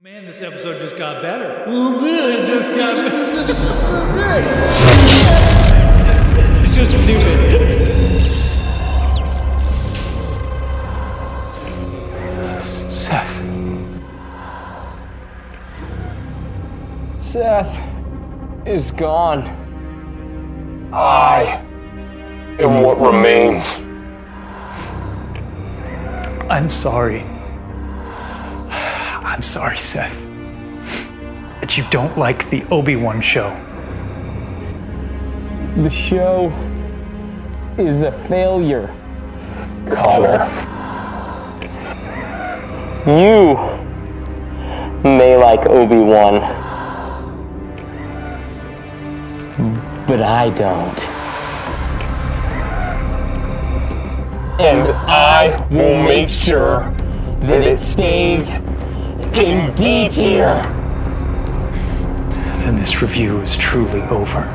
Man, this episode just got better. Oh man, it just got better. This episode's so great. It's just stupid. Seth. Seth is gone. I am what remains. I'm sorry. I'm sorry, Seth, that you don't like the Obi-Wan show. The show is a failure, Konnor. You may like Obi-Wan, but I don't. And I will make sure that it stays in D tier. Then this review is truly over.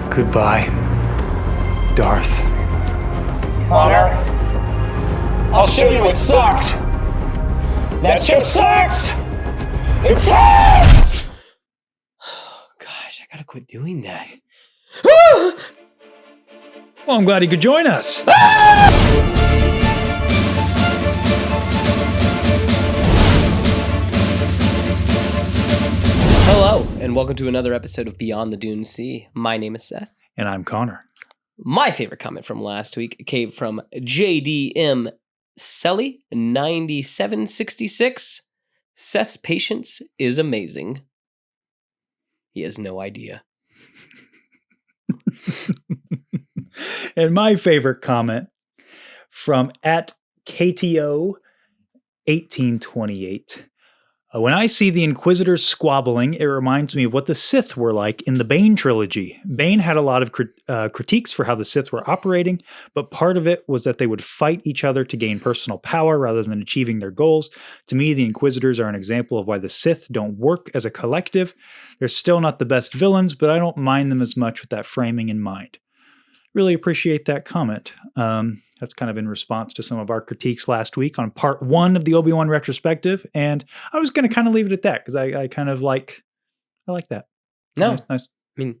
Goodbye, Darth. Konnor, I'll show you what sucks. That show sucks! It sucks! Gosh, I gotta quit doing that. Well, I'm glad he could join us. Hello, and welcome to another episode of Beyond the Dune Sea. My name is Seth. And I'm Konnor. My favorite comment from last week came from JDM Selly 9766. Seth's patience is amazing. He has no idea. And my favorite comment from @KTO1828. When I see the Inquisitors squabbling, it reminds me of what the Sith were like in the Bane trilogy. Bane had a lot of critiques for how the Sith were operating, but part of it was that they would fight each other to gain personal power rather than achieving their goals. To me, the Inquisitors are an example of why the Sith don't work as a collective. They're still not the best villains, but I don't mind them as much with that framing in mind. Really appreciate that comment. That's kind of in response to some of our critiques last week on part 1 of the Obi-Wan retrospective. And I was going to kind of leave it at that because I kind of like that. No, Nice. I mean,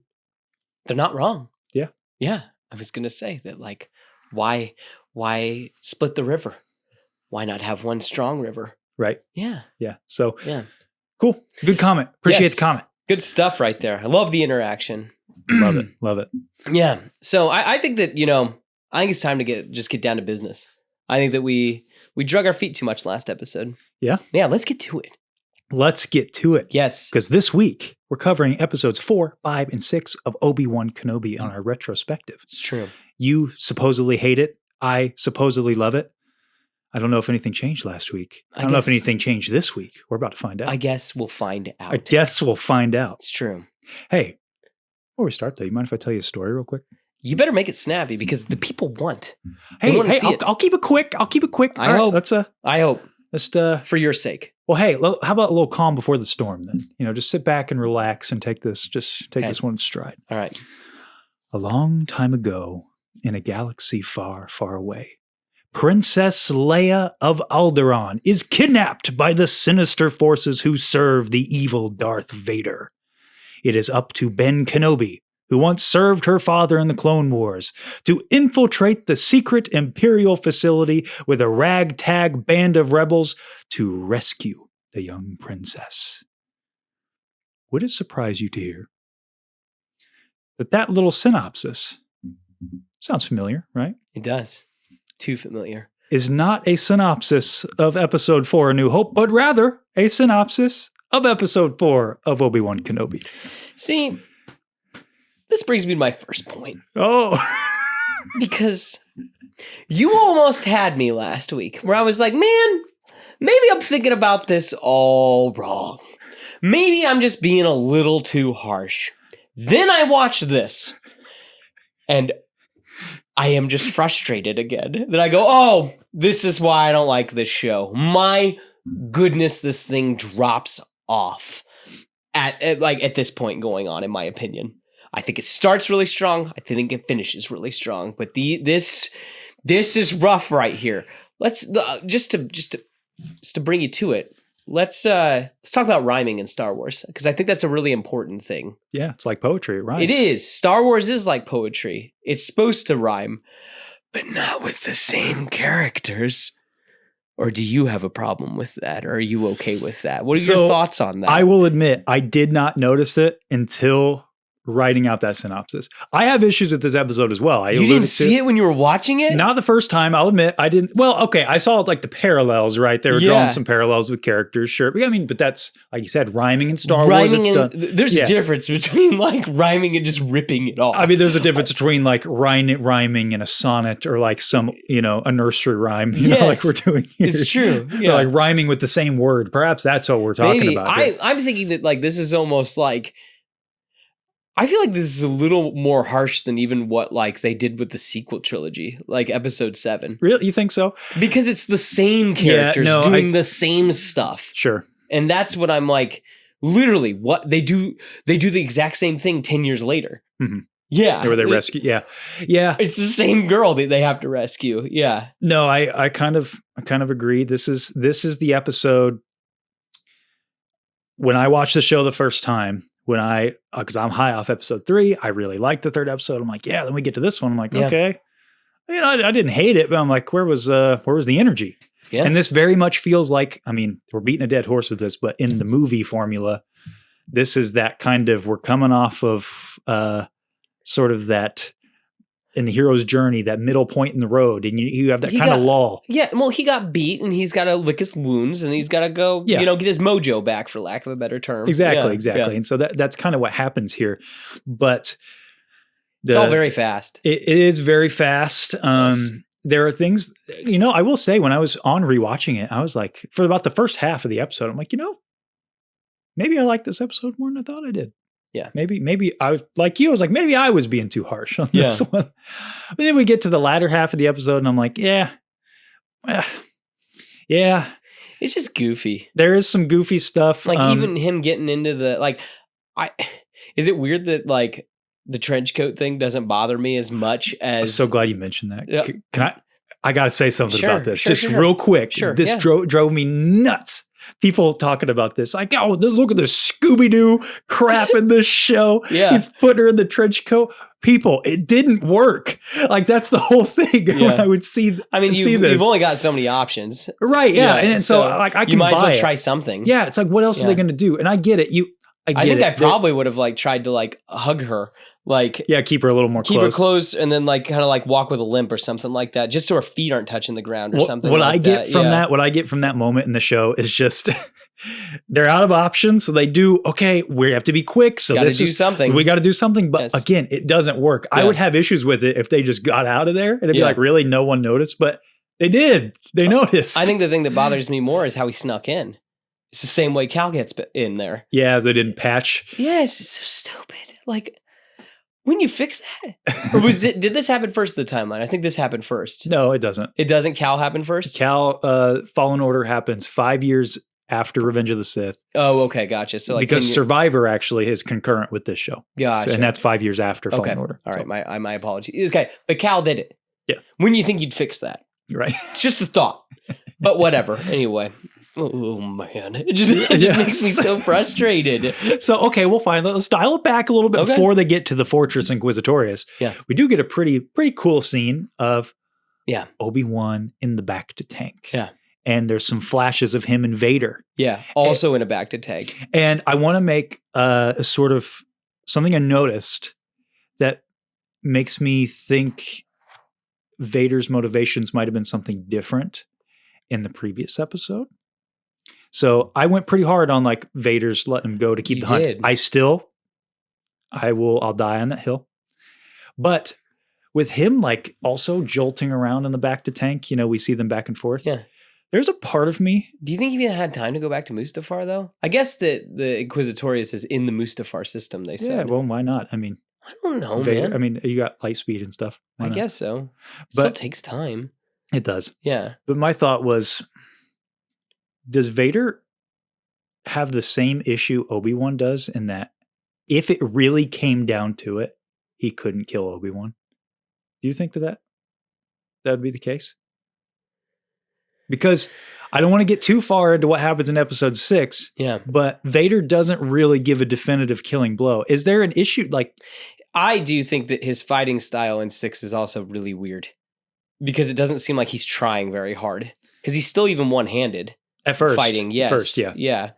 they're not wrong. Yeah. Yeah. I was going to say that, like, why split the river? Why not have one strong river? Right. Yeah. Yeah. So Yeah. cool. Good comment. Appreciate Yes. the comment. Good stuff right there. I love the interaction. Love it. Love it. Yeah. So I think that, I think it's time to get down to business. I think that we drug our feet too much last episode. Yeah. Yeah. Let's get to it. Let's get to it. Yes. Because this week we're covering episodes 4, 5, and 6 of Obi-Wan Kenobi on our retrospective. It's true. You supposedly hate it. I supposedly love it. I don't know if anything changed last week. I don't know if anything changed this week. We're about to find out. I guess we'll find out. I guess we'll find out. It's true. Hey, before we start though, you mind if I tell you a story real quick? You better make it snappy because the people want. Hey, wanna see it. I'll keep it quick. All right, hope. I hope. Let's For your sake. well, hey, how about a little calm before the storm then? Just sit back and relax and take this this one in stride. All right. A long time ago, in a galaxy far, far away, Princess Leia of Alderaan is kidnapped by the sinister forces who serve the evil Darth Vader. It is up to Ben Kenobi, who once served her father in the Clone Wars, to infiltrate the secret Imperial facility with a ragtag band of rebels to rescue the young princess. Would it surprise you to hear that little synopsis sounds familiar, right? It does. Too familiar. Is not a synopsis of Episode 4, A New Hope, but rather a synopsis of Episode 4 of Obi-Wan Kenobi. See, this brings me to my first point. Oh. Because you almost had me last week where I was like, man, maybe I'm thinking about this all wrong. Maybe I'm just being a little too harsh. Then I watched this and I am just frustrated again. Then I go, oh, this is why I don't like this show. My goodness, this thing drops off at this point going on, in my opinion. I think it starts really strong. I think it finishes really strong. But this is rough right here. let's just to bring you to it. Let's talk about rhyming in Star Wars, because I think that's a really important thing. Yeah, it's like poetry. It rhymes. It is. Star Wars is like poetry. It's supposed to rhyme, but not with the same characters. Or do you have a problem with that? Or are you okay with that? What are your thoughts on that? I will admit, I did not notice it until writing out that synopsis. I have issues with this episode as well. You didn't see it when you were watching it? Not the first time, I'll admit. I didn't. Well, okay, I saw like the parallels, right? They were drawing some parallels with characters, sure. I mean, but that's, like you said, rhyming in Star Wars. It's done. There's a difference between like rhyming and just ripping it off. I mean, there's a difference between like rhyming in a sonnet or like some, a nursery rhyme, you know, like we're doing here. It's true. Yeah. Like rhyming with the same word. Perhaps that's what we're talking about here. I'm thinking that like this is almost like, I feel like this is a little more harsh than even what like they did with the sequel trilogy, like episode 7. Really? You think so? Because it's the same characters doing the same stuff. Sure. And that's what I'm like, literally what they do the exact same thing 10 years later. Mm-hmm. Yeah. Where they rescue. Yeah. Yeah. It's the same girl that they have to rescue. Yeah. No, I kind of agree. This is the episode when I watched the show the first time. Because I'm high off episode 3, I really liked the third episode. I'm like, yeah, then we get to this one. I'm like, okay. I didn't hate it, but I'm like, where was the energy? Yeah. And this very much feels like, I mean, we're beating a dead horse with this, but in the movie formula, this is that kind of, we're coming off of sort of that, in the hero's journey, that middle point in the road, and you have that kind of lull. Yeah, well, he got beat, and he's got to lick his wounds, and he's got to go, get his mojo back, for lack of a better term. Exactly. Yeah. And so that's kind of what happens here. But it's all very fast. It is very fast. Yes. There are things, I will say, when I was on rewatching it, I was like, for about the first half of the episode, I'm like, maybe I like this episode more than I thought I did. Yeah. Maybe I was like you. I was like, maybe I was being too harsh on this one. But then we get to the latter half of the episode and I'm like, yeah. It's just goofy. There is some goofy stuff. Like even him getting into the, is it weird that like the trench coat thing doesn't bother me as much as. I'm so glad you mentioned that. Yeah. Can I got to say something about this just real quick. Sure. This drove me nuts. People talking about this, like, oh, look at the Scooby-Doo crap in this show. Yeah. He's putting her in the trench coat. People, it didn't work. Like, that's the whole thing. Yeah. When I would see, you've only got so many options. Right, yeah. And so, like, I can buy you might as well try something. Yeah, it's like, what else are they going to do? And I get it. I think I probably would have, like, tried to, like, hug her. Like, keep her a little more close. Keep her close and then like kind of like walk with a limp or something like that, just so her feet aren't touching the ground or something. What I get from that moment in the show is just they're out of options. So they do, we have to be quick. So we got to do something. But again, it doesn't work. Yeah. I would have issues with it if they just got out of there and it'd be like, really, no one noticed, but they did. They noticed. I think the thing that bothers me more is how he snuck in. It's the same way Cal gets in there. Yeah, they didn't patch. Yes, it's so stupid. Like, when you fix that? Or did this happen first in the timeline? I think this happened first. No, it doesn't. It doesn't? Cal happen first? Cal, Fallen Order happens 5 years after Revenge of the Sith. Oh, okay, gotcha. So like because Survivor actually is concurrent with this show. Gotcha. And that's 5 years after Fallen Order. All right, my apologies. Okay, but Cal did it. Yeah. When do you think you'd fix that? Right. It's just a thought. But whatever. Anyway. Oh man, it just makes me so frustrated. So, okay, well, fine. Let's dial it back a little bit before they get to the Fortress Inquisitorius. Yeah. We do get a pretty cool scene of Obi-Wan in the bacta tank. Yeah. And there's some flashes of him and Vader. Yeah, also in a bacta tank. And I want to make a sort of something I noticed that makes me think Vader's motivations might have been something different in the previous episode. So I went pretty hard on like Vader's letting him go to keep the hunt. Did. I'll die on that hill. But with him like also jolting around in the bacta tank, we see them back and forth. Yeah. There's a part of me. Do you think he even had time to go back to Mustafar though? I guess that the Inquisitorius is in the Mustafar system, they said. Yeah, well, why not? I mean, I don't know, Vader, man. I mean, you got light speed and stuff. I guess so. But still takes time. It does. Yeah. But my thought was, does Vader have the same issue Obi-Wan does in that if it really came down to it, he couldn't kill Obi-Wan? Do you think that would be the case? Because I don't want to get too far into what happens in episode 6. Yeah. But Vader doesn't really give a definitive killing blow. Is there an issue? Like, I do think that his fighting style in 6 is also really weird because it doesn't seem like he's trying very hard because he's still even one-handed at first. fighting. Yes. First, yeah. Yeah.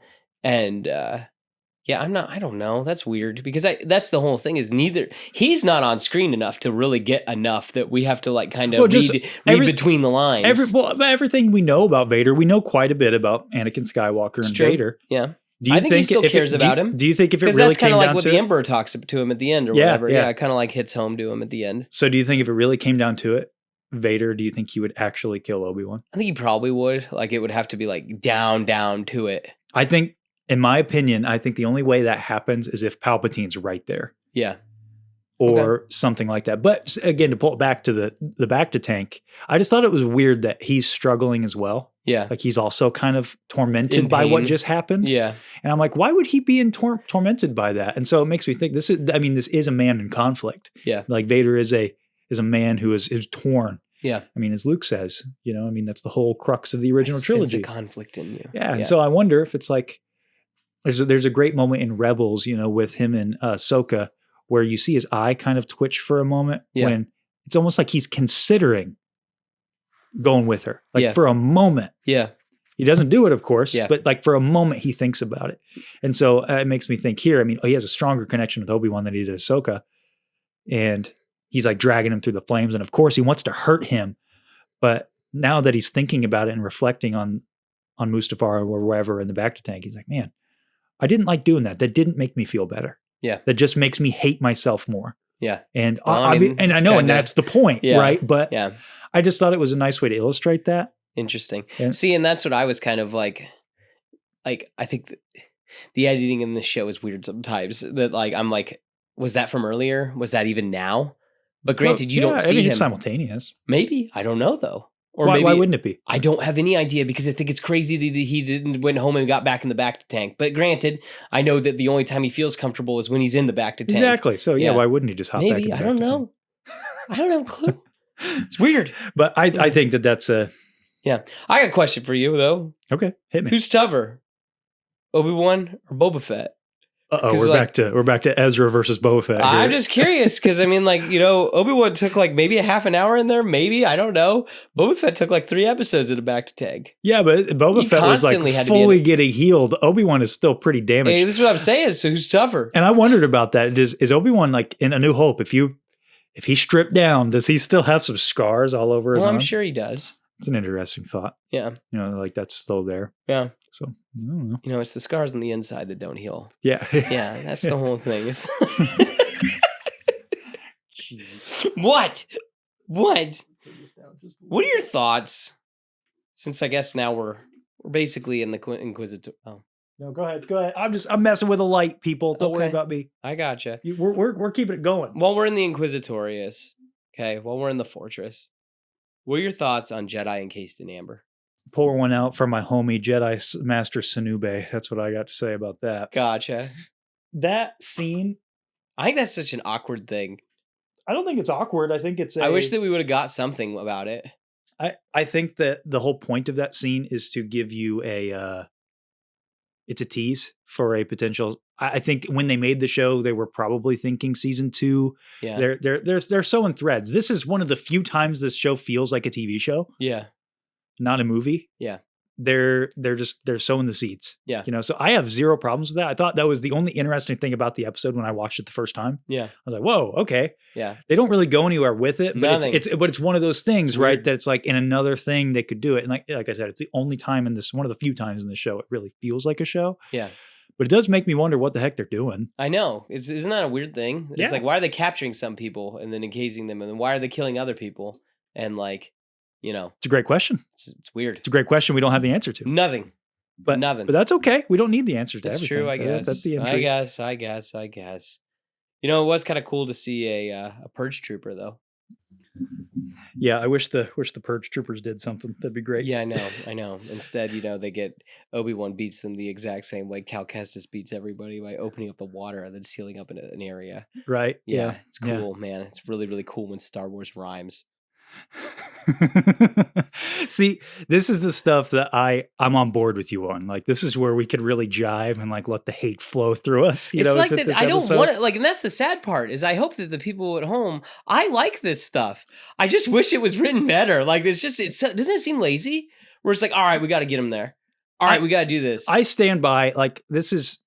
And, yeah, I don't know. That's weird because that's the whole thing is he's not on screen enough to really get enough that we have to like kind of read between the lines. Everything we know about Vader, we know quite a bit about Anakin Skywalker and Vader. Yeah. Do you I think he still cares about him. Do you think if it really that's came kind of like down what to the it? Emperor talks to him at the end or whatever. Yeah, it kind of like hits home to him at the end. So do you think if it really came down to it, Vader, do you think he would actually kill Obi-Wan? I think he probably would. Like it would have to be like down to it. I think, in my opinion, I think the only way that happens is if Palpatine's right there. Yeah. Or something like that. But again, to pull it back to the back to tank, I just thought it was weird that he's struggling as well. Yeah. Like he's also kind of tormented by what just happened. Yeah. And I'm like, why would he be tormented by that? And so it makes me think this is a man in conflict. Yeah. Like Vader is a man who is torn. Yeah. I mean, as Luke says, that's the whole crux of the original trilogy. Sense of conflict in you. Yeah. And so I wonder if it's like, there's a great moment in Rebels, with him and Ahsoka, where you see his eye kind of twitch for a moment when it's almost like he's considering going with her, like for a moment. Yeah. He doesn't do it, of course, but like for a moment he thinks about it. And so it makes me think here, he has a stronger connection with Obi-Wan than he did Ahsoka. And he's like dragging him through the flames. And of course he wants to hurt him. But now that he's thinking about it and reflecting on Mustafar or wherever in the back to tank, he's like, man, I didn't like doing that. That didn't make me feel better. Yeah. That just makes me hate myself more. Yeah. And I know, and that's the point, right? But I just thought it was a nice way to illustrate that. Interesting. See, and that's what I was kind of like I think the editing in this show is weird sometimes. That like I'm like, was that from earlier? Was that even now? But granted, you don't see him. It's simultaneous. Maybe. I don't know though. Or why wouldn't it be? I don't have any idea because I think it's crazy that he went home and got back in the back to tank. But granted, I know that the only time he feels comfortable is when he's in the back to tank. Exactly. So why wouldn't he just hop back in the back I don't know. I don't have a clue. It's weird. But I think that's a... Yeah. I got a question for you, though. Okay. Hit me. Who's tougher? Obi-Wan or Boba Fett? We're back to Ezra versus Boba Fett. I'm just curious because Obi-Wan took like maybe a half an hour in there, maybe I don't know. Boba Fett took like 3 episodes in the back to tank. Yeah, but Boba Fett was like fully getting healed. Obi-Wan is still pretty damaged. Hey, this is what I'm saying. So who's tougher? And I wondered about that. Is Obi-Wan like in A New Hope? If he stripped down, does he still have some scars all over his arm? I'm sure he does. It's an interesting thought. Yeah. Like that's still there. Yeah. So, I don't know. It's the scars on the inside that don't heal. Yeah. Yeah, that's the whole thing. What? What are your thoughts? Since I guess now we're basically in the Inquisitor. Oh. No, go ahead. I'm messing with a light, people. Don't worry about me. I gotcha. We're keeping it going. While we're in the Inquisitorius, okay, while we're in the fortress, what are your thoughts on Jedi encased in amber? Pour one out for my homie Jedi Master Sinube. That's what I got to say about that. Gotcha. That scene. I think that's such an awkward thing. I don't think it's awkward. I think it's I wish that we would have got something about it. I think that the whole point of that scene is to give you it's a tease for a potential. I think when they made the show, they were probably thinking season 2. Yeah. They're sowing threads. This is one of the few times this show feels like a TV show. Yeah. Not a movie. Yeah. They're sowing the seeds. Yeah. So I have zero problems with that. I thought that was the only interesting thing about the episode when I watched it the first time. Yeah. I was like, whoa, okay. Yeah. They don't really go anywhere with it, but Nothing. it's one of those things, right? That it's like in another thing they could do it. And like I said, it's the only time in this, one of the few times in the show, it really feels like a show. Yeah. But it does make me wonder what the heck they're doing. I know. Isn't that a weird thing? It's like, why are they capturing some people and then encasing them? And then why are they killing other people? And like, it's a great question. It's weird. It's a great question we don't have the answer to. Nothing. But that's okay. We don't need the answer to that's everything. True, I guess. That's the intrigue. I guess. It was kind of cool to see a purge trooper though. Yeah, I wish the purge troopers did something. That'd be great. Yeah, I know. Instead, they get Obi-Wan beats them the exact same way Cal Kestis beats everybody by opening up the water and then sealing up an area. Right. Yeah, it's cool, man. It's really, really cool when Star Wars rhymes. See, this is the stuff that I'm on board with you on. Like, this is where we could really jive and like let the hate flow through us. You It's know, like with that. this I don't episode. want it. Like, and that's the sad part is I hope that the people at home, I like this stuff. I just wish it was written better. Like, doesn't it seem lazy? Where it's like, all right, we got to get him there. All right, we got to do this. I stand by, like, this is,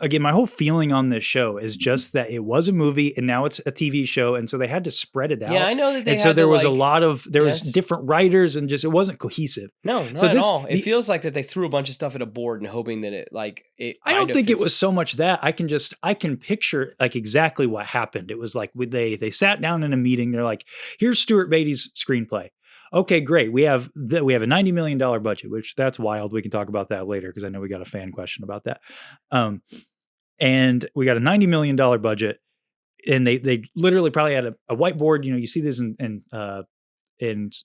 again, my whole feeling on this show is just that it was a movie and now it's a TV show. And so they had to spread it out. Yeah, I know that they And had so there to, was a like- lot of, there was Yes. different writers and just, it wasn't cohesive. No, not So at this- all. It the- feels like that they threw a bunch of stuff at a board and hoping that it I don't kind of think it fits- was so much that I can picture like exactly what happened. It was like they sat down in a meeting. They're like, here's Stuart Beatty's screenplay. Okay, great. We have a $90 million budget, which that's wild. We can talk about that later because I know we got a fan question about that. And we got a $90 million budget, and they literally probably had a whiteboard. You know, you see this in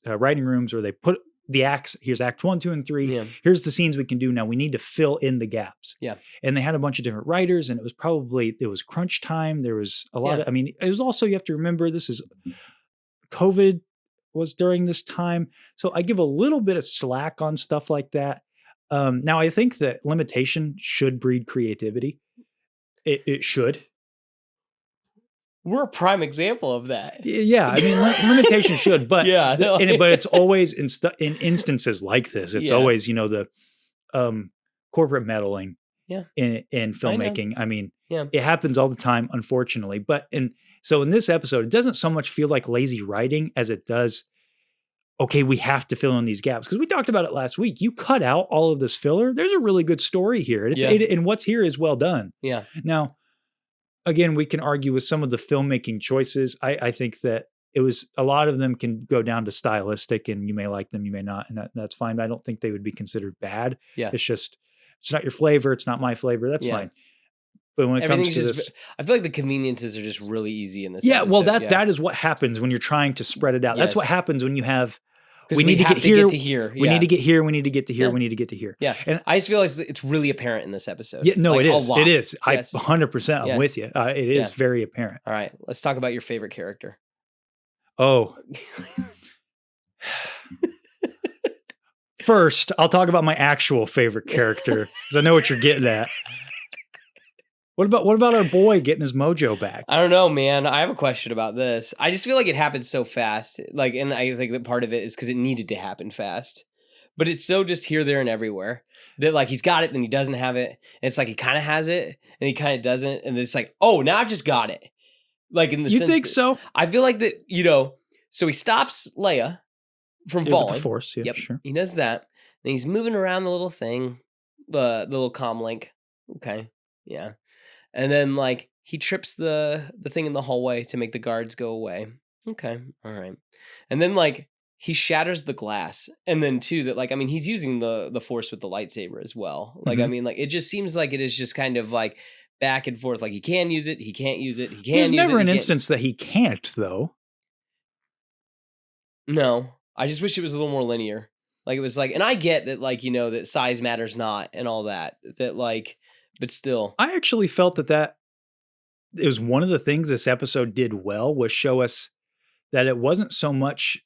writing rooms where they put the acts. Here's act 1, 2, and 3. Yeah. Here's the scenes we can do now. We need to fill in the gaps. Yeah. And they had a bunch of different writers, and it was crunch time. There was a lot of, I mean, it was also, you have to remember, this is COVID was during this time. So I give a little bit of slack on stuff like that. Now I think that limitation should breed creativity. It should. We're a prime example of that. Yeah, I mean, limitation should, but Yeah, no. but it's always in instances like this. It's Yeah. always, you know, the corporate meddling. Yeah. In filmmaking. I mean, Yeah. it happens all the time, unfortunately. But so in this episode, it doesn't so much feel like lazy writing as it does. Okay, we have to fill in these gaps because we talked about it last week. You cut out all of this filler. There's a really good story here, and and what's here is well done. Yeah. Now, again, we can argue with some of the filmmaking choices. I think that it was a lot of them can go down to stylistic, and you may like them, you may not, and that's fine. I don't think they would be considered bad. Yeah. It's just it's not your flavor. It's not my flavor. That's Yeah. fine. But when it comes Everything's to just, this, I feel like the conveniences are just really easy in this. yeah, well, episode. that is what happens when you're trying to spread it out. That's what Yes. happens when you have. 'Cause We need to have get here. to here. We need to get here. We need to get to here. Yeah. We need to get to here. Yeah, And I just feel like it's really apparent in this episode. yeah, no, Like, it a is. lot. It is. Yes. 100%. I'm Yes. with you. It is Yeah. very apparent. All right, let's talk about your favorite character. Oh. First, I'll talk about my actual favorite character because I know what you're getting at. What about our boy getting his mojo back? I don't know, man. I have a question about this. I just feel like it happened so fast. Like, and I think that part of it is because it needed to happen fast. But it's so just here, there, and everywhere that like he's got it, then he doesn't have it. And it's like he kind of has it, and he kind of doesn't. And it's like, oh, now I've just got it. Like in the You sense think that- so? I feel like that, you know. So he stops Leia from Yeah, with falling. the Force, yeah, Yep, sure. he does that. Then he's moving around the little thing, the little comm link. Okay, yeah. And then like he trips the thing in the hallway to make the guards go away. Okay, all right. And then like he shatters the glass, and then too that like I mean he's using the Force with the lightsaber as well. Like I Mhm. mean like it just seems like it is just kind of like back and forth. Like he can use it, he can't use it, he can. There's use never it, an he can't- instance that he can't, though. No, I just wish it was a little more linear. Like it was like, and I get that like you know that size matters not and all that. That like, but still. I actually felt that it was one of the things this episode did well was show us that it wasn't so much.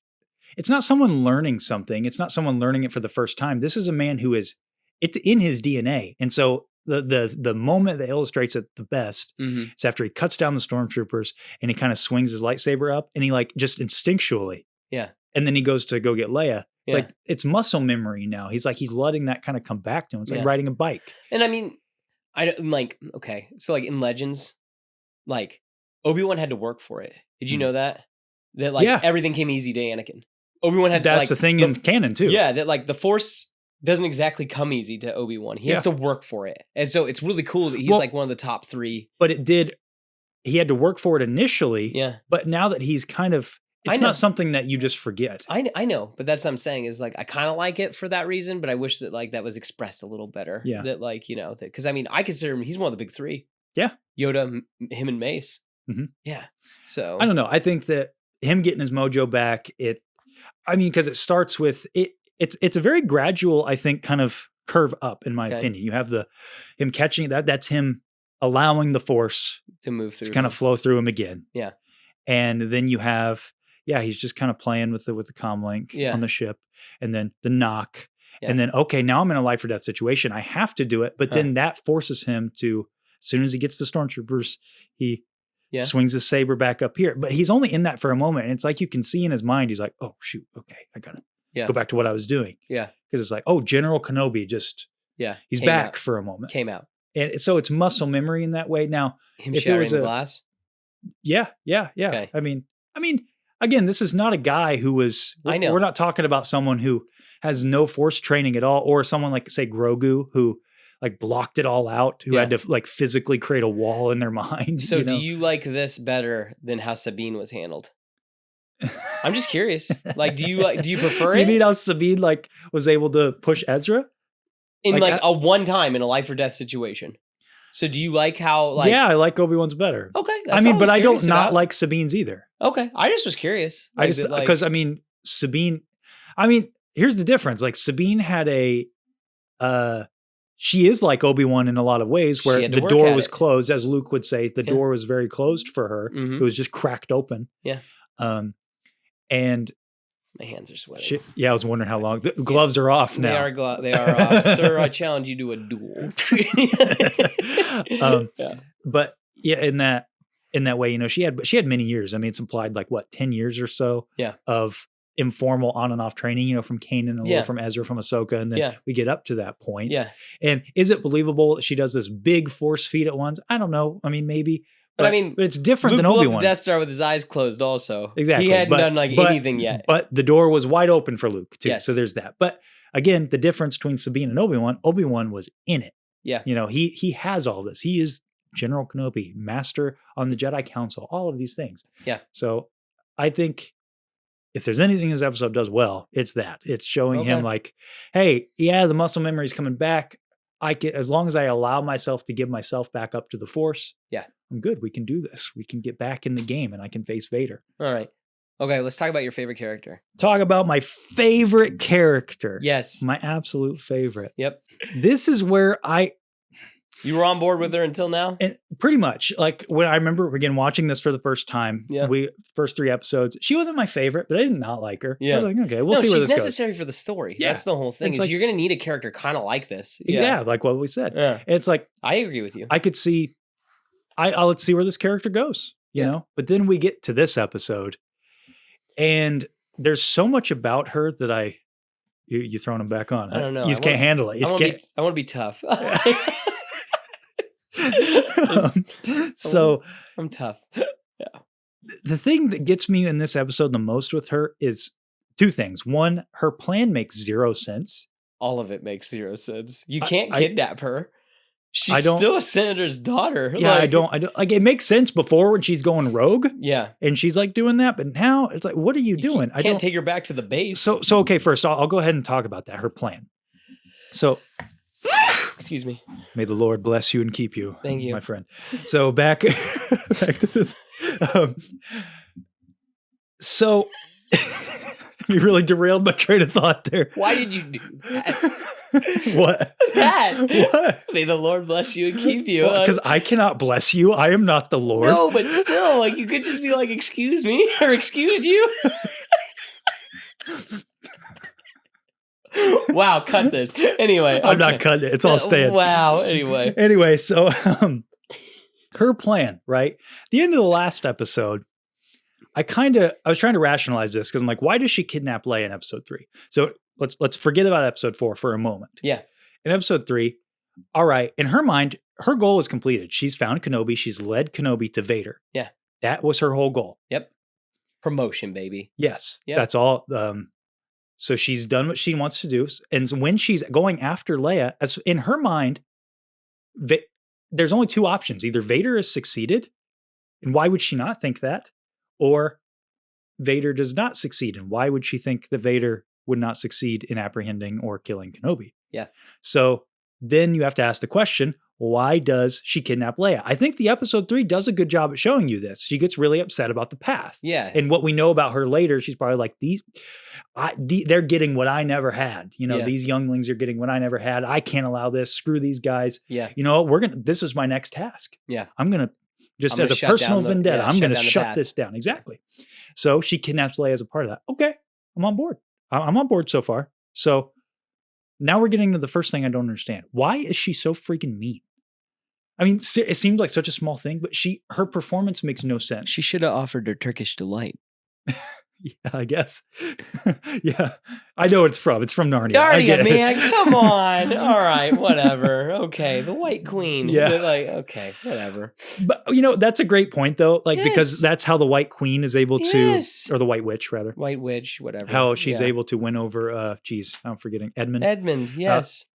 It's not someone learning something. It's not someone learning it for the first time. This is a man who is it's in his DNA, and so the moment that illustrates it the best Mhm. is after he cuts down the stormtroopers and he kind of swings his lightsaber up and he like just instinctually. Yeah. And then he goes to go get Leia. It's Yeah. like it's muscle memory now. He's letting that kind of come back to him. It's like Yeah. riding a bike. And I mean, I don't like okay. So like in Legends, like Obi-Wan had to work for it. Did you Mhm. know that? That like Yeah. everything came easy to Anakin. Obi-Wan had That's like, the thing in canon too. Yeah, that like the Force doesn't exactly come easy to Obi-Wan. He Yeah. has to work for it. And so it's really cool that he's Well- like one of the top 3. But it did. He had to work for it initially. Yeah. But now that he's kind of, I it's know. not something that you just forget. I know, but that's what I'm saying is like I kind of like it for that reason, but I wish that like that was expressed a little better. Yeah. That like you know because I mean I consider him he's one of the big 3. Yeah. Yoda, him, and Mace. Mhm. Yeah. So I don't know. I think that him getting his mojo back, because it starts with it's a very gradual, I think, kind of curve up in my Okay. opinion. You have him catching that's him allowing the Force to move through. to kind of flow through him again. Yeah. And then you have yeah, he's just kind of playing with the comlink Yeah. on the ship, and then the knock, Yeah. and then okay, now I'm in a life or death situation. I have to do it, but then that forces him to. As soon as he gets the stormtroopers, he swings his saber back up here. But he's only in that for a moment, and it's like you can see in his mind, he's like, "Oh shoot, okay, I gotta go back to what I was doing." Yeah, because it's like, "Oh, General Kenobi just he's back for a moment." Came out, and so it's muscle memory in that way. Now, him if shattering the glass. Yeah. Okay. I mean, again, this is not a guy who was. I know. We're not talking about someone who has no force training at all, or someone like, say, Grogu, who like blocked it all out, who had to like physically create a wall in their mind. So, do you like this better than how Sabine was handled? I'm just curious. Like, do you prefer Do it? you mean how Sabine like was able to push Ezra in like a one time in a life or death situation? So do you like how like? Yeah, I like Obi-Wan's better. Okay, I mean, but I don't not like Sabine's either. Okay, I just was curious. I just because Sabine. I mean, here's the difference. Like Sabine had she is like Obi-Wan in a lot of ways, where the door was closed, as Luke would say. The door was very closed for her. Mm-hmm. It was just cracked open. Yeah. And my hands are sweating. I was wondering how long. The gloves are off now. They are off. Sir, I challenge you to a duel. But yeah, in that way, you know, she had many years. I mean, it's implied like what, 10 years or so of informal on and off training, you know, from Kanan, a little from Ezra, from Ahsoka, and then we get up to that point. Yeah. And is it believable she does this big force feat at once? I don't know. I mean, maybe. But it's different than Obi-Wan. Luke blew up the Death Star with his eyes closed also. Exactly. He hadn't done anything yet. But the door was wide open for Luke too. Yes. So there's that. But again, the difference between Sabine and Obi-Wan was in it. Yeah. You know, he has all this. He is General Kenobi, master on the Jedi Council, all of these things. Yeah. So I think if there's anything this episode does well, it's that. It's showing him like, hey, yeah, the muscle memory is coming back. I can, as long as I allow myself to give myself back up to the Force. Yeah. I'm good. We can do this. We can get back in the game and I can face Vader. All right. Okay, let's talk about your favorite character. Talk about my favorite character. Yes. My absolute favorite. Yep. This is where you were on board with her until now? And pretty much. Like when I remember again watching this for the first time, first 3 episodes, she wasn't my favorite, but I did not like her. Yeah. I was like, okay, we'll see where this goes. She's necessary for the story. Yeah. That's the whole thing. You're going to need a character kind of like this. Yeah, like what we said. Yeah. It's like I agree with you. I could see let's see where this character goes, you know? But then we get to this episode and there's so much about her that you throwing them back on. Huh? I don't know. You just can't handle it. I want to be tough. So I'm tough. Yeah. The thing that gets me in this episode the most with her is 2 things. One, her plan makes 0 sense. All of it makes 0 sense. You can't kidnap her. She's still a senator's daughter. Yeah, I don't like it makes sense before when she's going rogue. Yeah. And she's like doing that, but now it's like, what are you doing? I can't take her back to the base. So okay, first I'll go ahead and talk about that, her plan. So excuse me. May the Lord bless you and keep you. Thank you, my friend. So back to this. So you really derailed my train of thought there. Why did you do that? What? What? May the Lord bless you and keep you. Because I cannot bless you. I am not the Lord. No, but still, like you could just be like, excuse me or excuse you. Wow, cut this. Anyway. I'm not cutting it. It's all staying. Wow. Anyway, so her plan, right? The end of the last episode, I was trying to rationalize this because I'm like, why does she kidnap Leia in episode 3? So let's forget about episode 4 for a moment. Yeah. In episode 3, all right, in her mind, her goal is completed. She's found Kenobi. She's led Kenobi to Vader. Yeah. That was her whole goal. Yep. Promotion, baby. Yes. Yep. That's all. So she's done what she wants to do. And when she's going after Leia, as in her mind, there's only 2 options. Either Vader has succeeded, and why would she not think that? Or Vader does not succeed. And why would she think that Vader would not succeed in apprehending or killing Kenobi? Yeah. So then you have to ask the question, why does she kidnap Leia? I think the episode 3 does a good job at showing you this. She gets really upset about the path. Yeah. And what we know about her later, she's probably like, they're getting what I never had. You know, these younglings are getting what I never had. I can't allow this. Screw these guys. Yeah. You know, this is my next task. Yeah. I'm going to Just I'm as gonna a shut personal down the- vendetta, yeah, I'm shut going to down the shut path. this down. Exactly. So she kidnaps Leia as a part of that. Okay, I'm on board. I'm on board so far. So now we're getting to the first thing I don't understand. Why is she so freaking mean? I mean, it seems like such a small thing, but her performance makes no sense. She should have offered her Turkish delight. Yeah, I guess. Yeah, I know what it's from. It's from Narnia. I Narnia, get it. man, come on. All right, whatever. Okay, the White Queen. Yeah. Like, okay, whatever. But that's a great point though. Like because Yes. that's how the White Queen is able to, Yes. or the White Witch rather, White Witch, whatever. how she's Yeah. able to win over. I'm forgetting Edmund. Edmund, yes.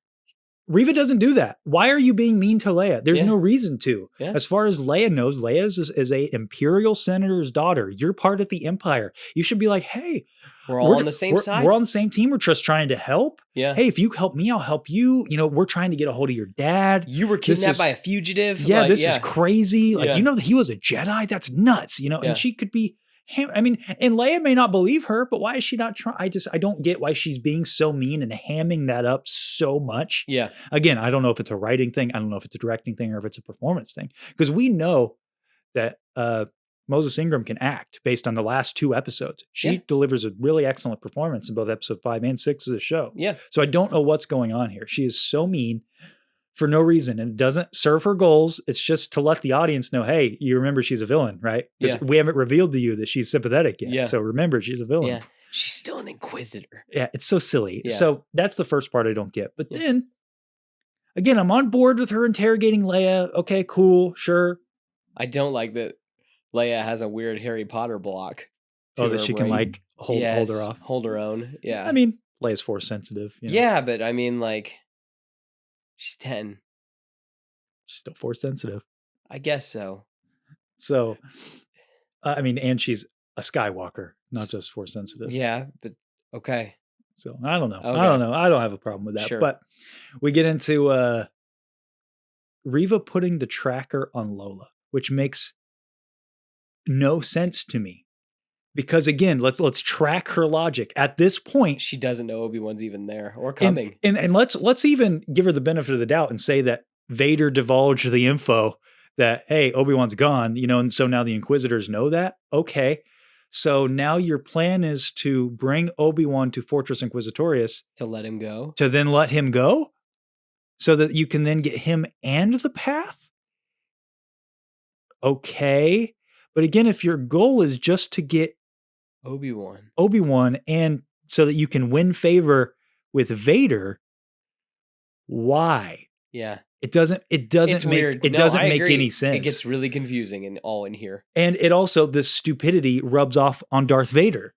Reva doesn't do that. Why are you being mean to Leia? There's Yeah. no reason to. Yeah. As far as Leia knows, Leia is a imperial senator's daughter. You're part of the Empire. You should be like, hey, We're all on the same side. We're on the same team. We're just trying to help. Yeah. Hey, if you help me, I'll help you. We're trying to get a hold of your dad. You were This kidnapped is- by a fugitive. Yeah, like, this is crazy. Like, Yeah. you know that he was a Jedi? That's nuts. Yeah. And she could be. I mean, and Leia may not believe her, but why is she not trying? I don't get why she's being so mean and hamming that up so much. Yeah. Again, I don't know if it's a writing thing. I don't know if it's a directing thing or if it's a performance thing. Because we know that Moses Ingram can act based on the last 2 episodes. She Yeah. delivers a really excellent performance in both episode 5 and 6 of the show. Yeah. So I don't know what's going on here. She is so mean for no reason, and it doesn't serve her goals. It's just to let the audience know, hey, you remember she's a villain, right? Because Yeah. we haven't revealed to you that she's sympathetic yet. Yeah. So remember, she's a villain. Yeah. She's still an inquisitor. Yeah, it's so silly. Yeah. So that's the first part I don't get. But Yeah. then, again, I'm on board with her interrogating Leia. Okay, cool, sure. I don't like that Leia has a weird Harry Potter block. to Oh, that her she can where like hold yes, her off. Hold her own. Yeah. I mean, Leia's force sensitive. Yeah, but I mean, like, she's 10. She's still force sensitive. I guess so. So, I mean, and she's a Skywalker, not just force sensitive. Yeah, but okay. So I don't know. Okay. I don't know. I don't have a problem with that. Sure. But we get into Reva putting the tracker on Lola, which makes no sense to me. Because again, let's track her logic. At this point, She doesn't know Obi-Wan's even there or coming. and let's even give her the benefit of the doubt and say that Vader divulged the info that, hey, Obi-Wan's gone, and so now the Inquisitors know that. Okay. So now your plan is to bring Obi-Wan to Fortress Inquisitorius To let him go. to then let him go so that you can then get him and the path? Okay. But again, if your goal is just to get Obi-Wan. Obi-Wan and so that you can win favor with Vader, why? Yeah. It doesn't It's make weird. it No, doesn't I make agree. any sense. It gets really confusing and all in here. And it also, this stupidity rubs off on Darth Vader.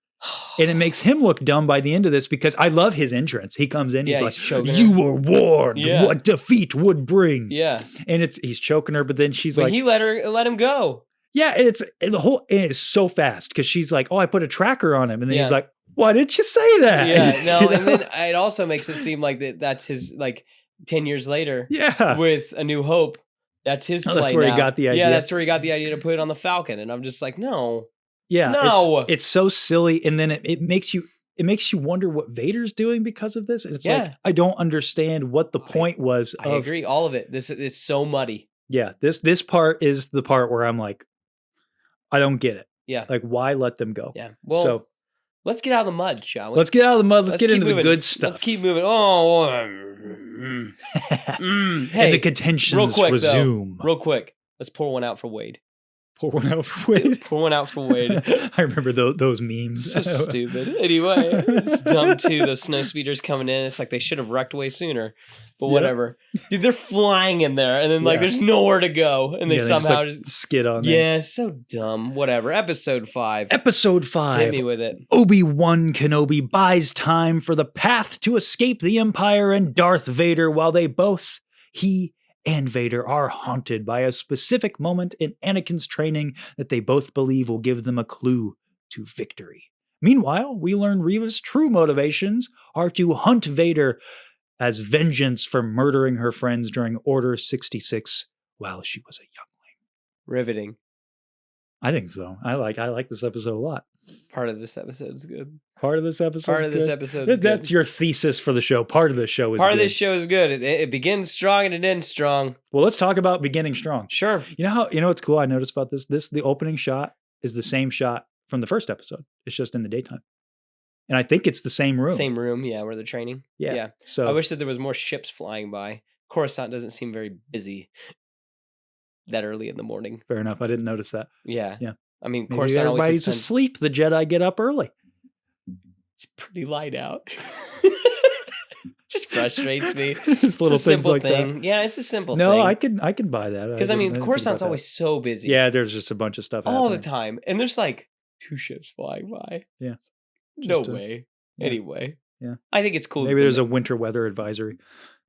And it makes him look dumb by the end of this because I love his entrance. He comes in, Yeah, he's he's like, choking her. you were warned Yeah. what defeat would bring. Yeah. And he's choking her, but then she's But like, he let him go. yeah, and it is so fast because she's like, oh, I put a tracker on him. And then he's Yeah. like, why didn't you say that? Yeah. No, You and know? then it also makes it seem like that's his, like, 10 years later Yeah. with A New Hope. That's his Oh, play that's where he now. got the Yeah, idea. that's where he got the idea to put it on the Falcon. And I'm just like, no. Yeah. No. It's so silly. And then it makes you wonder what Vader's doing because of this. And it's like, Yeah. I don't understand what the point was I of, agree. All of it. This is so muddy. yeah, this part is the part where I'm like, I don't get it. Yeah. Like, why let them go? Yeah. Well, So let's get out of the mud, shall we? let's get out of the mud. Let's get keep into the moving. good stuff. Let's keep moving. Oh, hey, and the contentions real quick, resume. Real quick. Let's pour one out for Wade. Pour one out for Wade. Pour one out for Wade. I remember those memes. So stupid. Anyway, it's dumb too. The snow speeders coming in. It's like they should have wrecked way sooner. But Yep. whatever. Dude, they're flying in there, and then like Yeah. there's nowhere to go, and they Yeah, somehow just, just. like, skid on there. Yeah, so dumb. Whatever. Episode 5. Episode Hit 5. me with it. Obi-Wan Kenobi buys time for the path to escape the Empire and Darth Vader while he and Vader are haunted by a specific moment in Anakin's training that they both believe will give them a clue to victory. Meanwhile, we learn Reva's true motivations are to hunt Vader as vengeance for murdering her friends during Order 66 while she was a youngling. Riveting. I think so. I like this episode a lot. Part of this episode is good. Part of this episode. Part of this episode is good. That's your thesis for the show. Part of the show is Part of good. this show is good. It begins strong and it ends strong. Well, let's talk about beginning strong. Sure. You know what's cool? I noticed about this. The opening shot is the same shot from the first episode. It's just in the daytime, and I think it's the same room. Same room, yeah, where they're training. Yeah. So I wish that there was more ships flying by. Coruscant doesn't seem very busy that early in the morning. Fair enough. I didn't notice that. Yeah. Yeah. I mean, Maybe Coruscant always everybody's sends, asleep. The Jedi get up early. it's pretty light out. Just frustrates me. Just It's little a things simple like thing. that. Yeah, it's a simple thing. No, I can buy that. Because I mean, Coruscant's always so busy. Yeah, there's just a bunch of stuff all the happening. time. And there's like 2 ships flying by. Yeah. No Just, way. yeah. Anyway. Yeah. I think it's cool. Maybe there's a winter weather advisory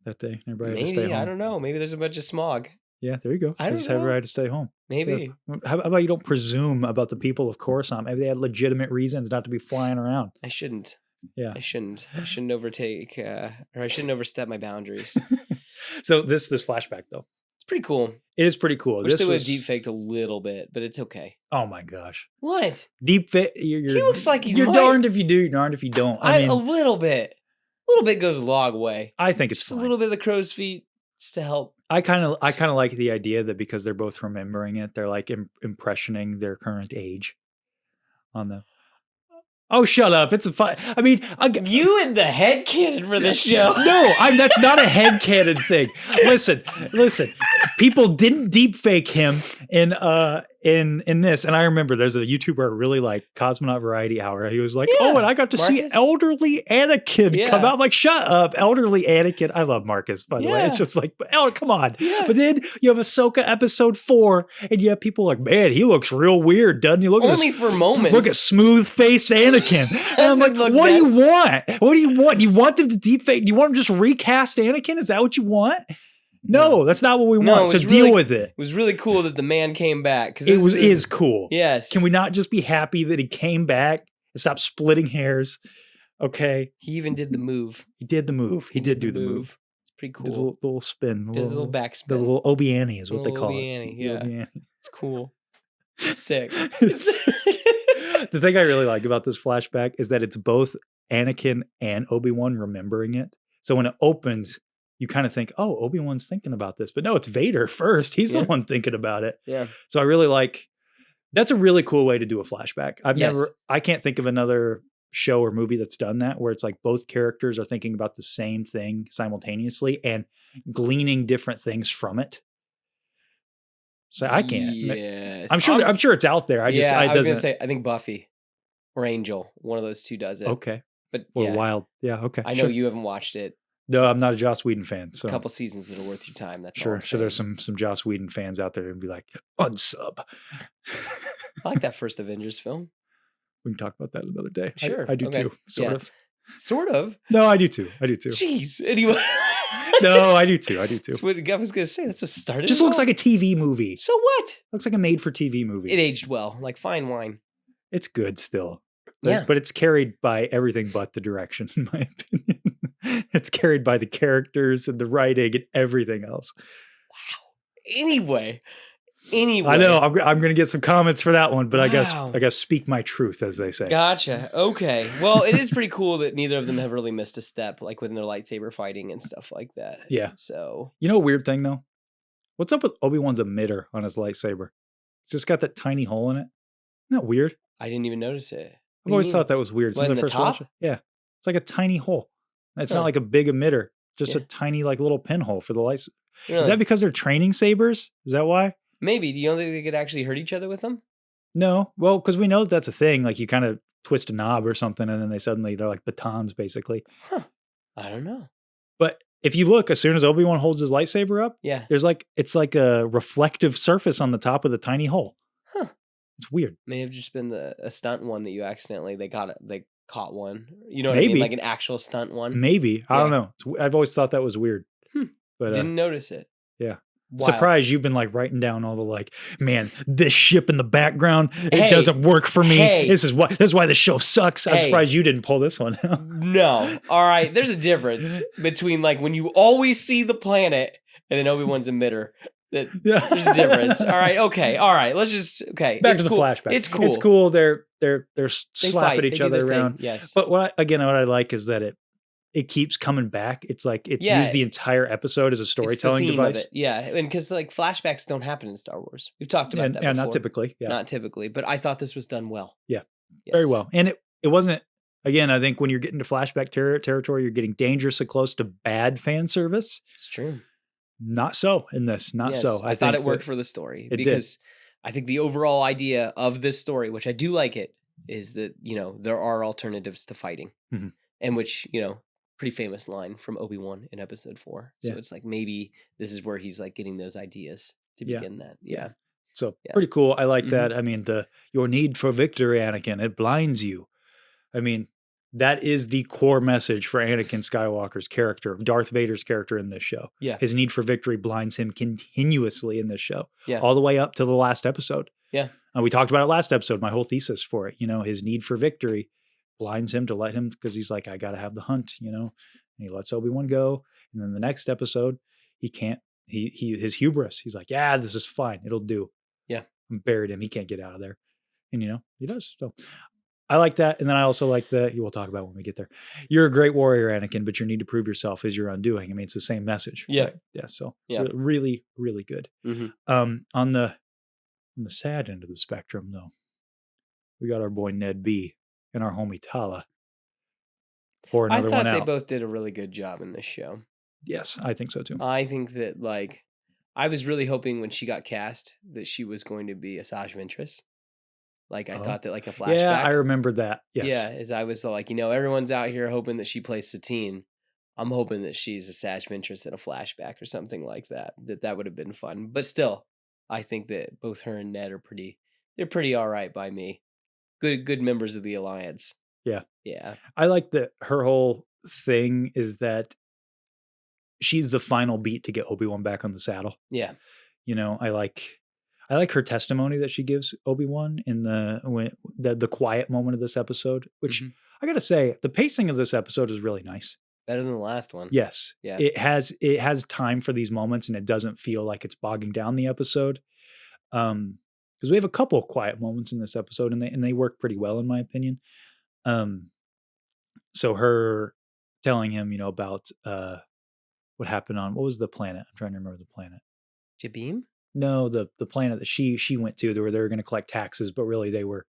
that day. Everybody had to stay Maybe, home. I don't know. Maybe there's a bunch of smog. Yeah, there you go. I They don't just know. everybody had to stay home. Maybe. Yeah. How about you don't presume about the people of Coruscant? Maybe they had legitimate reasons not to be flying around. I shouldn't. Yeah. I shouldn't overtake, or I shouldn't overstep my boundaries. So this flashback though, It's pretty cool. it is pretty cool. Wish This they would was have deep faked a little bit, but it's okay. oh my gosh, What? deep fit. He looks like he's you're might- darned if you do, you're darned if you don't. I mean, a little bit. A little bit goes a long way. I think it's Just fine. a little bit of the crow's feet, just to help. I kind of like the idea that because they're both remembering it, they're like impressioning their current age on them. Oh, shut up! It's a fun. I mean, You and the headcanon for this show. No, that's not a headcanon thing. Listen. People didn't deep fake him in this, and I remember there's a YouTuber really like Cosmonaut Variety Hour. He was like, Yeah. "Oh, and I got to see Marcus? elderly Anakin Yeah. come out." Like, shut up, elderly Anakin. I love Marcus, by the way. Yeah. It's just like, oh, come on. Yeah. But then you have Ahsoka episode 4, and you have people like, man, he looks real weird, doesn't he? Look Only at for moments. Look at smooth faced Anakin. And I'm like, Doesn't look what do that- you want? What do you want? Do you want them to deep fake? Do you want them to just recast Anakin? Is that what you want? No, that's not what we No, want. it So was deal really- with it. It was really cool that the man came back. It is cool. Yes. Can we not just be happy that he came back and stop splitting hairs? Okay. He even did the move. He did the move. He did do the move. It's pretty He did a cool. little spin. Does a little backspin. The little Obi-Annie is what they Little call Obi-Annie, it. yeah. The Obi-Annie. It's cool. It's sick. The thing I really like about this flashback is that it's both Anakin and Obi-Wan remembering it. So when it opens, you kind of think, oh, Obi-Wan's thinking about this. But no, it's Vader first. He's Yeah. the one thinking about it. Yeah. So I really like, that's a really cool way to do a flashback. Yes. I can't think of another show or movie that's done that, where it's like both characters are thinking about the same thing simultaneously and gleaning different things from it. So I can't. Yes. I'm sure it's out there. I was gonna doesn't. say, I think Buffy or Angel, one of those two does it. Okay. But Or yeah, Wild. Yeah. Okay. I know sure. you haven't watched it. No, I'm not a Joss Whedon fan. So A couple seasons that are worth your time. That's all sure. I'm So there's saying. some Joss Whedon fans out there and be like, unsub. I like that first Avengers film. We can talk about that another day. Sure, I do okay, too. Sort yeah. of. Sort of. No, I do too. Jeez. Anyway. No, I do too. That's what I was gonna say. That's what started. It just it looks all. like a TV movie. So what? Looks like a made for TV movie. It aged well, like fine wine. It's good still. Yeah. But it's carried by everything but the direction, in my opinion. It's carried by the characters and the writing and everything else. Anyway. I know I'm going to get some comments for that one, but I Wow. guess speak my truth, as they say. Gotcha. Okay. Well, it is pretty cool that neither of them have really missed a step, like within their lightsaber fighting and stuff like that. Yeah. So You know, a weird thing though. What's up with Obi-Wan's emitter on his lightsaber? It's just got that tiny hole in it. Isn't that weird? I didn't even notice it. I've always thought that was weird. What, Since in I the first watched top? it. Yeah, it's like a tiny hole. It's Huh. not like a big emitter, just a Yeah. tiny like little pinhole for the lights. Really? Is that because they're training sabers? Is that why? Maybe. Do you don't think they could actually hurt each other with them? No. Well, because we know that that's a thing. Like you kind of twist a knob or something, and then they're like batons, basically. I don't know. But if you look, as soon as Obi-Wan holds his lightsaber up, Yeah. it's like a reflective surface on the top of the tiny hole. Huh. It's weird. May have just been a stunt one that you accidentally they caught one. You know what I Maybe. mean? Like an actual stunt one. Maybe. I don't Yeah. know. I've always thought that was weird. Hmm. But Didn't notice it. yeah. Wow. Surprised you've been like writing down all the like, man, this ship in the background, it Hey. doesn't work for me. Hey. This is why the show sucks. I'm Hey. surprised you didn't pull this one out. No. All right. There's a difference between like when you always see the planet and then Obi-Wan's emitter. Yeah. There's a difference. All right. Okay. All right. Let's just Back to the cool. flashback. It's cool. It's cool. They're They slapping fight. each They do other their thing. around. Yes. But what I like is that it keeps coming back. It's like it's Yeah. used the entire episode as a It's the storytelling theme of device. it. Yeah, and because like flashbacks don't happen in Star Wars. We've talked about that before. Not typically. Yeah. Not typically, but I thought this was done well. Yeah. Yes. Very well. And it wasn't, again, I think when you're getting to flashback territory, you're getting dangerously close to bad fan service. It's true. Not so in this. Not Yes, so. I thought think it worked that for the story it did. because I think the overall idea of this story, which I do like it, is that, there are alternatives to fighting. Mhm. And which, pretty famous line from Obi-Wan in episode 4. So Yeah. it's like maybe this is where he's like getting those ideas to Yeah. begin that. Yeah. So Yeah. pretty cool. I like Mhm. that. I mean, your need for victory, Anakin, it blinds you. I mean, that is the core message for Anakin Skywalker's character, Darth Vader's character in this show. Yeah. His need for victory blinds him continuously in this show. Yeah. All the way up to the last episode. Yeah. We talked about it last episode, my whole thesis for it. His need for victory blinds him to let him, because he's like, I got to have the hunt, and he lets Obi-Wan go. And then the next episode, he can't, his hubris, he's like, yeah, this is fine. It'll do. Yeah. I buried him. He can't get out of there. And, he does. So I like that. And then I also like we'll talk about when we get there. You're a great warrior, Anakin, but your need to prove yourself is your undoing. I mean, it's the same message. Yeah. Right? Yeah. So Yeah. really, really good. Mm-hmm. On the sad end of the spectrum, though, we got our boy Ned B and our homie Tala. Pour I another thought one they out. both did a really good job in this show. Yes, I think so too. I think that I was really hoping when she got cast that she was going to be Asajj Ventress. I thought that a flashback. Yeah, I remembered that. Yes. Yeah, as I was like, everyone's out here hoping that she plays Satine. I'm hoping that she's Asajj Ventress in a flashback or something like that. That would have been fun. But still, I think that both her and Ned they're pretty all right by me. Good members of the Alliance. Yeah. Yeah. I like that her whole thing is that she's the final beat to get Obi-Wan back on the saddle. Yeah. I like her testimony that she gives Obi-Wan in the quiet moment of this episode, which I got to say, the pacing of this episode is really nice. Better than the last one. Yes. Yeah. It has time for these moments, and it doesn't feel like it's bogging down the episode. Because we have a couple of quiet moments in this episode, and they work pretty well in my opinion. So her telling him, about what happened on, what was the planet? I'm trying to remember the planet. Jabim? No, the planet that she went to, where they were going to collect taxes, but really they were.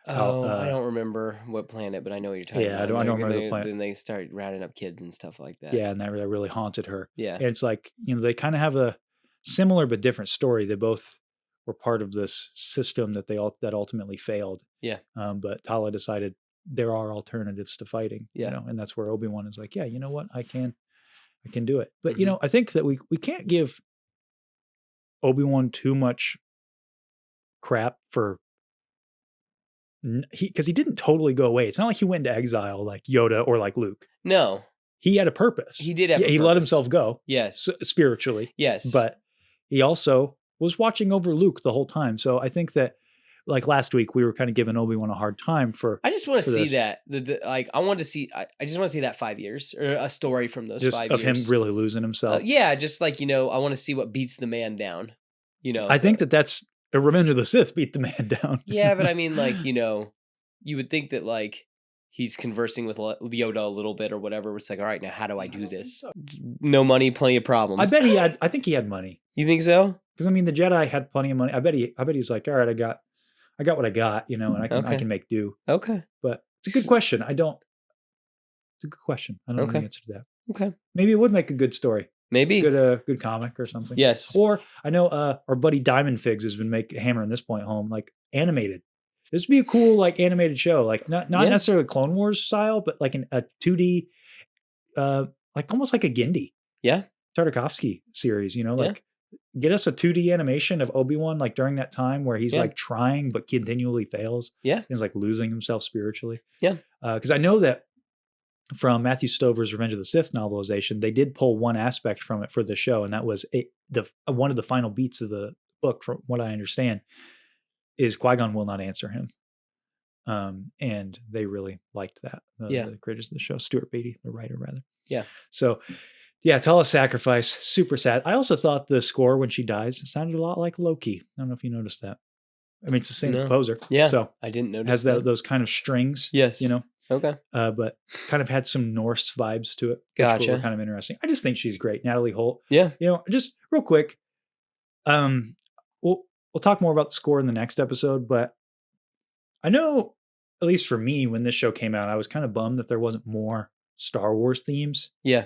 Oh, I don't remember what planet, but I know what you're talking about. Yeah, I don't remember the planet. Then they start rounding up kids and stuff like that. Yeah, and that really haunted her. Yeah. And it's like, they kind of have a similar but different story. They both were part of this system that that ultimately failed. Yeah. But Tala decided there are alternatives to fighting. Yeah. And that's where Obi-Wan is like, yeah, you know what, I can do it. But I think that we can't give Obi-Wan too much crap for because he didn't totally go away. It's not like he went into exile like Yoda or like Luke. No. He had a purpose. He did have a he let purpose. himself go. Yes. Spiritually. Yes. But he also was watching over Luke the whole time. So I think that, like last week, we were kind of giving Obi-Wan a hard time for. I just want to see this. that. I want to see. I just want to see that 5 years or a story from those Just 5 of years him really losing himself. Yeah, just I want to see what beats the man down. I think that's a Revenge of the Sith beat the man down. Yeah, but I mean, you would think that he's conversing with Yoda a little bit or whatever. It's like, all right, now how do I do this? No money, plenty of problems. I think he had money. You think so? Because I mean, the Jedi had plenty of money. I bet he's like, all right, I got what I got, and I can make do. Okay. But it's a good question. It's a good question. I don't know the answer to that. Okay. Maybe it would make a good story. Maybe. Good comic or something. Yes. Or I know our buddy DiamondFigs has been hammering this point home, animated. This would be a cool animated show, not necessarily Clone Wars style, but a 2D, almost like a Gindi. Yeah. Tartakovsky series, get us a 2D animation of Obi-Wan during that time where he's trying but continually fails. Yeah. He's losing himself spiritually. Yeah. Because I know that from Matthew Stover's Revenge of the Sith novelization, they did pull one aspect from it for the show, and that was one of the final beats of the book, from what I understand, is Qui-Gon will not answer him. And they really liked that. The creators of the show, Stuart Beatty, the writer, rather. Yeah. So Yeah, Tala's sacrifice, super sad. I also thought the score when she dies sounded a lot like Loki. I don't know if you noticed that. I mean, it's the same No. composer. Yeah, So I didn't it notice has that. those kind of strings. Yes. You know, Okay. but kind of had some Norse vibes to it. Which Gotcha. were kind of interesting. I just think she's great. Natalie Holt. Yeah. You know, just real quick. We'll talk more about the score in the next episode, but I know, at least for me, when this show came out, I was kind of bummed that there wasn't more Star Wars themes. Yeah.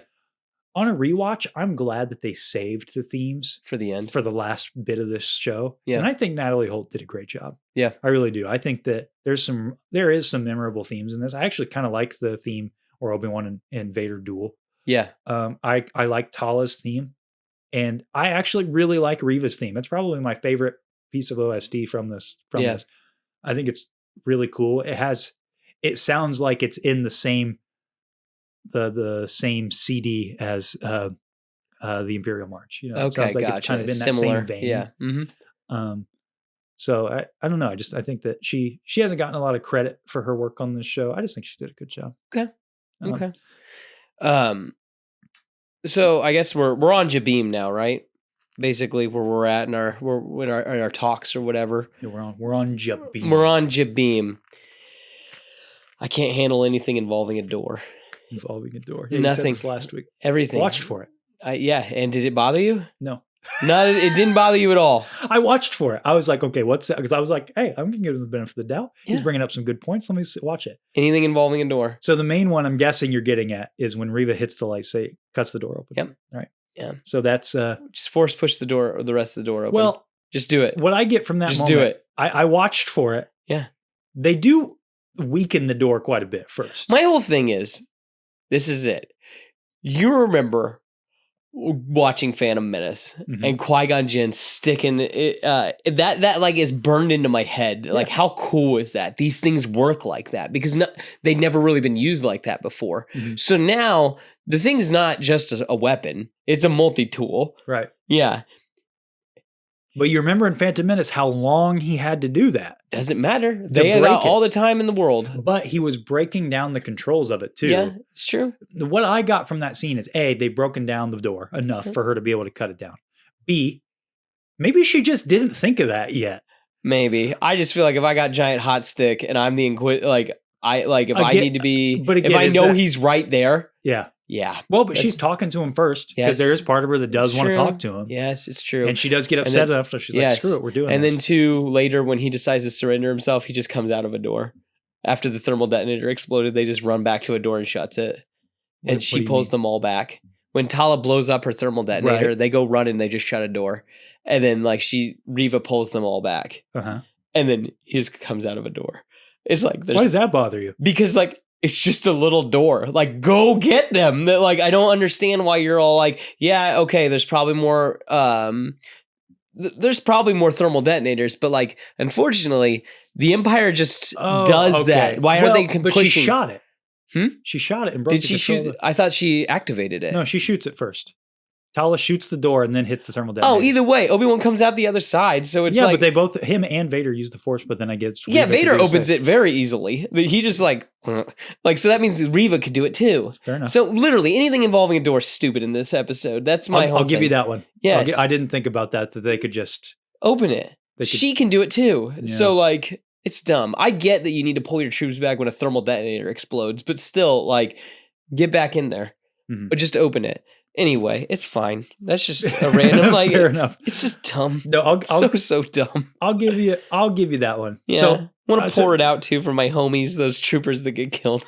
On a rewatch, I'm glad that they saved the themes For the end. for the last bit of this show. Yeah. And I think Natalie Holt did a great job. Yeah. I really do. I think that there is some memorable themes in this. I actually kind of like the theme or Obi-Wan and Vader duel. Yeah. I like Tala's theme, and I actually really like Reva's theme. It's probably my favorite piece of OST from this. This. I think it's really cool. It sounds like it's in the same same CD as the Imperial March. You know, it sounds like it's kind of in that same vein. Yeah. Mm-hmm. So I don't know. I think that she hasn't gotten a lot of credit for her work on this show. I just think she did a good job. Okay. Okay. So I guess we're on Jabeam now, right? Basically, where we're at in our talks or whatever. Yeah, we're on Jabeam. We're on Jabeam. I can't handle anything involving a door. Involving a door. Yeah, Nothing. You said this last week. Everything. Watched for it. Yeah. And did it bother you? No. No, it didn't bother you at all. I watched for it. I was like, okay, what's that? Because I was like, hey, I'm going to give him the benefit of the doubt. Yeah. He's bringing up some good points. Let me watch it. Anything involving a door. So the main one I'm guessing you're getting at is when Reva hits the light, cuts the door open. Yep. All right. Yeah. So that's just force push the door or the rest of the door open. Well, just do it. what I get from that Just moment, do it. I watched for it. Yeah. They do weaken the door quite a bit first. My whole thing is, this is it. You remember watching Phantom Menace and Qui-Gon Jinn sticking it, that like is burned into my head. Like, how cool is that? These things work like that because they'd never really been used like that before. Mm-hmm. So now the thing's not just a weapon; it's a multi-tool. Right. Yeah. But you remember in Phantom Menace how long he had to do that. Doesn't matter. They got all the time in the world. But he was breaking down the controls of it too. Yeah, it's true. What I got from that scene is A, they've broken down the door enough for her to be able to cut it down. B, maybe she just didn't think of that yet. Maybe. I just feel like if I got giant hot stick and I'm the I need to be, but again, if I know he's right there. Yeah. Yeah. Well, but she's talking to him first because there is part of her that does want to talk to him. Yes, it's true. And she does get upset enough, so she's like, screw it, we're doing this. And then two, later when he decides to surrender himself, he just comes out of a door. After the thermal detonator exploded, they just run back to a door and shuts it. And she pulls them all back. When Tala blows up her thermal detonator, they go running, they just shut a door. And then Reva pulls them all back. Uh-huh. And then he just comes out of a door. It's like, why does that bother you? Because it's just a little door. Like, go get them. I don't understand why you're all like, yeah, okay, there's probably more thermal detonators, but unfortunately, the Empire just does that. Why are they pushing? But she shot it. She shot it and broke Did she shoot? I thought she activated it. No, she shoots it first. Tala shoots the door and then hits the thermal detonator. Oh, either way, Obi-Wan comes out the other side, so it's but they both, him and Vader use the Force, but then I guess Reva Vader opens it very easily. He just so that means Reva could do it too. Fair enough. So literally anything involving a door is stupid in this episode. That's my whole I'll give thing. you that one. Yes. I didn't think about that they could just open it. She can do it too. Yeah. So it's dumb. I get that you need to pull your troops back when a thermal detonator explodes, but still get back in there. But just open it. Anyway, it's fine. That's just a random Fair enough. It's just dumb. No, so dumb. I'll give you that one. Yeah. So I want to pour it out too for my homies, those troopers that get killed.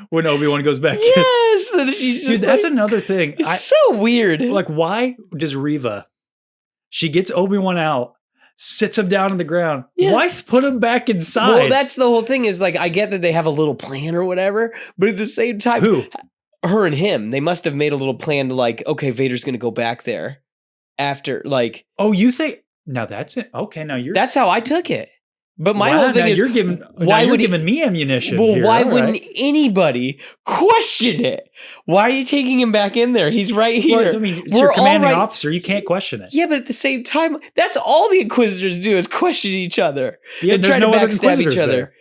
When Obi-Wan goes back. Yes, she's just that's another thing. It's so weird. Why does Reva? She gets Obi-Wan out, sits him down on the ground. Yeah. Why put him back inside? Well, that's the whole thing. Is I get that they have a little plan or whatever, but at the same time, who? Her and him, they must have made a little plan to okay, Vader's going to go back there after Oh, you think now that's it? Okay, now you're. That's how I took it. But my whole thing is, you're giving. Why you're giving me ammunition? Well, here. why All wouldn't right. anybody question it? Why are you taking him back in there? He's right here. Well, I mean, it's your commanding officer. You can't question it. Yeah, but at the same time, that's all the Inquisitors do is question each other and try to backstab each other.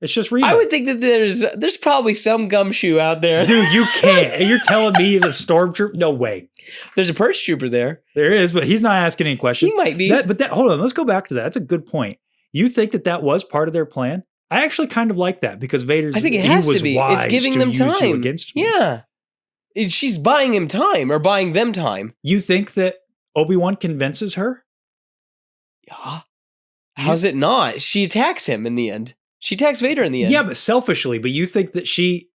It's just Reva. I would think that there's probably some gumshoe out there. Dude, you can't. And you're telling me the stormtrooper? No way. There's a purge trooper there. There is, but he's not asking any questions. He might be. Hold on, let's go back to that. That's a good point. You think that was part of their plan? I actually kind of like that because Vader's. I think it has to be. It's giving them time. Against me. Yeah. She's buying him time or buying them time. You think that Obi-Wan convinces her? Yeah. How's it not? She attacks him in the end. She attacks Vader in the end. Yeah, but selfishly. But you think that she...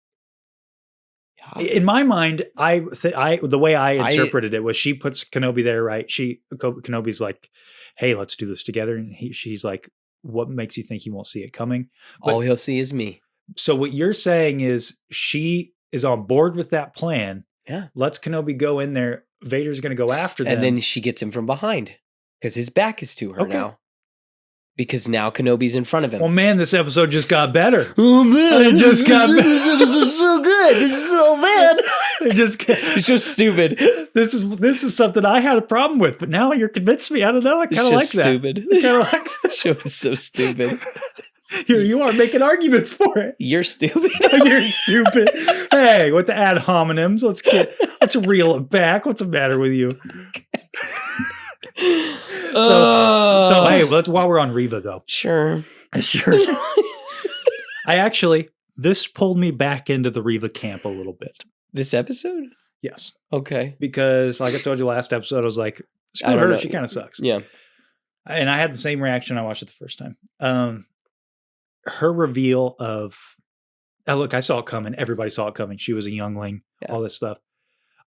In my mind, the way I interpreted it was she puts Kenobi there, right? Kenobi's like, hey, let's do this together. And she's like, what makes you think he won't see it coming? All he'll see is me. So what you're saying is she is on board with that plan. Yeah. Lets Kenobi go in there. Vader's going to go after them. And then she gets him from behind because his back is to her now. Because now Kenobi's in front of him. Well, man, this episode just got better. Oh, man. It just got better. This episode's so good. This is so bad. It's just stupid. This is something I had a problem with, but now you're convinced me. I don't know. I kind of like that. Stupid. I kind of like The show is so stupid. Here you are making arguments for it. You're stupid. You're stupid. Hey, with the ad hominems, let's reel it back. What's the matter with you? So hey, while we're on Reva though. Sure. This pulled me back into the Reva camp a little bit. This episode? Yes. Okay. Because like I told you last episode, I was like, screw her, she kind of sucks. Yeah. And I had the same reaction I watched it the first time. Her reveal of, look, I saw it coming. Everybody saw it coming. She was a youngling, all this stuff.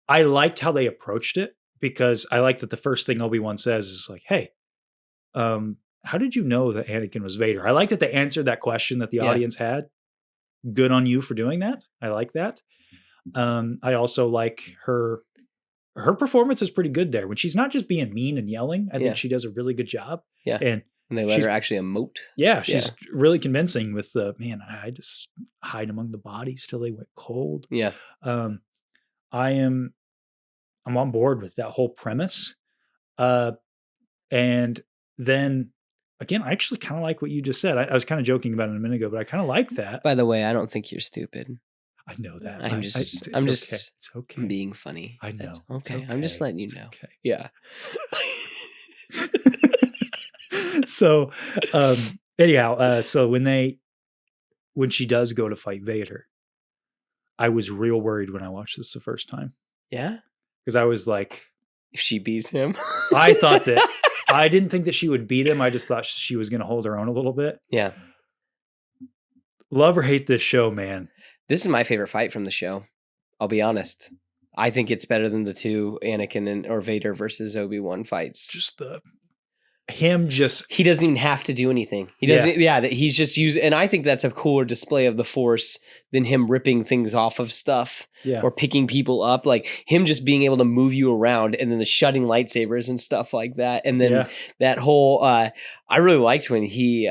I liked how they approached it because I like that the first thing Obi-Wan says is like, hey, how did you know that Anakin was Vader? I like that they answered that question that the audience had. Good on you for doing that. I like that. I also like her performance is pretty good there. When she's not just being mean and yelling, I think she does a really good job. Yeah. And they let her actually emote. Yeah, she's really convincing with the, man, I just hide among the bodies till they went cold. Yeah. I'm on board with that whole premise. And then again, I actually kind of like what you just said. I was kind of joking about it a minute ago, but I kind of like that. By the way, I don't think you're stupid. I know that. I'm just it's okay. Being funny. I know. It's okay. I'm just letting you know. Okay. Yeah. So, anyhow, so when she does go to fight Vader, I was real worried when I watched this the first time. Yeah. Because I was like, if she beats him, I thought that I didn't think that she would beat him. I just thought she was going to hold her own a little bit. Yeah. Love or hate this show, man. This is my favorite fight from the show. I'll be honest. I think it's better than the two Anakin or Vader versus Obi-Wan fights. He doesn't even have to do anything. He doesn't. Yeah, he's just and I think that's a cooler display of the Force than him ripping things off of stuff or picking people up. Like him just being able to move you around, and then the shutting lightsabers and stuff like that. And then that whole. I really liked when he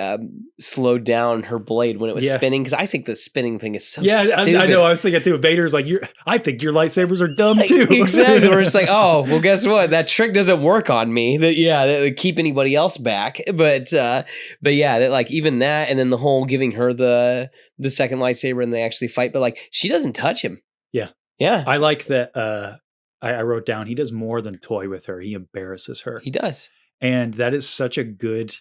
slowed down her blade when it was spinning, because I think the spinning thing is so stupid. I know. I was thinking too. Vader's like, I think your lightsabers are dumb too. Exactly. We're just like, oh, well, guess what? That trick doesn't work on me. That would keep anybody else back. But yeah, that like even that, and then the whole giving her the second lightsaber and they actually fight, but like she doesn't touch him. Yeah. Yeah. I like that. I wrote down, he does more than toy with her. He embarrasses her. He does. And that is such a good.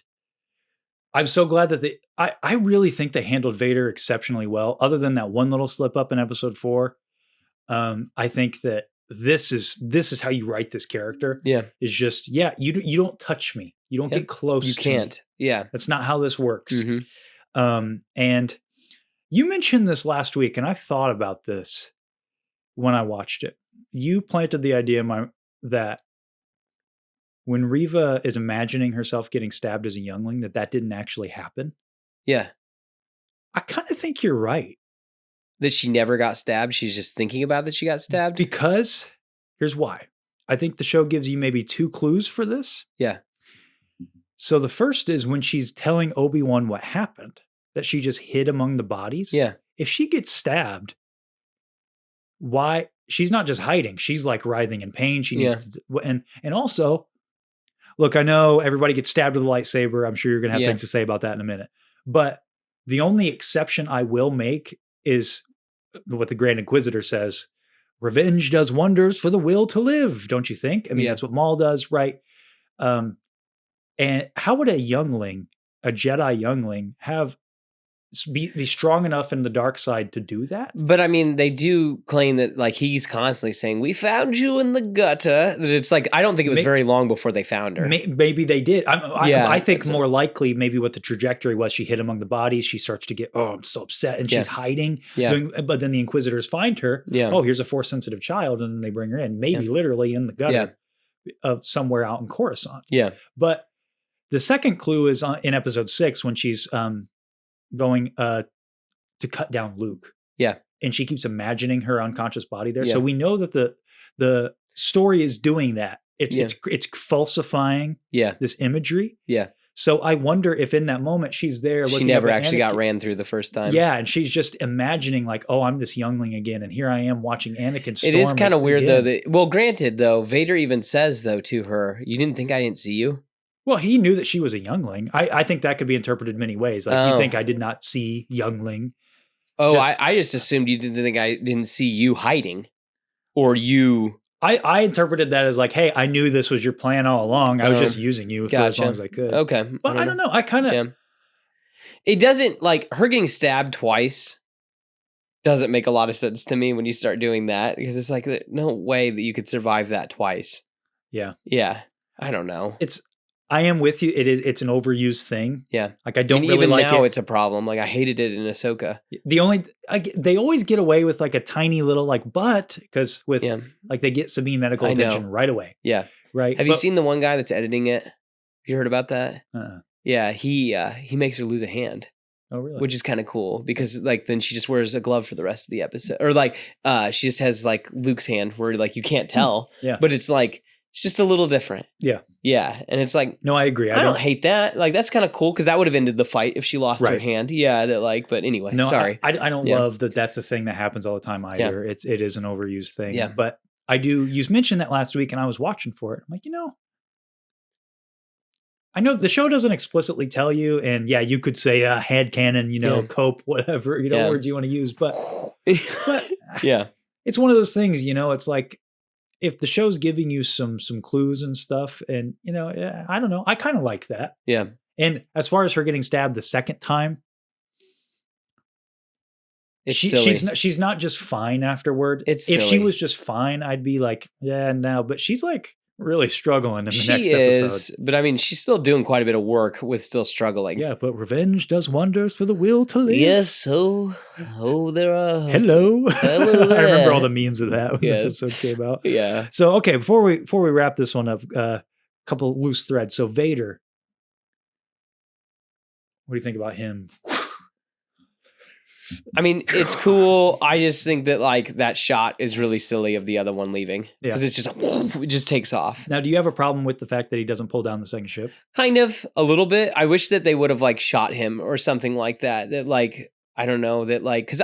I'm so glad that I really think they handled Vader exceptionally well. Other than that one little slip up in episode 4, I think that this is how you write this character. Yeah, is just you don't touch me. You don't get close. You can't. Yeah, that's not how this works. Mm-hmm. And you mentioned this last week, and I thought about this when I watched it. You planted the idea that when Reva is imagining herself getting stabbed as a youngling, that didn't actually happen. Yeah. I kind of think you're right. That she never got stabbed. She's just thinking about that she got stabbed. Because here's why. I think the show gives you maybe 2 clues for this. Yeah. So the first is when she's telling Obi-Wan what happened, that she just hid among the bodies. Yeah. If she gets stabbed, why? She's not just hiding. She's like writhing in pain. She needs to, and also, look, I know everybody gets stabbed with a lightsaber. I'm sure you're going to have things to say about that in a minute. But The only exception I will make is what the Grand Inquisitor says. Revenge does wonders for the will to live, don't you think? I mean, that's what Maul does, right? And how would a Jedi youngling, be strong enough in the dark side to do that? But I mean, they do claim that like he's constantly saying, "We found you in the gutter." That it's like I don't think it was very long before they found her. Maybe they did. I think more likely maybe what the trajectory was. She hid among the bodies. She starts to get, I'm so upset, and she's hiding. But then the Inquisitors find her. Oh, here's a Force sensitive child, and then they bring her in. Maybe literally in the gutter of somewhere out in Coruscant. But the second clue is in episode 6 when she's going to cut down Luke. And she keeps imagining her unconscious body there. So we know that the story is doing that. It's falsifying this imagery. So I wonder if in that moment she's there looking. She never actually got ran through the first time. And she's just imagining like, oh, I'm this youngling again, and here I am watching Anakin storm. It is kind of weird though. Well, granted though, Vader even says though to her, "You didn't think I didn't see you?" Well, he knew that she was a youngling. I think that could be interpreted many ways. Like, you think I did not see youngling. Oh, I just assumed you didn't think I didn't see you hiding. Or you... I interpreted that as like, hey, I knew this was your plan all along. I was just using you for as long as I could. Okay. But I don't know. I kind of... It doesn't, like, her getting stabbed twice doesn't make a lot of sense to me when you start doing that. Because it's like, no way that you could survive that twice. Yeah. I don't know. I am with you. It's an overused thing. Like I don't really even like now it. It's a problem. Like I hated it in Ahsoka. They always get away with like a tiny little like but because with like they get Sabine medical attention right away. Right. Have you seen the one guy that's editing it? You heard about that? Yeah. He makes her lose a hand. Oh really? Which is kind of cool because like then she just wears a glove for the rest of the episode, or like she just has like Luke's hand where like you can't tell. But it's like. It's just a little different. And it's like... No, I agree. I don't hate that. Like, that's kind of cool because that would have ended the fight if she lost her hand. But anyway, sorry. I don't love that that's a thing that happens all the time either. It is an overused thing. But you mentioned that last week and I was watching for it. I'm like, I know the show doesn't explicitly tell you, and you could say headcanon, cope, whatever, words you want to use. But it's one of those things, it's like, if the show's giving you some clues and stuff, and I don't know, I kind of like that. And as far as her getting stabbed the second time, she's not just fine afterward. If she was just fine, I'd be like, no. But she's like really struggling in the next episode. But I mean, she's still doing quite a bit of work with still struggling. But revenge does wonders for the will to live. Yes, there are. Hello. Hello there. I remember all the memes of that when this episode came out. So, okay, before we wrap this one up, a couple of loose threads. So Vader, what do you think about him? I mean, it's cool. I just think that like that shot is really silly of the other one leaving because it's just it just takes off. Now, do you have a problem with the fact that he doesn't pull down the second ship? Kind of a little bit. I wish that they would have like shot him or something like that. That like I don't know that like because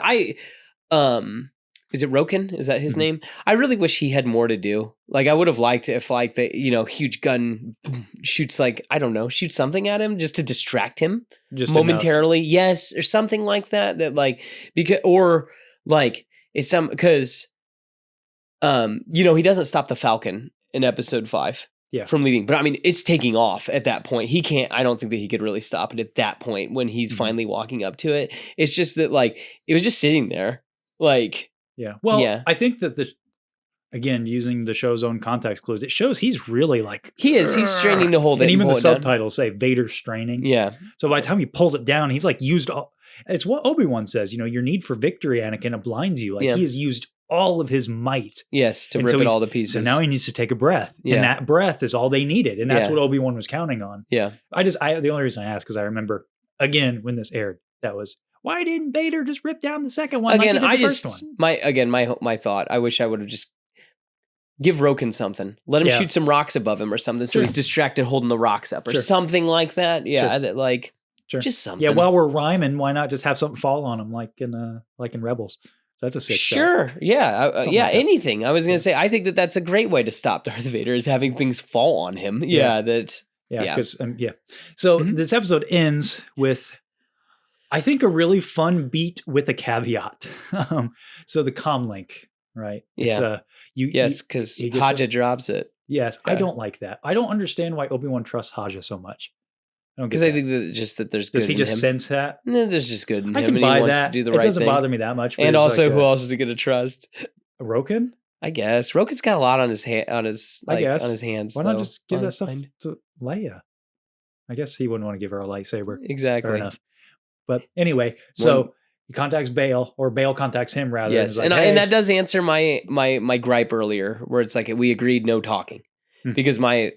is it Roken? Is that his name? I really wish he had more to do. Like I would have liked if like the huge gun shoots like I don't know shoots something at him just to distract him just momentarily. Enough. Yes, or something like that. That like because or like it's some because he doesn't stop the Falcon in episode 5 from leaving. But I mean it's taking off at that point. He can't. I don't think that he could really stop it at that point when he's finally walking up to it. It's just that like it was just sitting there like. Well, I think that again, using the show's own context clues, it shows he's really like... He's straining to hold it. And even the subtitles say Vader straining. So by the time he pulls it down, he's like used... It's what Obi-Wan says, your need for victory, Anakin, it blinds you. Like he has used all of his might. Yes, to rip it all to pieces. So now he needs to take a breath. And that breath is all they needed. And that's what Obi-Wan was counting on. The only reason I asked, because I remember, again, when this aired, that was... Why didn't Vader just rip down the second one? Again, like he did the first one? My thought. I wish I would have just give Roken something. Let him shoot some rocks above him or something, so he's distracted holding the rocks up or something like that. That like just something. Yeah, while we're rhyming, why not just have something fall on him like in Rebels? So that's a sick shot. Anything. I was gonna say. I think that's a great way to stop Darth Vader is having things fall on him. So this episode ends with I think a really fun beat with a caveat. So the comm link, right? Yeah. Yes, because he gets Haja drops it. Yes, I Yeah. don't like that. I don't understand why Obi-Wan trusts Haja so much. I don't get Because I that. think that there's good Does he in just him. sense that? No, there's just good in I him, can and he buy wants that. to do the It right doesn't thing. bother me that much. But And it's also, like who else is he gonna trust? Roken? I guess Roken's got a lot on his on his I guess. on his hands. Why not though, just give on that his stuff mind. to Leia? I guess he wouldn't want to give her a lightsaber. Exactly. Fair enough. But anyway, so he contacts Bail, or Bail contacts him rather. Yes, and, and that does answer my gripe earlier, where it's like we agreed no talking, Hmm. because my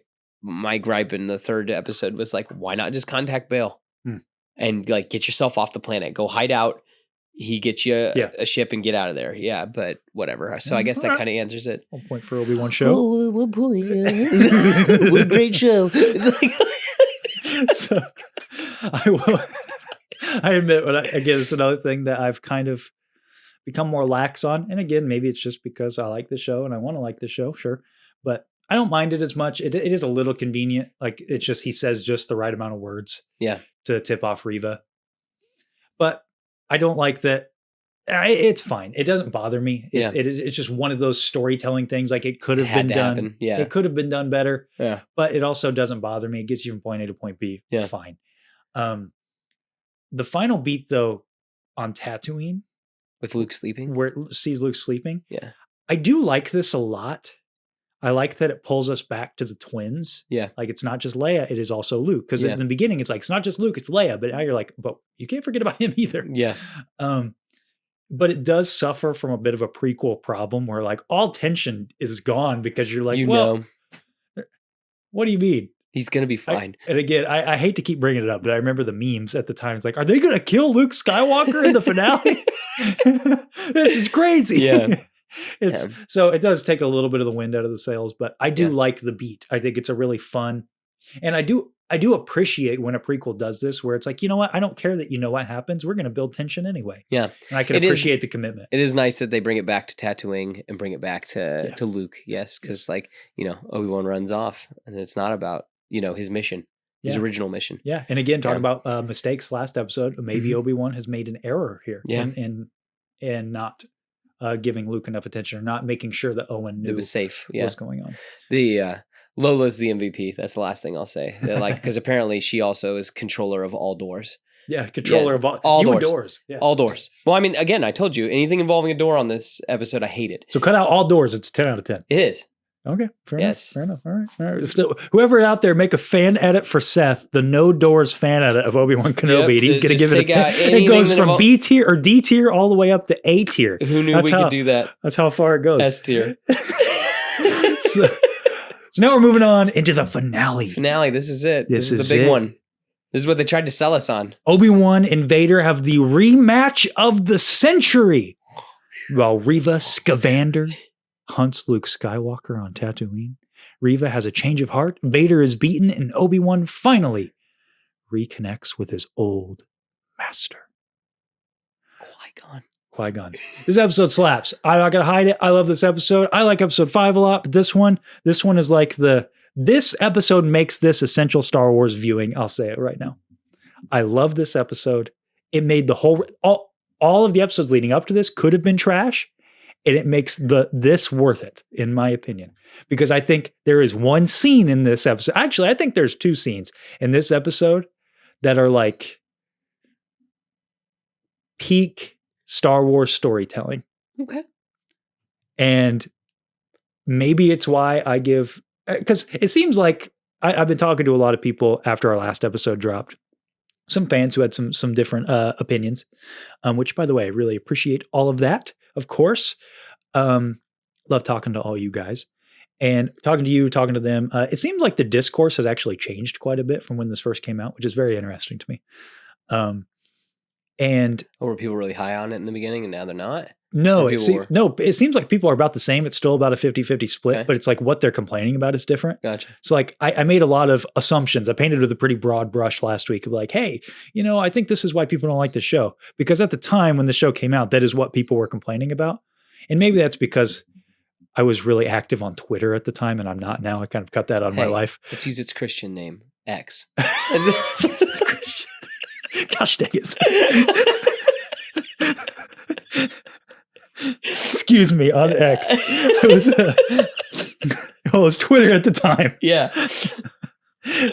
gripe in the third episode was like, why not just contact Bail and like get yourself off the planet, go hide out. He gets you a ship and get out of there. Yeah, but whatever. So I guess that kind of answers it. 1 point for Obi-Wan show. Oh, 1 point. What a great show. So, I admit, again, it's another thing that I've kind of become more lax on. And again, maybe it's just because I like the show and I want to like the show, sure. But I don't mind it as much. It is a little convenient. Like, it's just, he says just the right amount of words to tip off Reva. But I don't like that. It's fine. It doesn't bother me. It's just one of those storytelling things. Like, it could have been done. Happen. Yeah. It could have been done better. Yeah. But it also doesn't bother me. It gets you from point A to point B. Yeah. Fine. The final beat, though, on Tatooine, with Luke sleeping, where it sees Luke sleeping. Yeah. I do like this a lot. I like that it pulls us back to the twins. Yeah. Like, it's not just Leia, it is also Luke. Because in the beginning, it's like, it's not just Luke, it's Leia. But now you're like, but you can't forget about him either. Yeah. But it does suffer from a bit of a prequel problem where, like, all tension is gone because you're like, what do you mean? He's going to be fine. And again, I hate to keep bringing it up, but I remember the memes at the time. It's like, are they going to kill Luke Skywalker in the finale? This is crazy. Yeah. So it does take a little bit of the wind out of the sails, but I do like the beat. I think it's a really fun, and I do appreciate when a prequel does this, where it's like, you know what? I don't care that you know what happens. We're going to build tension anyway. Yeah. And I can appreciate the commitment. It is nice that they bring it back to Tatooine and bring it back to Luke. Yes. Because, like, Obi-Wan runs off and it's not about, his mission, his original mission. Yeah. And again, talking about mistakes last episode, maybe Obi-Wan has made an error here and not giving Luke enough attention, or not making sure that Owen knew it was safe. What's going on. Lola's the MVP. That's the last thing I'll say. Because apparently she also is controller of all doors. Yeah, controller of all doors. Yeah. All doors. Well, I mean, again, I told you, anything involving a door on this episode, I hate it. So cut out all doors. It's 10 out of 10. It is. Okay. Fair enough. All right. So whoever out there, make a fan edit for Seth, the no doors fan edit of Obi-Wan Kenobi. He's going to give it a 10. It goes from B tier or D tier all the way up to A tier. Who knew we could do that? That's how far it goes. S tier. So now we're moving on into the finale. This is it. This is the big one. This is what they tried to sell us on. Obi-Wan and Vader have the rematch of the century, while Reva Scavander hunts Luke Skywalker on Tatooine. Reva has a change of heart. Vader is beaten, and Obi-Wan finally reconnects with his old master. Qui-Gon. This episode slaps. I'm not gonna hide it. I love this episode. I like episode 5 a lot, but this one is like this episode makes this essential Star Wars viewing. I'll say it right now. I love this episode. It made the all of the episodes leading up to this could have been trash, and it makes this worth it, in my opinion. Because I think there is one scene in this episode. Actually, I think there's 2 scenes in this episode that are like peak Star Wars storytelling. Okay. And maybe it's why I give, because it seems like I've been talking to a lot of people after our last episode dropped. Some fans who had some different opinions, which, by the way, I really appreciate all of that, of course. Love talking to all you guys. And talking to you, talking to them. It seems like the discourse has actually changed quite a bit from when this first came out, which is very interesting to me. And were people really high on it in the beginning and now they're not? No, it seems like people are about the same. It's still about a 50-50 split, but it's like what they're complaining about is different. Gotcha. So like I made a lot of assumptions. I painted with a pretty broad brush last week of like, hey, I think this is why people don't like the show. Because at the time when the show came out, that is what people were complaining about. And maybe that's because I was really active on Twitter at the time and I'm not now. I kind of cut that out of my life. Let's use its Christian name, X. Gosh dang it. Excuse me, on X. It was Twitter at the time. Yeah.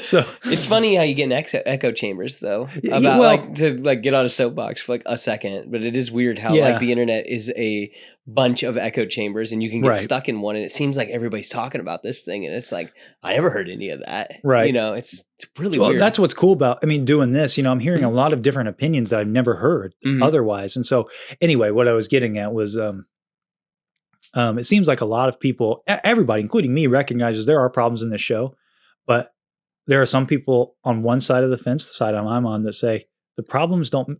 So It's funny how you get in echo chambers, though, about well- to get on a soapbox for like a second. But it is weird how Yeah. like the internet is a bunch of echo chambers, and you can get Right. stuck in one, and it seems like everybody's talking about this thing, and it's like I never heard any of that. Right. You know, it's really well, weird. that's what's cool about, I mean, doing this, you know, I'm hearing a lot of different opinions that I've never heard Mhm. otherwise. And so anyway, what I was getting at was, it seems like a lot of people, everybody, including me, recognizes there are problems in this show, but there are some people on one side of the fence, the side I'm on, that say the problems don't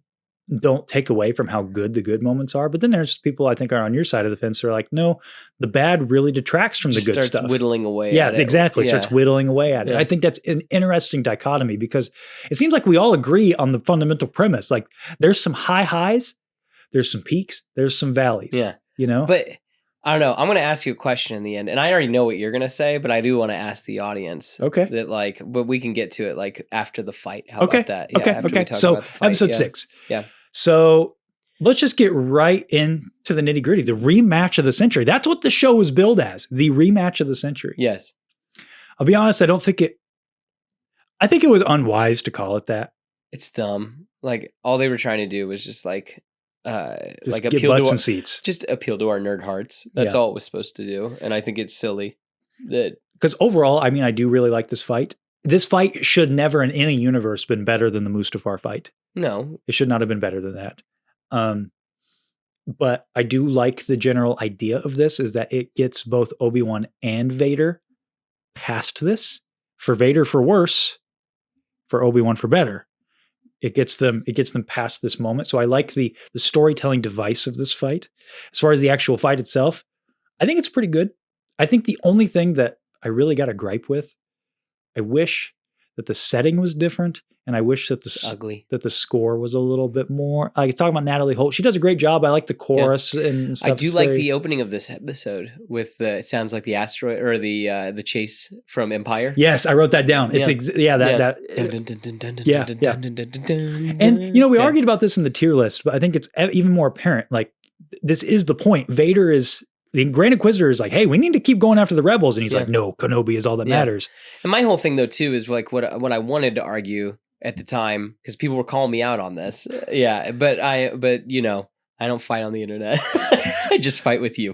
take away from how good the good moments are. But then there's people I think are on your side of the fence who are like, no, the bad really detracts from Just the good starts stuff. whittling away. Yeah, at it. exactly. Yeah. Starts whittling away at it. Yeah. I think that's an interesting dichotomy because it seems like we all agree on the fundamental premise. Like there's some high highs, there's some peaks, there's some valleys. Yeah. You know? But I don't know. I'm going to ask you a question in the end, and I already know what you're going to say, but I do want to ask the audience. Okay. That like, but we can get to it like after the fight. How Okay. about that? Yeah, Okay. after we Okay. talk So about the fight. episode Yeah. 6. Yeah. So let's just get right into the nitty gritty. The rematch of the century. That's what the show was billed as. The rematch of the century. Yes. I'll be honest. I think it was unwise to call it that. It's dumb. Like all they were trying to do was just like Just get appeal butts to and seats. just appeal to our nerd hearts. That's Yeah. all it was supposed to do. And I think it's silly that Because overall, I mean, I do really like this fight. This fight should never in any universe been better than the Mustafar fight. no, It should not have been better than that. But I do like the general idea of this is that it gets both Obi-Wan and Vader past this. For Vader for worse, for Obi-Wan for better. It gets them past this moment. So I like the storytelling device of this fight. As far as the actual fight itself, I think it's pretty good. I think the only thing that I really got a gripe with, I wish that the setting was different, and I wish that it's ugly. that the score was a little bit more. Like talking about Natalie Holt, she does a great job. I like the chorus and stuff. I do It's like very- the opening of this episode with the it sounds like the asteroid or the chase from Empire. Yes, I wrote that down. It's that. And you know, we argued about this in the tier list, but I think it's even more apparent. Like this is the point. Vader is the Grand Inquisitor is like, hey, we need to keep going after the rebels, and he's Yeah. like, no, Kenobi is all that Yeah. matters. And my whole thing though too is like what I wanted to argue at the time because people were calling me out on this. Yeah, but you know, I don't fight on the internet. I just fight with you.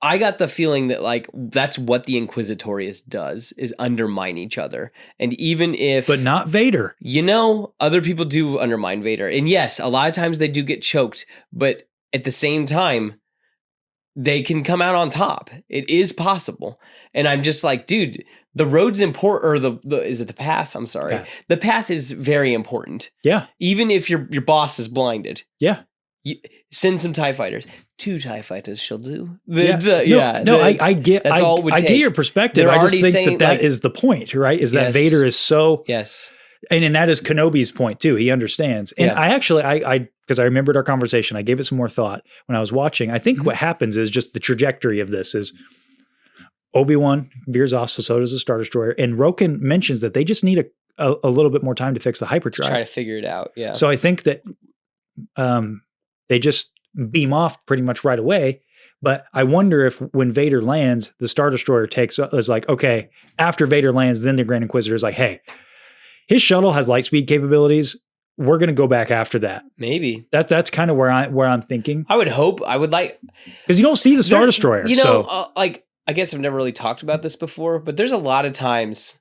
I got the feeling that like that's what the Inquisitorius does is undermine each other. And even if But not Vader. you know, other people do undermine Vader. And yes, a lot of times they do get choked, but at the same time, they can come out on top. It is possible. And I'm just like, dude, the road's important, or is it the path? I'm sorry. Path. The path is very important. Yeah, Even if your boss is blinded, yeah. send some TIE fighters. 2 TIE fighters she'll do. No, That's- I get. that's all it would I get take. your perspective. They're I just already think saying, that like- is the point, right? Is that Yes. Vader is so, Yes. and that is Kenobi's point too. He understands. And Yeah. I actually, because I remembered our conversation, I gave it some more thought when I was watching. I think Mhm. what happens is just the trajectory of this is Obi-Wan veers off, so does the Star Destroyer, and Roken mentions that they just need a little bit more time to fix the hyperdrive. Try to figure it out. Yeah. So I think that they just beam off pretty much right away. But I wonder if when Vader lands, the Star Destroyer is like, okay, after Vader lands, then the Grand Inquisitor is like, hey, his shuttle has light speed capabilities. We're going to go back after that. Maybe. That's kind of where I'm thinking, I would hope. I would like. because you don't see the Star There- Destroyer. You know, so like I guess I've never really talked about this before, but there's a lot of times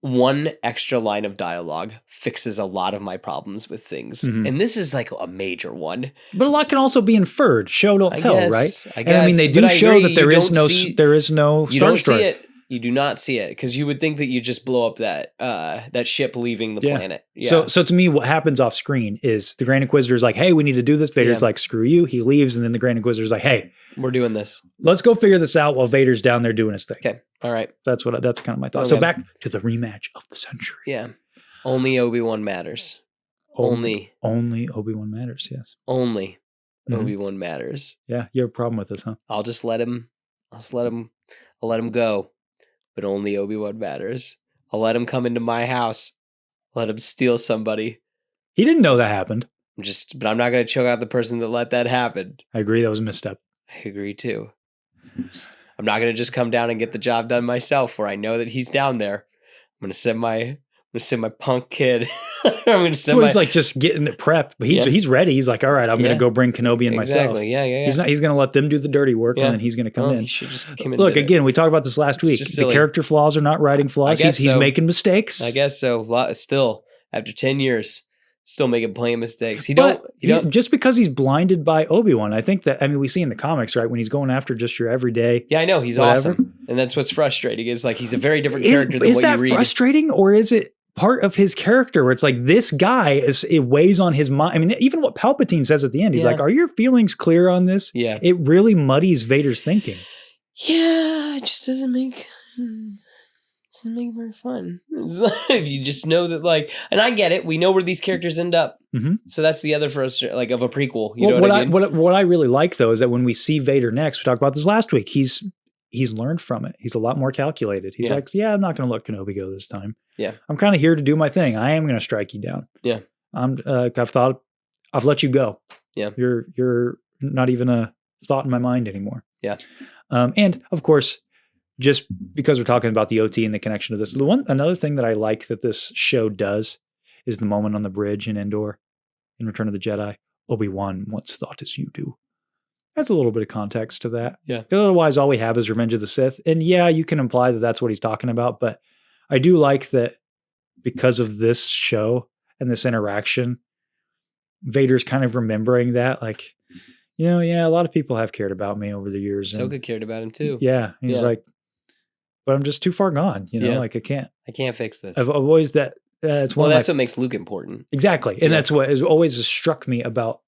one extra line of dialogue fixes a lot of my problems with things, Mhm. and this is like a major one. but a lot can also be inferred. Show don't I tell, guess, right? I And I mean, guess, they do but I show agree, that there you is don't no see- You You Star don't Destroyer. see it. You do not see it because you would think that you just blow up that ship leaving the Yeah. planet. Yeah. So to me, what happens off screen is the Grand Inquisitor is like, hey, we need to do this. Vader's Yeah. like, screw you. He leaves. And then the Grand Inquisitor is like, hey, We're doing this. let's go figure this out while Vader's down there doing his thing. Okay. All right. That's kind of my thought. So Okay. back to the rematch of the century. Yeah. Only Obi-Wan matters. Only Obi-Wan matters. Yes. Only Mhm. Obi-Wan matters. Yeah. You have a problem with this, huh? I'll let him go. but only Obi-Wan matters. I'll let him come into my house. Let him steal somebody. He didn't know that happened. But I'm not going to choke out the person that let that happen. I agree. That was a misstep. I agree too. I'm not going to just come down and get the job done myself where I know that he's down there. I'm going to send my punk kid. He's like just getting it prepped, but he's ready. He's like, all right, I'm going to go bring Kenobi in myself. Exactly. Yeah. He's going to let them do the dirty work, and then he's going to come in. He should just come in. Look, again, we talked about this last week. The character flaws are not writing flaws. He's making mistakes. I guess so. Still, after 10 years, still making playing mistakes. Just because he's blinded by Obi-Wan. I think that, we see in the comics, right, when he's going after just your everyday. Yeah, I know. He's awesome. And that's what's frustrating is like he's a very different character than what you read. Is that frustrating, or is it part of his character where it's like this guy it weighs on his mind? Even what Palpatine says at the end, he's like, are your feelings clear on this? Yeah. It really muddies Vader's thinking. Yeah, it just doesn't make it very fun. If you just know that, and I get it. We know where these characters end up. Mm-hmm. So that's the other frustration, of a prequel. You know what I mean? What I really like, though, is that when we see Vader next, we talked about this last week, he's learned from it. He's a lot more calculated. He's like, I'm not going to let Kenobi go this time. Yeah. I'm kind of here to do my thing. I am going to strike you down. Yeah. I've let you go. Yeah. You're not even a thought in my mind anymore. Yeah. And of course, just because we're talking about the OT and the connection to this, another thing that I like that this show does is the moment on the bridge in Endor in Return of the Jedi. Obi-Wan once thought as you do. That's a little bit of context to that. Yeah. Otherwise, all we have is Revenge of the Sith. And yeah, you can imply that that's what he's talking about. But I do like that because of this show and this interaction, Vader's kind of remembering that, a lot of people have cared about me over the years. Ahsoka cared about him too. Yeah. He's like, but I'm just too far gone. I can't fix this. I've always that. It's one. That's what makes Luke important. Exactly. And that's what has always struck me about.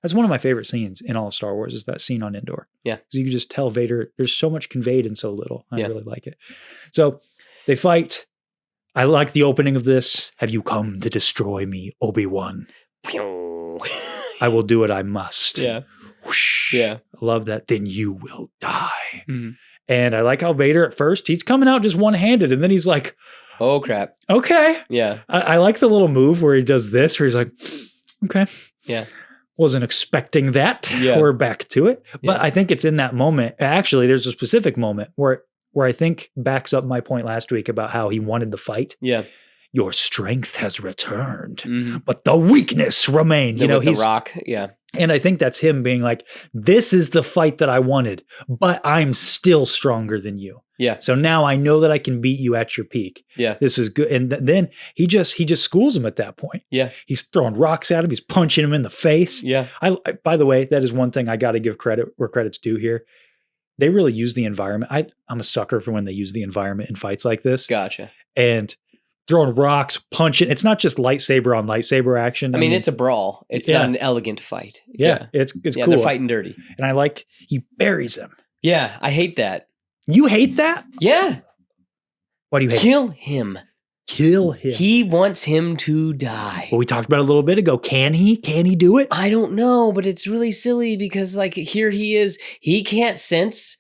That's one of my favorite scenes in all of Star Wars is that scene on Endor. Yeah. Because you can just tell Vader, there's so much conveyed in so little. I really like it. So they fight. I like the opening of this. Have you come to destroy me, Obi-Wan? I will do what I must. Yeah. Whoosh. Yeah. I love that. Then you will die. Mm-hmm. And I like how Vader at first, he's coming out just one-handed. And then he's like, oh, crap. Okay. Yeah. I like the little move where he does this, where he's like, okay. Yeah. Wasn't expecting that. Yeah. We're back to it. But I think it's in that moment. Actually, there's a specific moment where I think backs up my point last week about how he wanted the fight. Yeah. Your strength has returned, but the weakness remained. He's the Rock. Yeah. And I think that's him being like, this is the fight that I wanted, but I'm still stronger than you. Yeah. So now I know that I can beat you at your peak. Yeah. This is good. And then he just schools him at that point. Yeah. He's throwing rocks at him. He's punching him in the face. Yeah. I by the way, that is one thing I got to give credit where credit's due here. They really use the environment. I'm a sucker for when they use the environment in fights like this. Gotcha. And throwing rocks, punching. It's not just lightsaber on lightsaber action. I mean, it's a brawl. It's not an elegant fight. Yeah. It's cool. They're fighting dirty. And I like, he buries him. Yeah. I hate that. You hate that? Yeah. Why do you hate Kill him. Kill him. He wants him to die. Well, we talked about it a little bit ago. Can he? Can he do it? I don't know, but it's really silly because here he is. He can't sense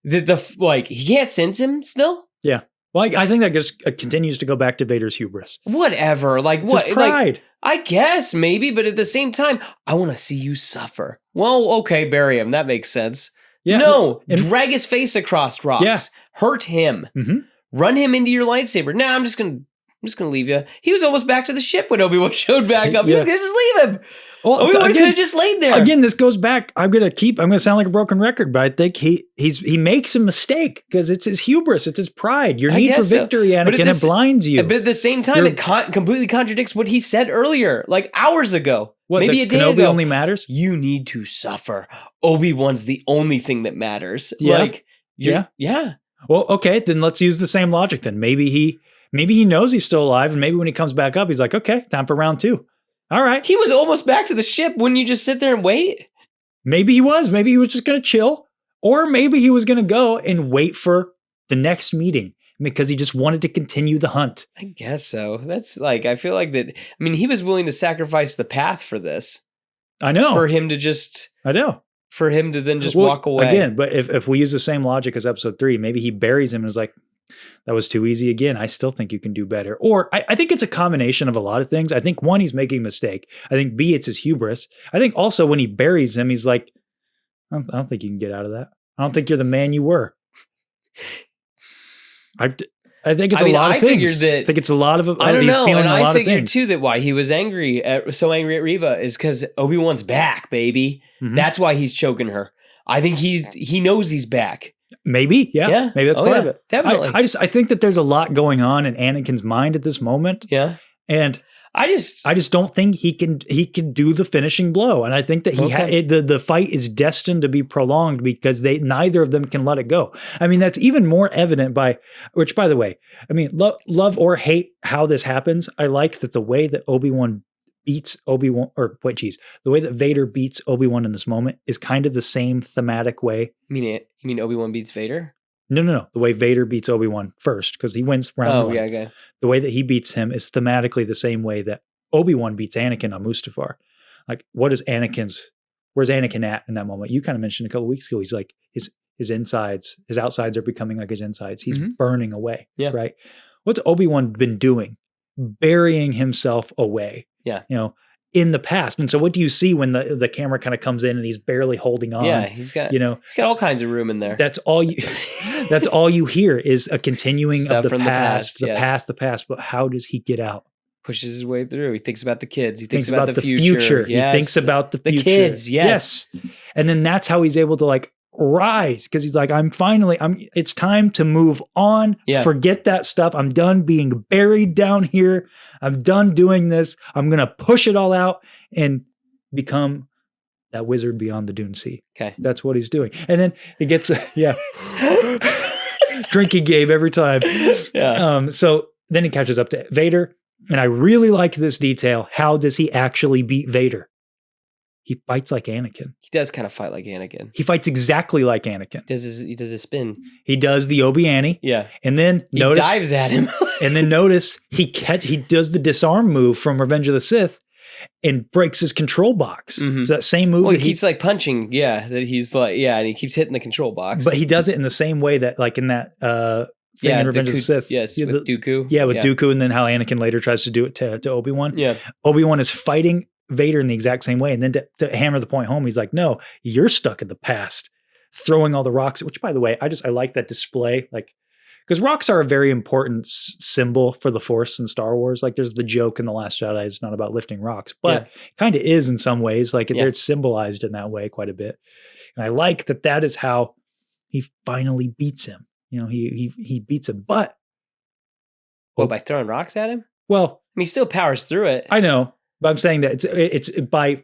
he can't sense him still. Yeah. Well, I think that just continues to go back to Vader's hubris. Whatever. It's his pride. I guess maybe, but at the same time, I want to see you suffer. Well, okay, bury him. That makes sense. Yeah. No, drag his face across rocks. Yeah. Hurt him. Mm-hmm. Run him into your lightsaber. Nah, I'm just gonna leave you. He was almost back to the ship when Obi-Wan showed back up. He was gonna just leave him. Well, Obi-Wan could have just laid there. Again, this goes back. I'm gonna sound like a broken record, but I think he makes a mistake because it's his hubris, it's his pride. Your need for victory, Anakin, it blinds you. But at the same time, it completely contradicts what he said earlier, like hours ago. What, maybe a day Kenobi ago. Only matters. You need to suffer. Obi-Wan's the only thing that matters. Yeah. Yeah. Well, okay, then let's use the same logic. Then maybe he knows he's still alive, and maybe when he comes back up, he's like, okay, time for round 2. All right. He was almost back to the ship. Wouldn't you just sit there and wait? Maybe he was. Maybe he was just going to chill. Or maybe he was going to go and wait for the next meeting because he just wanted to continue the hunt. I guess so. That's I feel like that. I mean, he was willing to sacrifice the path for this. I know. For him to just. I know. For him to then just walk away. Again, but if we use the same logic as episode 3, maybe he buries him and is like, that was too easy again. I still think you can do better. Or I think it's a combination of a lot of things. I think one, he's making a mistake. I think B, it's his hubris. I think also when he buries him, he's like, I don't think you can get out of that. I don't think you're the man you were. I think it's a lot of things. I think it's a lot of. I don't know, and I figured things. too that why he was so angry at Reva is because Obi-Wan's back, baby. Mhm. That's why he's choking her. I think he knows he's back. Maybe, yeah. Maybe that's part of it. Definitely. I think that there's a lot going on in Anakin's mind at this moment. Yeah, and I just don't think he can do the finishing blow, and I think that the fight is destined to be prolonged because neither of them can let it go. I mean, that's even more evident by the way, I mean, love or hate how this happens. I like that the way that Obi-Wan beats Obi-Wan, the way that Vader beats Obi-Wan in this moment is kind of the same thematic way. You mean Obi-Wan beats Vader? No. The way Vader beats Obi-Wan first, because he wins round one. Yeah, okay. The way that he beats him is thematically the same way that Obi-Wan beats Anakin on Mustafar. Like, where's Anakin at in that moment? You kind of mentioned a couple of weeks ago, he's like, his insides, his outsides are becoming like his insides. He's burning away, right? What's Obi-Wan been doing? Burying himself away. Yeah. In the past. And so what do you see when the camera kind of comes in and he's barely holding on? Yeah, he's got all kinds of room in there. That's all you hear is a continuing Stuff of the from past, the past. But how does he get out? Pushes his way through. He thinks about the kids. He thinks about the future. Yes. He thinks about the future. The kids, yes. And then that's how he's able to like rise, because he's like, it's time to move on. Yeah. Forget that stuff. I'm done being buried down here. I'm done doing this. I'm going to push it all out and become that wizard beyond the Dune Sea. Okay. That's what he's doing. And then it gets, drinking game every time. Yeah. So then he catches up to Vader. And I really like this detail. How does he actually beat Vader? He fights like Anakin. He does kind of fight like Anakin. He fights exactly like Anakin. He does a spin. He does the Obi-Wan. Yeah. And then he dives at him. And then notice he does the disarm move from Revenge of the Sith and breaks his control box. Mm-hmm. So that same move. Well, he keeps like punching. Yeah. That he's like, and he keeps hitting the control box. But he does it in the same way that like in that thing in Revenge of the Sith. Yes, with Dooku. Yeah, with Dooku, and then how Anakin later tries to do it to Obi-Wan. Yeah. Obi-Wan is fighting Vader in the exact same way. And then to hammer the point home, he's like, no, you're stuck in the past, throwing all the rocks, which by the way, I like that display. Like, because rocks are a very important symbol for the Force in Star Wars. Like there's the joke in The Last Jedi, it's not about lifting rocks, but it kind of is in some ways. Like it's symbolized in that way quite a bit. And I like that is how he finally beats him. He beats him, but by throwing rocks at him? Well, he still powers through it. I know. But I'm saying that it's by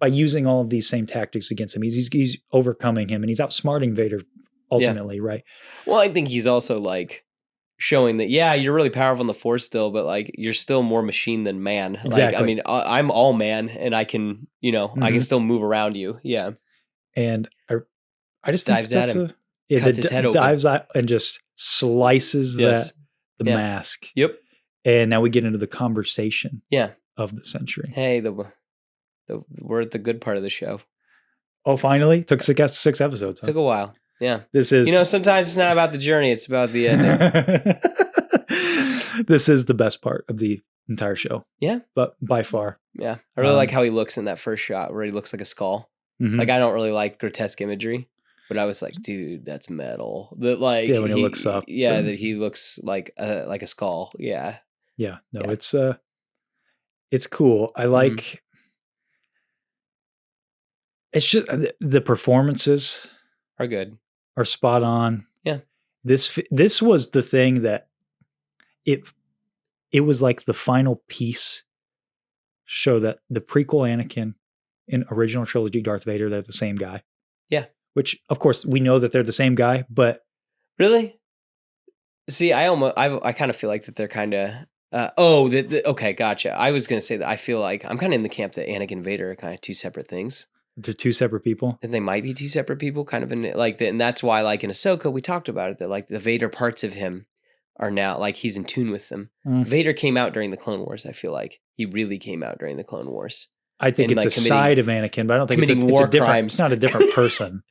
using all of these same tactics against him, he's overcoming him, and he's outsmarting Vader ultimately, right? Well, I think he's also like showing that you're really powerful in the Force still, but like you're still more machine than man. Exactly. Like, I mean, I'm all man, and I can, I can still move around you. Yeah. And I just dives think at him, cuts his head open, dives out and just slices the mask. Yep. And now we get into the conversation. Yeah. Of the century. Hey, we're at the good part of the show. Oh, finally? Took 6 episodes. Huh? Took a while. Yeah. This is sometimes it's not about the journey, it's about the ending. This is the best part of the entire show. Yeah. But by far. Yeah. I really like how he looks in that first shot where he looks like a skull. Mm-hmm. Like I don't really like grotesque imagery, but I was like, dude, that's metal. That like when he looks up. Yeah, that he looks like a skull. Yeah. Yeah. No, it's cool. I like it's just the performances are good. Are spot on. Yeah. This was the thing that it was like the final piece show that the prequel Anakin in original trilogy Darth Vader, they're the same guy. Yeah. Which of course we know that they're the same guy, but really? See, I kind of feel like that they're kind of okay, gotcha. I was going to say that I feel like I'm kind of in the camp that Anakin and Vader are kind of two separate things. They're two separate people? And they might be two separate people, kind of in like that. And that's why, like in Ahsoka, we talked about it, that like the Vader parts of him are now like he's in tune with them. Vader came out during the Clone Wars, I feel like. He really came out during the Clone Wars. I think it's like a side of Anakin, but I don't think it's a different, it's not a different person.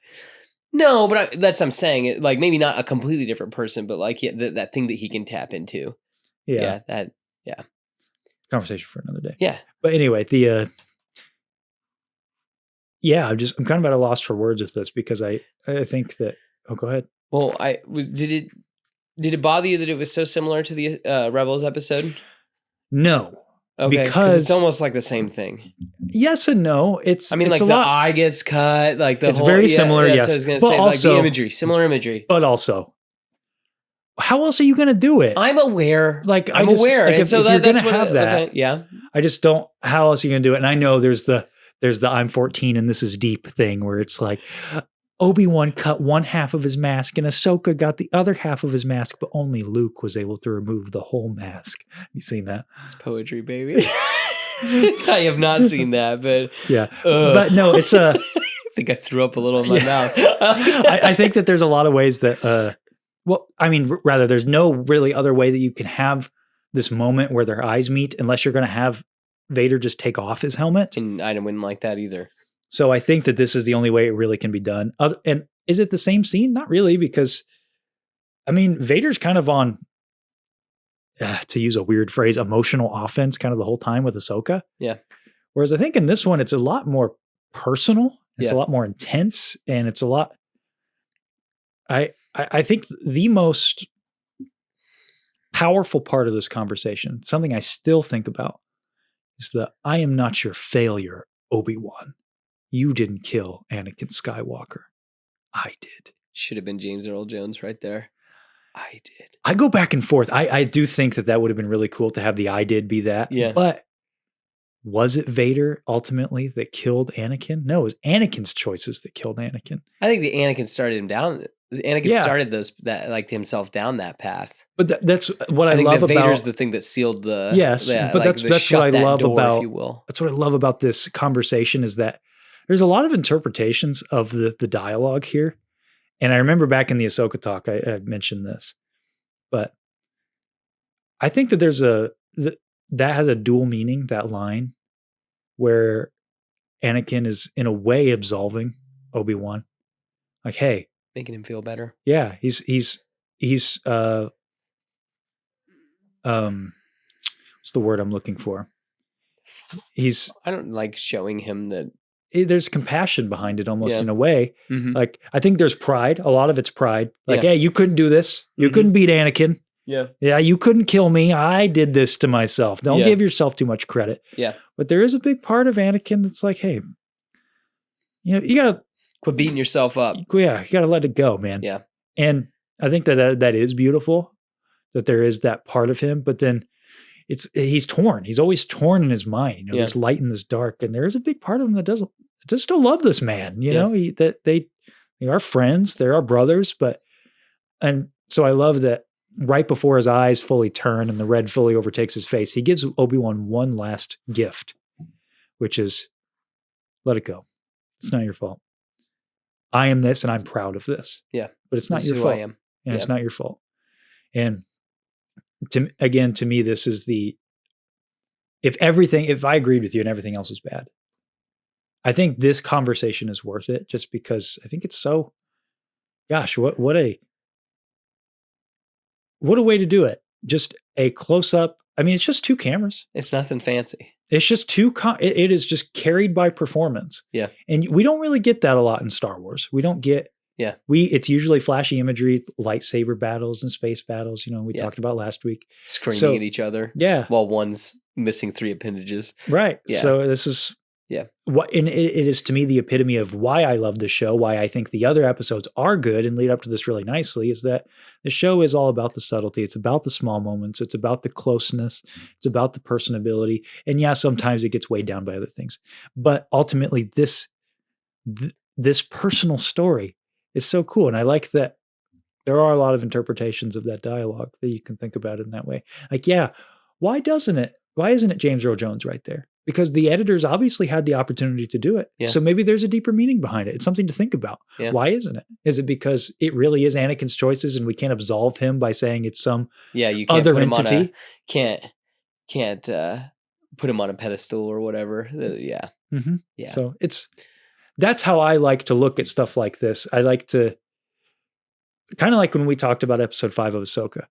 No, but that's what I'm saying. Like maybe not a completely different person, but like that thing that he can tap into. Yeah. Yeah. Conversation for another day. Yeah. But anyway, I'm kind of at a loss for words with this because I think that. Oh, go ahead. Well, did it bother you that it was so similar to the Rebels episode? No. Okay, because it's almost like the same thing. Yes and no. It's like a the lot, eye gets cut, like it's very similar. Yes, I was gonna but say, also like the imagery, similar imagery. But also, how else are you going to do it? I'm aware. Like I'm aware, like and if so you're that's going what to have that. Okay, yeah. I just don't. How else are you going to do it? And I know there's the I'm 14 and this is deep thing where it's like. Obi-Wan cut one half of his mask and Ahsoka got the other half of his mask, but only Luke was able to remove the whole mask. You seen that? It's poetry, baby. I have not seen that, but yeah. But no, it's a. I think I threw up a little in my mouth. I think that there's a lot of ways that. Rather, there's no really other way that you can have this moment where their eyes meet, unless you're going to have Vader just take off his helmet. And I wouldn't like that either. So I think that this is the only way it really can be done. And is it the same scene? Not really, because Vader's kind of on, to use a weird phrase, emotional offense kind of the whole time with Ahsoka. Yeah. Whereas I think in this one, it's a lot more personal. It's a lot more intense, and it's a lot. I think the most powerful part of this conversation, something I still think about, is the "I am not your failure, Obi-Wan. You didn't kill Anakin Skywalker. I did." Should have been James Earl Jones right there. I did. I go back and forth. I do think that would have been really cool to have the "I did" be that. Yeah. But was it Vader ultimately that killed Anakin? No, it was Anakin's choices that killed Anakin. I think the Anakin started him down. Anakin started himself down that path. But that's what I think love that about Vader's the thing that sealed the. Yes, but that's what I love about. If you will. That's what I love about this conversation is that there's a lot of interpretations of the dialogue here. And I remember back in the Ahsoka talk, I mentioned this, but I think that that has a dual meaning, that line where Anakin is in a way absolving Obi-Wan. Like, hey, making him feel better. Yeah. He's what's the word I'm looking for? I don't like showing him that there's compassion behind it almost in a way. Mm-hmm. Like, I think there's pride. A lot of it's pride. Like, hey, you couldn't do this. You couldn't beat Anakin. Yeah. Yeah. You couldn't kill me. I did this to myself. Don't give yourself too much credit. Yeah. But there is a big part of Anakin that's like, hey, you gotta quit beating yourself up. Yeah. You gotta let it go, man. Yeah. And I think that is beautiful that there is that part of him, but then he's torn. He's always torn in his mind, this light and this dark. And there is a big part of him that does still love this man, they are friends, they're our brothers, and so I love that right before his eyes fully turn and the red fully overtakes his face, he gives Obi-Wan one last gift, which is let it go. It's not your fault. I am this and I'm proud of this. Yeah. But it's not this your is fault. who I am. And it's not your fault. And to me, this is if I agreed with you and everything else is bad, I think this conversation is worth it just because I think it's so, gosh, what a way to do it. Just a close up. I mean, it's just two cameras. It's nothing fancy. It's just it is just carried by performance. Yeah. And we don't really get that a lot in Star Wars. We don't get, it's usually flashy imagery, lightsaber battles and space battles, we talked about last week. Screaming at each other. Yeah. While one's missing 3 appendages. Right. Yeah. So this is, and it is to me the epitome of why I love this show, why I think the other episodes are good and lead up to this really nicely, is that the show is all about the subtlety. It's about the small moments. It's about the closeness. It's about the personability. And sometimes it gets weighed down by other things. But ultimately, this personal story is so cool. And I like that there are a lot of interpretations of that dialogue that you can think about it in that way. Like, why isn't it James Earl Jones right there? Because the editors obviously had the opportunity to do it. Yeah. So maybe there's a deeper meaning behind it. It's something to think about. Yeah. Why isn't it? Is it because it really is Anakin's choices and we can't absolve him by saying it's some you can't other put him entity? Can't put him on a pedestal or whatever. Yeah. Mm-hmm. Yeah. So that's how I like to look at stuff like this. I like to kind of like when we talked about episode 5 of Ahsoka.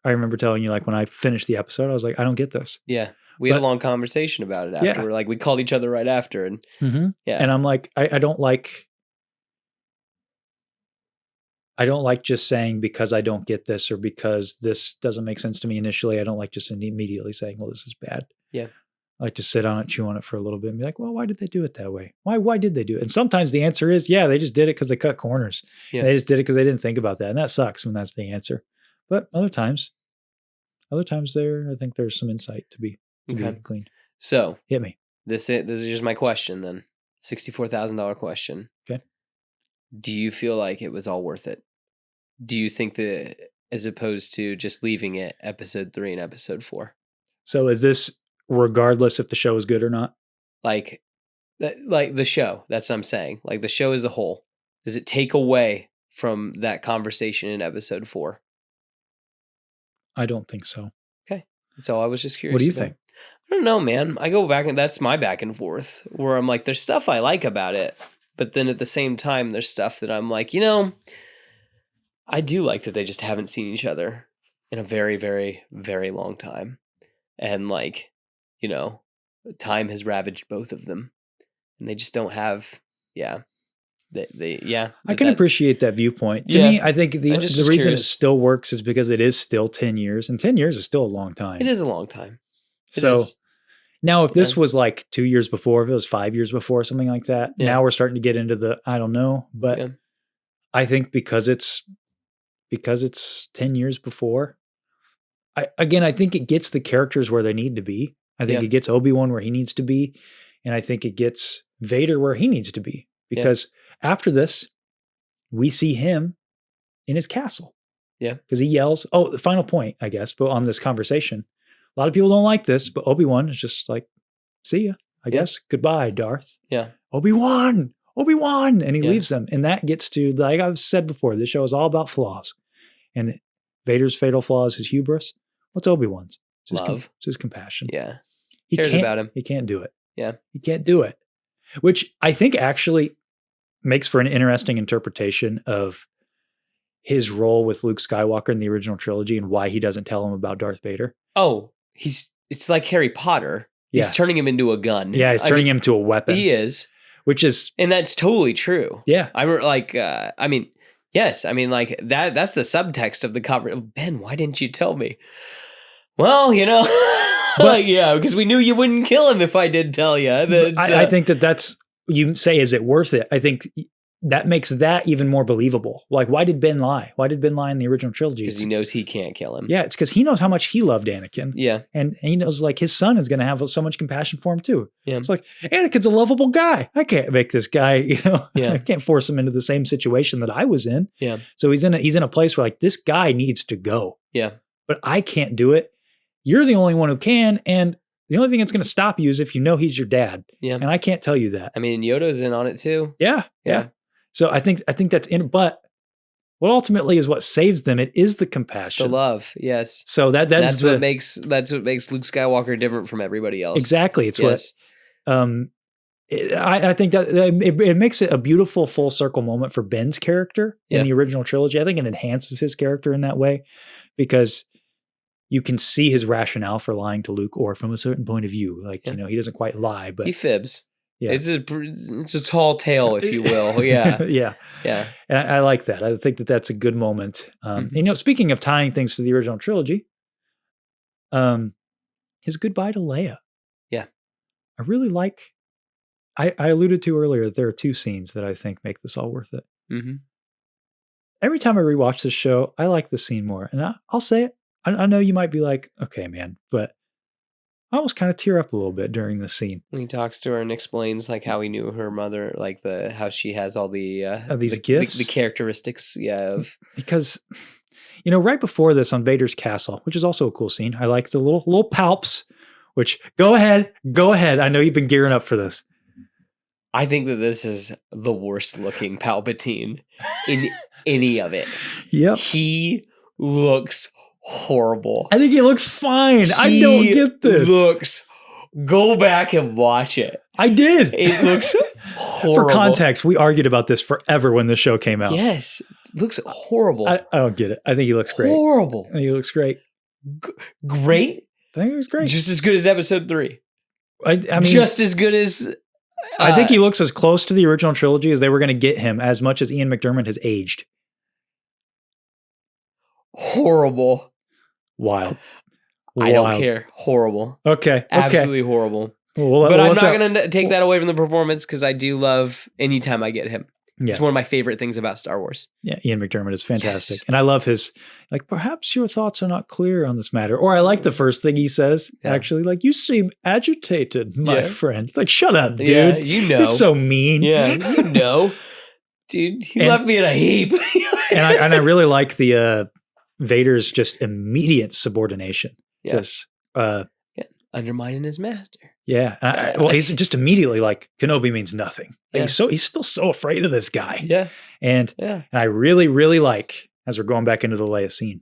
I remember telling you, like, when I finished the episode, I was like, I don't get this. Yeah. We had a long conversation about it after. Yeah. Like, we called each other right after. And yeah. And I'm like, I don't like just saying because I don't get this or because this doesn't make sense to me initially. I don't like just immediately saying, well, this is bad. Yeah. I like to sit on it, chew on it for a little bit and be like, well, why did they do it that way? Why did they do it? And sometimes the answer is, yeah, they just did it because they cut corners. Yeah. They just did it because they didn't think about that. And that sucks when that's the answer. But other times I think there's some insight to be cleaned. So hit me. This is just my question then. $64,000 question. Okay. Do you feel like it was all worth it? Do you think that as opposed to just leaving it episode 3 and episode 4? So is this regardless if the show is good or not? Like the show, that's what I'm saying. Like the show as a whole. Does it take away from that conversation in episode 4? I don't think so. Okay. So I was just curious. What do you about. think? I don't know, man. I go back and that's my back and forth where I'm like, there's stuff I like about it. But then at the same time, there's stuff that I'm like, I do like that they just haven't seen each other in a very, very, very long time. And like, time has ravaged both of them. And they just don't have, I can appreciate that viewpoint. To me, I think the reason it still works is because it is still 10 years. And 10 years is still a long time. It is a long time. Now if this was like 2 years before, if it was 5 years before, something like that, now we're starting to get into the, I don't know. But I think because it's 10 years before, I think it gets the characters where they need to be. I think it gets Obi-Wan where he needs to be. And I think it gets Vader where he needs to be. Because after this, we see him in his castle. Yeah. Because he yells, the final point, I guess, but on this conversation, a lot of people don't like this, but Obi-Wan is just like, see ya, I guess. Goodbye, Darth. Yeah. Obi-Wan. And he leaves them. And that gets to, like I've said before, this show is all about flaws. And Vader's fatal flaw is his hubris. What's Obi-Wan's? Love. It's his compassion. Yeah. He cares about him. He can't do it. Yeah. He can't do it. Which I think actually makes for an interesting interpretation of his role with Luke Skywalker in the original trilogy and why he doesn't tell him about Darth Vader. Oh, it's like Harry Potter. He's turning him into a gun. Yeah, he's turning him into a weapon. He is. Which is... And that's totally true. Yeah. Yes. I mean, like that's the subtext of the cover. Ben, why didn't you tell me? Well, because we knew you wouldn't kill him if I did tell you. I think that's, you say, is it worth it? I think that makes that even more believable. Like, why did Ben lie? Why did Ben lie in the original trilogy? Because he knows he can't kill him. Yeah, it's because he knows how much he loved Anakin. Yeah. And he knows like his son is going to have so much compassion for him too. Yeah. It's like, Anakin's a lovable guy. I can't make this guy, I can't force him into the same situation that I was in. Yeah. So he's in a place where like, this guy needs to go. Yeah. But I can't do it. You're the only one who can. And the only thing that's going to stop you is if you know he's your dad. Yeah. And I can't tell you that. I mean, Yoda's in on it too. Yeah. So I think that's in, but what ultimately is what saves them. It is the compassion. It's the love. Yes. So that's what makes Luke Skywalker different from everybody else. Exactly. It's what, I think that it makes it a beautiful full circle moment for Ben's character in the original trilogy. I think it enhances his character in that way because you can see his rationale for lying to Luke, or from a certain point of view, like, he doesn't quite lie, but he fibs. Yeah. It's a tall tale, if you will. Yeah. Yeah. And I like that. I think that's a good moment. Speaking of tying things to the original trilogy, his goodbye to Leia. Yeah. I really like, I alluded to earlier that there are 2 scenes that I think make this all worth it. Mm-hmm. Every time I rewatch this show, I like the scene more. And I'll say it. I know you might be like, okay, man, but I almost kind of tear up a little bit during the scene. When he talks to her and explains like how he knew her mother, like how she has all the these gifts, the characteristics, because right before this on Vader's castle, which is also a cool scene. I like the little palps. Which go ahead. I know you've been gearing up for this. I think that this is the worst looking Palpatine in any of it. Yep, he looks horrible. I think he looks fine. I don't get this. Go back and watch it. I did. It looks horrible. For context, we argued about this forever when the show came out. Yes, it looks horrible. I don't get it. I think he looks great. Horrible. I think he looks great. Great. I think he looks great. Just as good as episode 3. I mean, just as good as. I think he looks as close to the original trilogy as they were going to get him, as much as Ian McDiarmid has aged. Horrible. Wild. I don't care. Horrible. Okay. Absolutely horrible. Well, but I'm not going to take that away from the performance because I do love anytime I get him. Yeah. It's one of my favorite things about Star Wars. Yeah, Ian McDiarmid is fantastic. Yes. And I love his, like, perhaps your thoughts are not clear on this matter. Or I like the first thing he says, actually, like, you seem agitated, my friend. It's like, shut up, dude. Yeah, you know. You're so mean. Yeah, you know. Dude, he left me in a heap. and I really like the Vader's just immediate subordination. Yes. Undermining his master. Yeah. Well, he's just immediately like, Kenobi means nothing. Yeah. He's still so afraid of this guy. Yeah. And I really, really like, as we're going back into the Leia scene,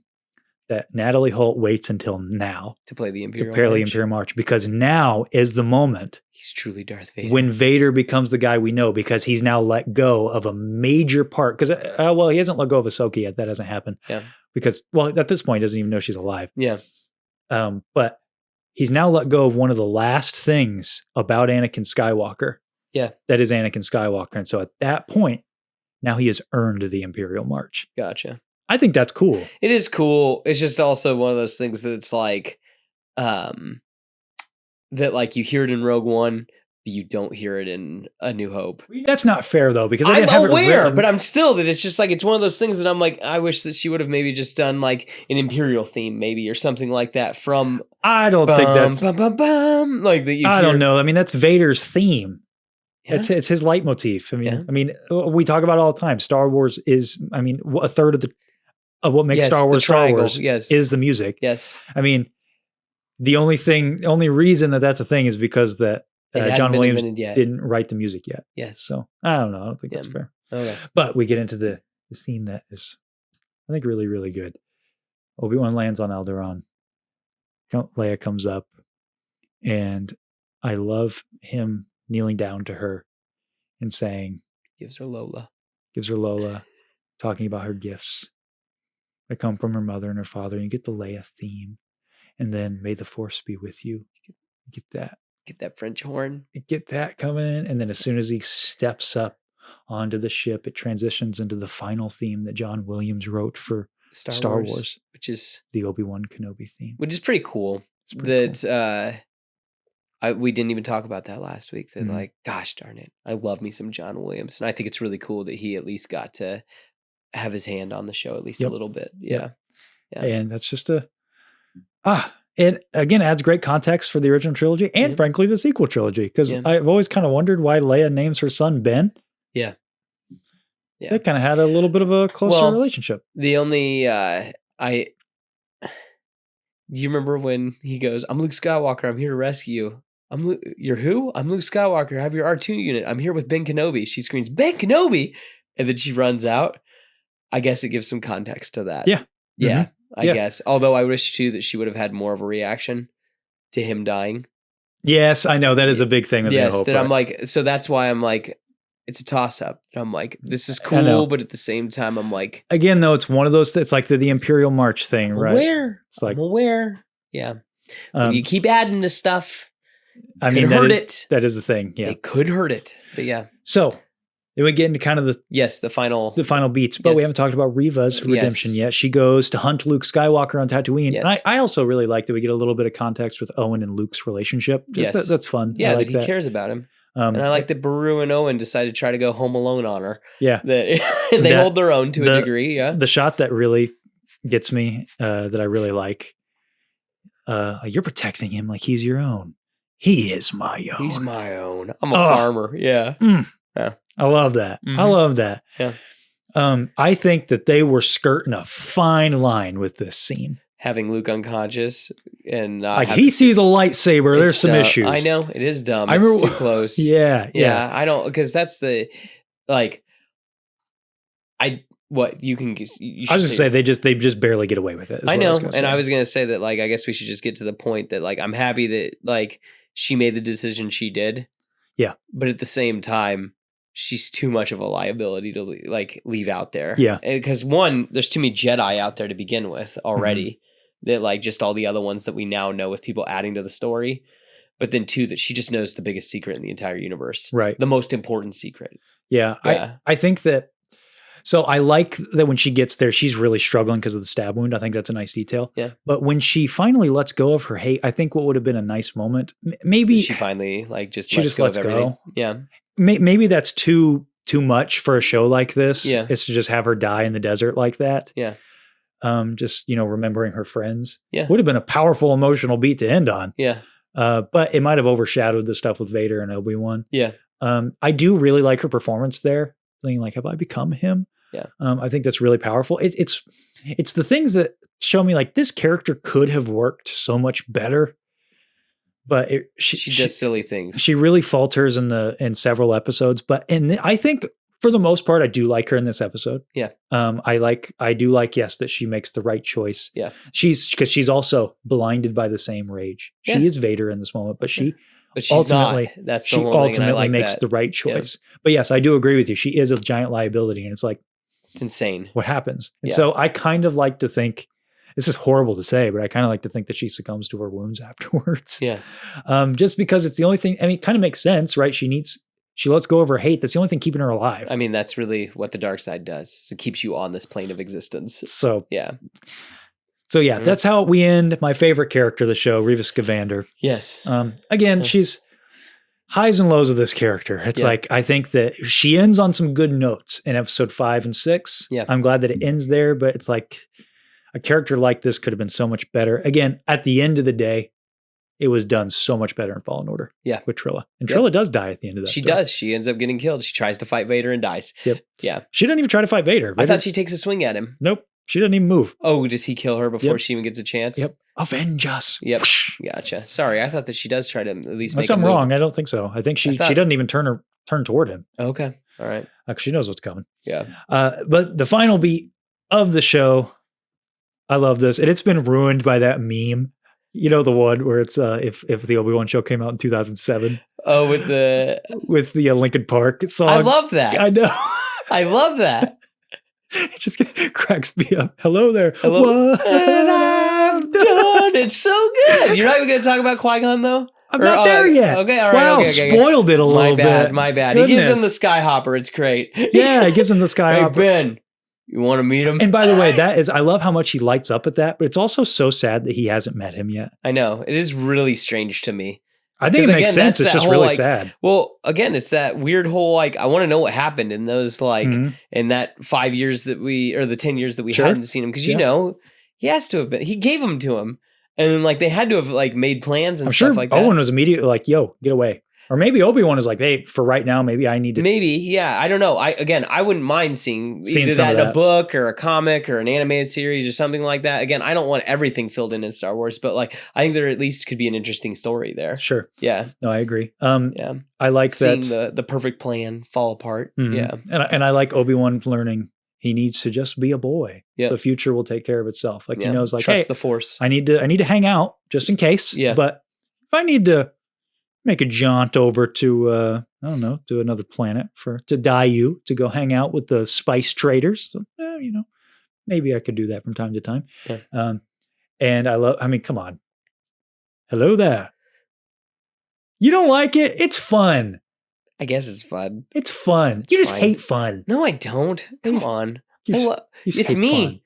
that Natalie Holt waits until now to play the Imperial March, because now is the moment. He's truly Darth Vader. When Vader becomes the guy we know, because he's now let go of a major part. Because, he hasn't let go of Ahsoka yet. That hasn't happened. Yeah. Because, at this point, he doesn't even know she's alive. Yeah. But he's now let go of one of the last things about Anakin Skywalker. Yeah. That is Anakin Skywalker. And so at that point, now he has earned the Imperial March. Gotcha. I think that's cool. It is cool. It's just also one of those things that's like, that like you hear it in Rogue One, but you don't hear it in A New Hope. That's not fair though, because I'm aware, but I'm still that it's just like, it's one of those things that I'm like, I wish that she would have maybe just done like an Imperial theme maybe, or something like that from. I don't think that's like that. I don't know. I mean, that's Vader's theme. Yeah. It's his leitmotif. I mean, we talk about it all the time. Star Wars is, a third of what makes Star Wars Star Wars is the music. Yes. I mean, the only reason that's a thing is because that John Williams didn't write the music yet. Yes. So I don't know. I don't think that's fair. Okay. But we get into the scene that is, I think, really, really good. Obi-Wan lands on Alderaan. Leia comes up, and I love him kneeling down to her and saying, gives her Lola, talking about her gifts that come from her mother and her father. And you get the Leia theme. And then may the Force be with you. Get that. Get that French horn. Get that coming in. And then as soon as he steps up onto the ship, it transitions into the final theme that John Williams wrote for Star Wars, which is the Obi-Wan Kenobi theme. Which is pretty cool. We didn't even talk about that last week. That like, gosh darn it, I love me some John Williams. And I think it's really cool that he at least got to have his hand on the show at least a little bit. Yeah. And that's just it again adds great context for the original trilogy and frankly the sequel trilogy, because I've always kind of wondered why Leia names her son Ben. Yeah. They kind of had a little bit of a closer relationship. The only do you remember when he goes, "I'm Luke Skywalker, I'm here to rescue you." You're who? I'm Luke Skywalker, I have your R2 unit. I'm here with Ben Kenobi. She screams, "Ben Kenobi!" And then she runs out. I guess it gives some context to that. Yeah. Yeah. Mm-hmm. I guess. Although I wish too that she would have had more of a reaction to him dying. Yes, I know that is a big thing with yes, Hope, that right? I'm like, so that's why I'm like, it's a toss up. I'm like, this is cool, but at the same time, I'm like, again, though, it's one of those. It's like the Imperial March thing, right? It's like, I'm aware. Yeah. You keep adding to stuff. I mean, that is the thing. Yeah, it could hurt it, but yeah. So. Then we get into kind of the final beats, but we haven't talked about Reva's redemption yet. She goes to hunt Luke Skywalker on Tatooine. Yes. And I also really like that we get a little bit of context with Owen and Luke's relationship. That's fun. Yeah, like that he cares about him. And I like that Beru and Owen decided to try to go home alone on her. Yeah. That they hold their own to a degree. Yeah. The shot that really gets me, that I really like, you're protecting him like he's your own. He is my own. He's my own. I'm a farmer. Yeah. Yeah. I love that. Mm-hmm. I love that. Yeah. I think that they were skirting a fine line with this scene. Having Luke unconscious and he sees a lightsaber. There's some issues. I know it is dumb. It's too close. Yeah. I don't, because that's the like. I was just say they just barely get away with it. I know, I was gonna say that like I guess we should just get to the point that like I'm happy that like she made the decision she did. Yeah, but at the same time, she's too much of a liability to leave out there. Yeah. Because one, there's too many Jedi out there to begin with already. That like just all the other ones that we now know with people adding to the story. But then two, that she just knows the biggest secret in the entire universe. Right. The most important secret. Yeah. I think that, so I like that when she gets there, she's really struggling because of the stab wound. I think that's a nice detail. Yeah. But when she finally lets go of her hate, I think what would have been a nice moment, maybe She finally like just she lets just go lets of everything. go. Yeah. Maybe that's too much for a show like this. Yeah. Is to just have her die in the desert like that. Yeah. Just, remembering her friends. Yeah. Would have been a powerful emotional beat to end on. Yeah. But it might have overshadowed the stuff with Vader and Obi-Wan. Yeah. I do really like her performance there. Thinking like, have I become him? Yeah. I think that's really powerful. It's the things that show me like this character could have worked so much better. But she does silly things. She really falters in several episodes. But I think for the most part, I do like her in this episode. Yeah. I do like, yes, that she makes the right choice. Yeah. Because she's also blinded by the same rage. Yeah. She is Vader in this moment, but she's ultimately not. That's the whole thing, and I like makes that. the right choice. Yeah. But yes, I do agree with you. She is a giant liability, and it's like, it's insane what happens. And Yeah. so I kind of like to think, this is horrible to say, but I kind of like to think that she succumbs to her wounds afterwards. Yeah. Just because it's the only thing, it kind of makes sense, right? She lets go of her hate. That's the only thing keeping her alive. I mean, that's really what the dark side does. Is it keeps you on this plane of existence. So yeah. That's how we end my favorite character of the show, Reva Scavander. Yes. Again, she's highs and lows of this character. It's like, I think that she ends on some good notes in episode 5 and 6. Yeah. I'm glad that it ends there, but it's like a character like this could have been so much better. Again, at the end of the day, it was done so much better in Fallen Order. Yeah. With Trilla. And Trilla does die at the end of that. She does. She ends up getting killed. She tries to fight Vader and dies. Yep. Yeah. She doesn't even try to fight Vader. I thought she takes a swing at him. Nope. She doesn't even move. Oh, does he kill her before she even gets a chance? Yep. Avenge us. Yep. Gotcha. Sorry, I thought that she does try to at least make I'm wrong. I don't think so. I think she doesn't even turn toward him. Okay. All right. Like she knows what's coming. Yeah. But the final beat of the show, I love this. And it's been ruined by that meme. You know, the one where it's if the Obi-Wan show came out in 2007. Oh, with the Linkin Park song. I love that. I know. I love that. It just cracks me up. Hello there. Hello. What I've done. It's so good. You're not even going to talk about Qui-Gon though? I'm not there yet. Okay, all right. Wow, okay. Spoiled it a little bit. My bad. Goodness. He gives him the Skyhopper. It's great. Yeah, he gives him the Skyhopper. Hey, Ben, you want to meet him? And by the way, I love how much he lights up at that, but it's also so sad that he hasn't met him yet. I know. It is really strange to me. I think it makes sense. It's just whole, really sad. Well, again, it's that weird whole, I want to know what happened in those, in that 5 years that or the 10 years that we hadn't seen him. Because, he has to have been, he gave them to him. And then, they had to have, made plans and stuff like that. Owen was immediately like, yo, get away. Or maybe Obi-Wan is like, hey, for right now, maybe I need to. Maybe, yeah. I don't know. I wouldn't mind seeing either that in a book or a comic or an animated series or something like that. Again, I don't want everything filled in Star Wars, but I think there at least could be an interesting story there. Sure. Yeah. No, I agree. Yeah. I like seeing that. the perfect plan fall apart. Mm-hmm. Yeah. And I like Obi-Wan learning he needs to just be a boy. Yeah. The future will take care of itself. He knows trust hey, the Force. I need to hang out just in case. Yeah. But if I need to make a jaunt over to to another planet to Dayu to go hang out with the spice traders. So, maybe I could do that from time to time. Yeah. And come on. Hello there. You don't like it? It's fun. I guess it's fun. It's fun. You just hate fun. No, I don't. Come on. It's me. Fun.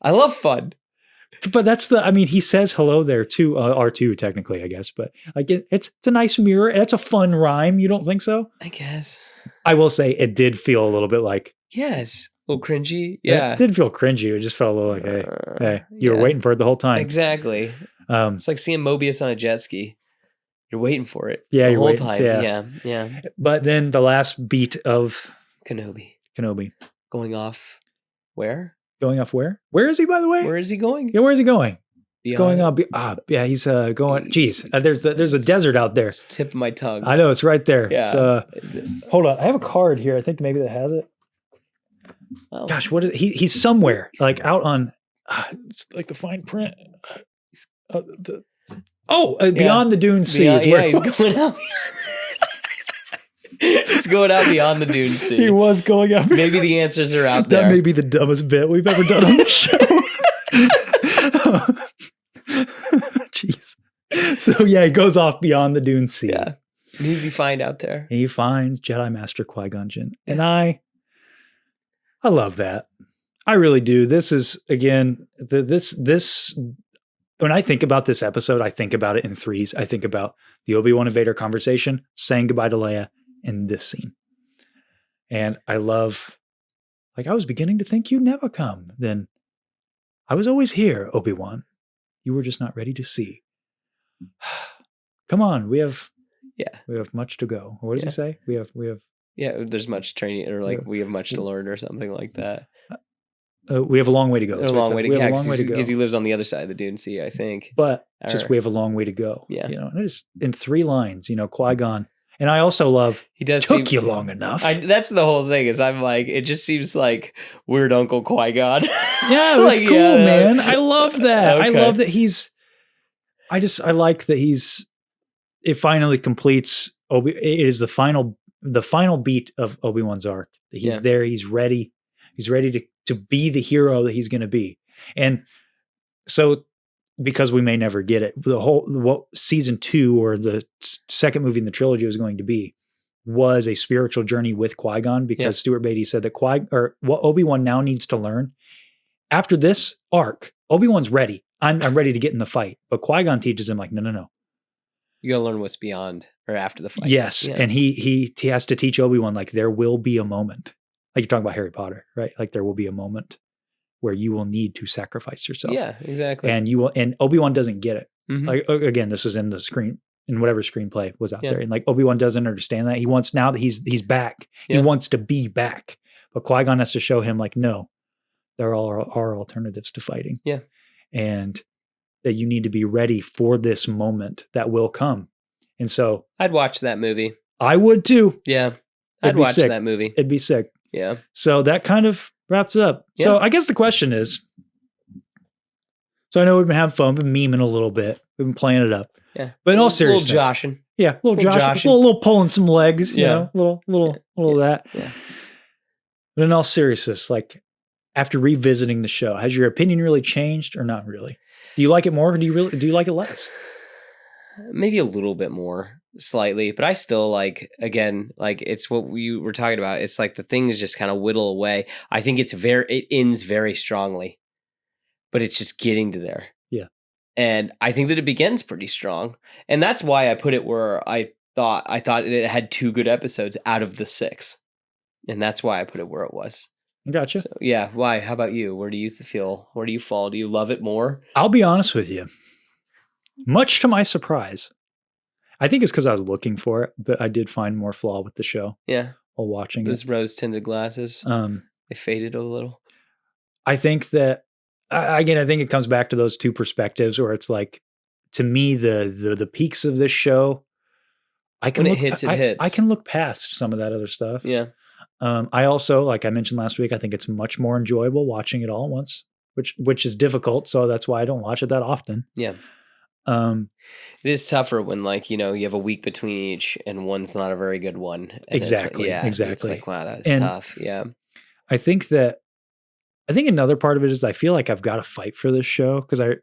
I love fun. But that's he says hello there to R2 technically, I guess. But it's a nice mirror. It's a fun rhyme. You don't think so? I guess. I will say it did feel a little bit like. Yes. A little cringy. Yeah. It did feel cringy. It just felt a little like, hey, you were waiting for it the whole time. Exactly. It's like seeing Mobius on a jet ski. You're waiting for it. Yeah, the you're whole waiting. time. Yeah. But then the last beat of Kenobi. Going off where? Going off where? Where is he, by the way? Where is he going? Yeah, where is he going? He's going up. He's going. Geez, there's a desert out there. It's the tip of my tongue. I know, it's right there. Yeah. Hold on. I have a card here. I think maybe that has it. Oh. Gosh, what is he's somewhere out on it's like the fine print. Beyond the Dune Sea is where he's going out. He's going out beyond the Dune He Sea. was going up. Maybe the answers are out there. That may be the dumbest bit we've ever done on the show. Jeez. So yeah, he goes off beyond the Dune Sea. Yeah. And who's he find out there? He finds Jedi Master Qui-Gon Jinn. And I love that. I really do. This is, again, this when I think about this episode, I think about it in threes. I think about the Obi-Wan and Vader conversation, saying goodbye to Leia, and this scene. And I love, I was beginning to think you'd never come. Then I was always here, Obi-Wan. You were just not ready to see. Come on, we have much to go. Or what does he say? We have There's much training, or we have much to learn, or something like that. we have a long way to go. There's a long way to go. We have a long way to go. Because he lives on the other side of the Dune Sea, I think. But we have a long way to go. Yeah. And it's in 3 lines, Qui-Gon. And I also love, he does took you long enough. That's the whole thing, is I'm like, it just seems like weird Uncle Qui-Gon. Yeah, that's cool, man. I love that. Okay. I love that I like that it finally completes, it is the final beat of Obi-Wan's arc. He's there, he's ready. He's ready to be the hero that he's going to be. And so, because we may never get it, what season 2 or the second movie in the trilogy was going to be was a spiritual journey with Qui-Gon, because Stuart Beatty said that what Obi-Wan now needs to learn after this arc, Obi-Wan's ready. I'm ready to get in the fight. But Qui-Gon teaches him no. You got to learn what's beyond or after the fight. Yes. Yeah. And he has to teach Obi-Wan, there will be a moment. Like you're talking about Harry Potter, right? There will be a moment where you will need to sacrifice yourself. Yeah, exactly. And and Obi-Wan doesn't get it. Mm-hmm. Again, this is in whatever screenplay was out there. And Obi-Wan doesn't understand that. He wants, now that he's back, he wants to be back. But Qui-Gon has to show him no, there are alternatives to fighting. Yeah. And that you need to be ready for this moment that will come. And so I'd watch that movie. I would too. Yeah. I'd watch that movie. It'd be sick. Yeah. So that kind of wraps it up. Yeah. So I guess the question is, so I know we've been having fun, been memeing a little bit. We've been playing it up. Yeah. But in all seriousness. Little joshing. Yeah. Little joshing. A little pulling some legs. Yeah. Little of that. Yeah. But in all seriousness, after revisiting the show, has your opinion really changed or not really? Do you like it more or do you like it less? Maybe a little bit more, slightly, but I still again, it's what we were talking about. It's the things just kind of whittle away. I think it ends very strongly, but it's just getting to there. Yeah. And I think that it begins pretty strong. And that's why I put it where I thought it had 2 good episodes out of the 6. And that's why I put it where it was. Gotcha. So, yeah. Why? How about you? Where do you feel? Where do you fall? Do you love it more? I'll be honest with you. Much to my surprise, I think it's because I was looking for it, but I did find more flaw with the show. Yeah. While watching those rose-tinted glasses, they faded a little. I think that I think it comes back to those 2 perspectives, where it's to me the peaks of this show. I can hits. I can look past some of that other stuff. Yeah. I also, like I mentioned last week, I think it's much more enjoyable watching it all at once, which is difficult. So that's why I don't watch it that often. Yeah. It is tougher when you have a week between each and one's not a very good one. Exactly. Exactly. It's wow, that's tough. Yeah. I think another part of it is I feel like I've got to fight for this show, because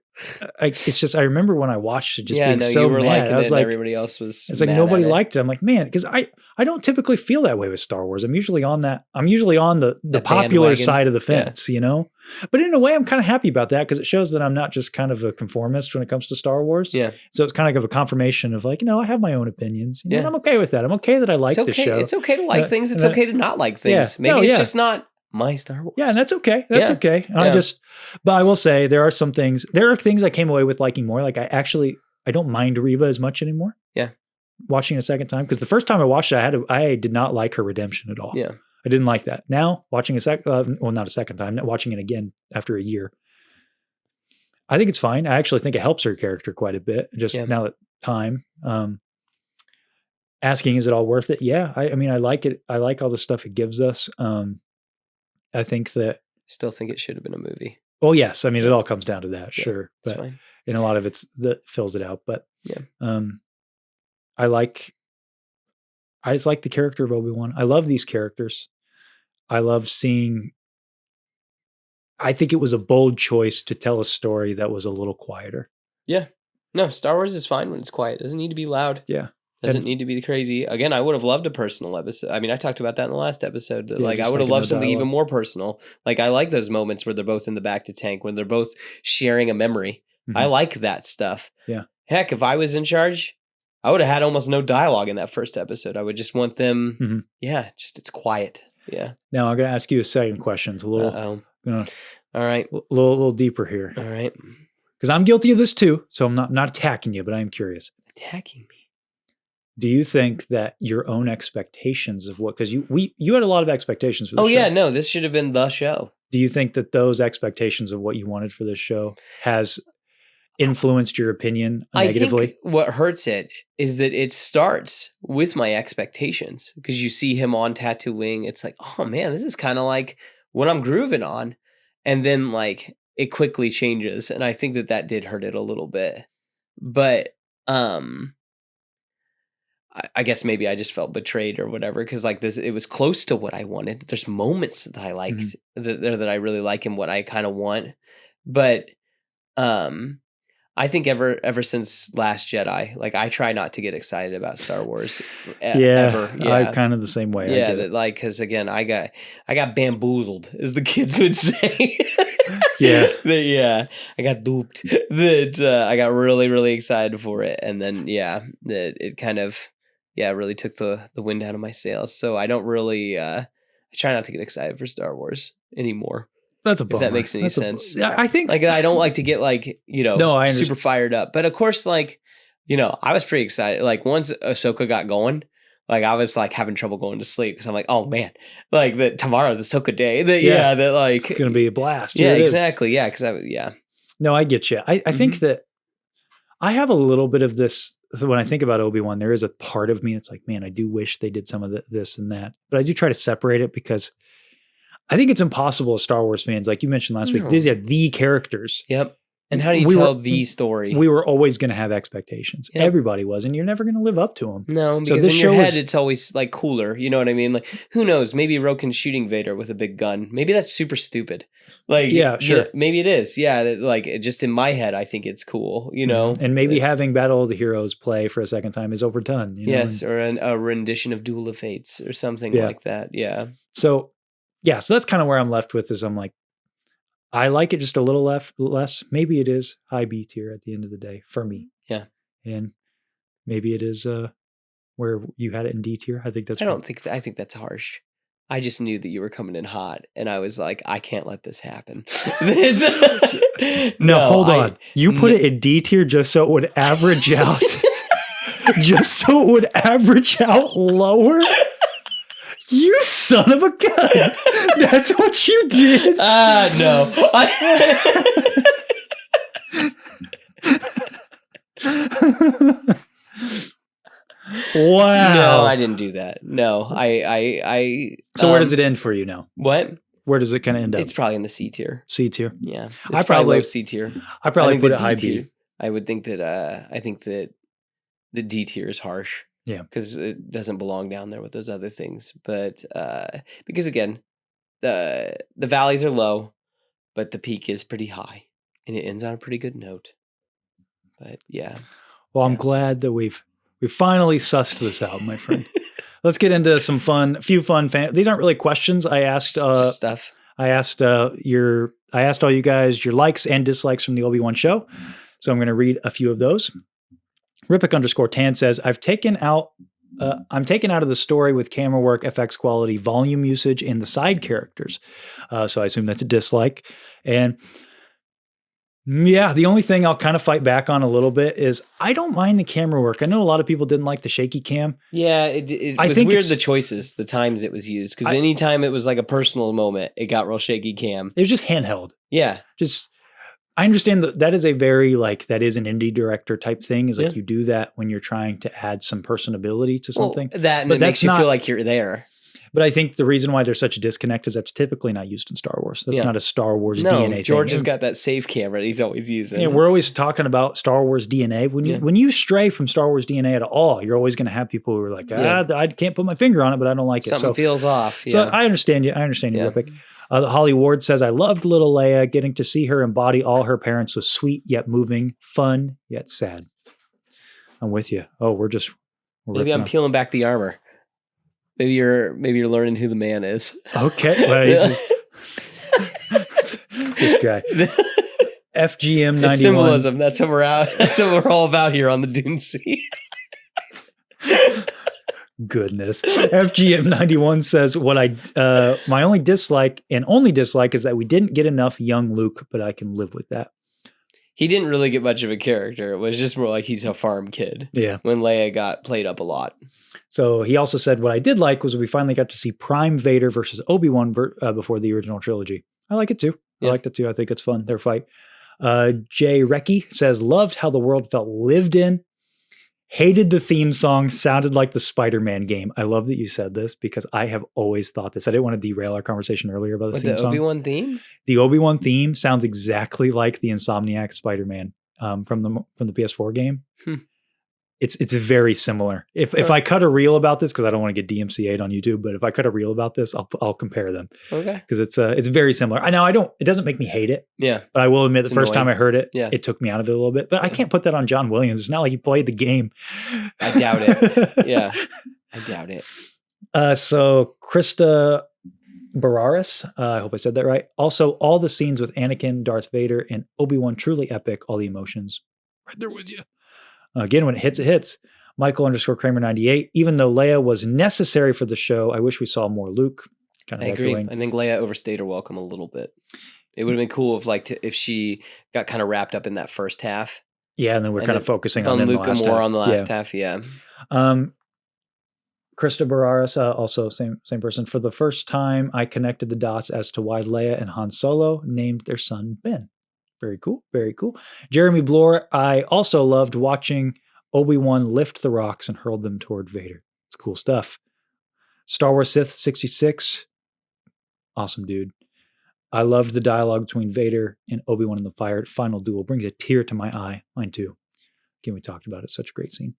it's just, I remember when I watched it just being so you were mad. I was everybody else was. It's nobody liked it. I'm man, because I don't typically feel that way with Star Wars. I'm usually on the popular side of the fence, But in a way, I'm kind of happy about that, because it shows that I'm not just kind of a conformist when it comes to Star Wars. Yeah. So it's kind of a confirmation of I have my own opinions. And I'm okay with that. I'm okay that I like the show. It's okay to like things. It's okay to not like things. Yeah. Maybe it's just not my Star Wars. Yeah, and that's okay. That's okay. And but I will say there are things I came away with liking more. I don't mind Reva as much anymore. Yeah. Watching it a second time, because the first time I watched it, I did not like her redemption at all. Yeah. I didn't like that. Now watching not a second time, watching it again after a year, I think it's fine. I actually think it helps her character quite a bit. Just now that time, asking, is it all worth it? Yeah. I mean, I like it. I like all the stuff it gives us. I think that. Still think it should have been a movie. Well, yes. I mean, it all comes down to that. Sure. That's but fine. And a lot of that fills it out. But yeah. I just like the character of Obi-Wan. I love these characters. I love seeing. I think it was a bold choice to tell a story that was a little quieter. Yeah. No, Star Wars is fine when it's quiet. It doesn't need to be loud. Yeah. Doesn't need to be crazy. Again, I would have loved a personal episode. I mean, I talked about that in the last episode. Yeah, Like, I just would have like loved no something even dialogue. more personal. Like, I like those moments where they're both in the back to tank, when they're both sharing a memory. Mhm. I like that stuff. Yeah. Heck, if I was in charge, I would have had almost no dialogue in that first episode. I would just want them, Mhm. just it's quiet. Yeah. Now I'm going to ask you a second question. It's a little, Uh-oh. gonna, All right. little deeper here, All right. because I'm guilty of this too. So I'm not attacking you, but I am curious. Attacking me. Do you think that your own expectations of what, because you had a lot of expectations for the Oh, show. yeah. No, this should have been the show. Do you think that those expectations of what you wanted for this show has influenced your opinion negatively? I think what hurts it is that it starts with my expectations, because you see him on Tatooine. It's like, oh man, this is kind of like what I'm grooving on. And then like it quickly changes. And I think that did hurt it a little bit. But I guess maybe I just felt betrayed or whatever, because like it was close to what I wanted. There's moments that I liked that I really like and what I kind of want. But I think ever since Last Jedi, like I try not to get excited about Star Wars ever. Yeah, I'm kind of the same way. Yeah, because again, I got bamboozled, as the kids would say. Yeah. I got duped. That I got really, really excited for it, and then that it kind of really took the wind out of my sails. So I don't really I try not to get excited for Star Wars anymore. That's a if bummer. that makes any sense. I think Like, I don't like to get like, No, I understand. super fired up. But of course, like, I was pretty excited. Like once Ahsoka got going, like I was like having trouble going to sleep, because I'm like, oh man, like that tomorrow's Ahsoka day. That like it's going to be a blast. yeah, Here it is. exactly. Yeah, because No, I get you. I think that I have a little bit of this. So when I think about Obi-Wan, there is a part of me that's like, man, I do wish they did some of this and that. But I do try to separate it, because I think it's impossible as Star Wars fans, like you mentioned last week, No. these are the characters. Yep. And how do you We tell were- the story? We were always going to have expectations. Yep. Everybody was, and you're never going to live up to them. No, So because this in your show head is- it's always like cooler. You know what I mean? Like, who knows? Maybe Roken's shooting Vader with a big gun. Maybe that's super stupid. Like, Yeah, sure. maybe it is. Yeah, like just in my head, I think it's cool. You know, And maybe having Battle of the Heroes play for a second time is overdone. You know? yes, or a rendition of Duel of Fates or something Yeah. like that. Yeah, So that's kind of where I'm left with, is I'm like, I like it just a little less. Maybe it is high B tier at the end of the day for me. Yeah. And maybe it is where you had it in D tier. I think that's I think that's harsh. I just knew that you were coming in hot, and I was like, I can't let this happen. No, hold on. You put it in D tier just so it would average out. Just so it would average out lower. You son of a gun. That's what you did. No. Wow. No, I didn't do that. No, I. So where does it end for you now? What? Where does it kind of end up? It's probably in the C tier. C tier. Yeah, it's I probably probably- low C tier. I probably think put the it high D tier- B. I would think that. I think that the D tier is harsh. Yeah. because it doesn't belong down there with those other things. But because again, the valleys are low, but the peak is pretty high, and it ends on a pretty good note. But yeah, Well, I'm Yeah. glad that we've finally sussed this out, my friend. Let's get into some fun. These aren't really questions. I asked stuff. I asked all you guys your likes and dislikes from the Obi-Wan show. So I'm going to read a few of those. Rippic_Tan says, I'm taken out of the story with camera work, FX quality, volume usage, and the side characters. So I assume that's a dislike. And yeah, the only thing I'll kind of fight back on a little bit is I don't mind the camera work. I know a lot of people didn't like the shaky cam. Yeah, it I was think weird, it's- the choices, the times it was used. Because anytime it was like a personal moment, it got real shaky cam. It was just handheld. Yeah. I understand that is a very that is an indie director type thing, is like Yeah. you do that when you're trying to add some personability to something. Well, that and But it makes that's you not- feel like you're there. But I think the reason why there's such a disconnect is that's typically not used in Star Wars. That's Yeah. not a Star Wars No, DNA George thing. has got that safe camera that he's always using. Yeah, we're always talking about Star Wars DNA. When you stray from Star Wars DNA at all, you're always going to have people who are like, I can't put my finger on it, but I don't like Something it. feels off. Yeah. So I understand you. I understand you, Epic. Holly Ward says, I loved little Leia. Getting to see her embody all her parents was sweet yet moving, fun yet sad. I'm with you. Oh, we're Maybe I'm peeling back the armor. Maybe you're learning who the man is. Okay. Well, this guy. FGM 91. It's symbolism. That's what we're out. That's what we're all about here on the Dune Sea. Goodness. FGM 91 says my only dislike is that we didn't get enough young Luke, but I can live with that. He didn't really get much of a character. It was just more like he's a farm kid. Yeah. When Leia got played up a lot. So he also said what I did like was we finally got to see Prime Vader versus Obi-Wan before the original trilogy. I like it too. I like that too. I think it's fun, their fight. Jay Recky says, loved how the world felt lived in. Hated the theme song. Sounded like the Spider-Man game. I love that you said this because I have always thought this. I didn't want to derail our conversation earlier about the theme song. The Obi-Wan theme? The Obi-Wan theme sounds exactly like the Insomniac Spider-Man from the PS4 game. It's very similar. If I cut a reel about this, because I don't want to get DMCA'd on YouTube, but if I cut a reel about this, I'll compare them. Okay. Because it's very similar. I know it doesn't make me hate it. Yeah. But I will admit the first time I heard it, Yeah. it took me out of it a little bit. But I can't put that on John Williams. It's not like he played the game. I doubt it. Yeah. I doubt it. So Krista Bararis, I hope I said that right. Also, all the scenes with Anakin, Darth Vader, and Obi-Wan truly epic. All the emotions right there with you. Again, when it hits. Michael _ Kramer98. Even though Leia was necessary for the show, I wish we saw more Luke. Kind of I agree. I think Leia overstayed her welcome a little bit. It would have been cool if she got kind of wrapped up in that first half. Yeah, and then we're kind of focusing on Luke more on the last half. Yeah. Krista Bararis, also same person. For the first time, I connected the dots as to why Leia and Han Solo named their son Ben. Very cool. Very cool. Jeremy Bloor, I also loved watching Obi-Wan lift the rocks and hurl them toward Vader. It's cool stuff. Star Wars Sith 66. Awesome, dude. I loved the dialogue between Vader and Obi-Wan in the final duel. Brings a tear to my eye. Mine too. Again, we talked about it. Such a great scene.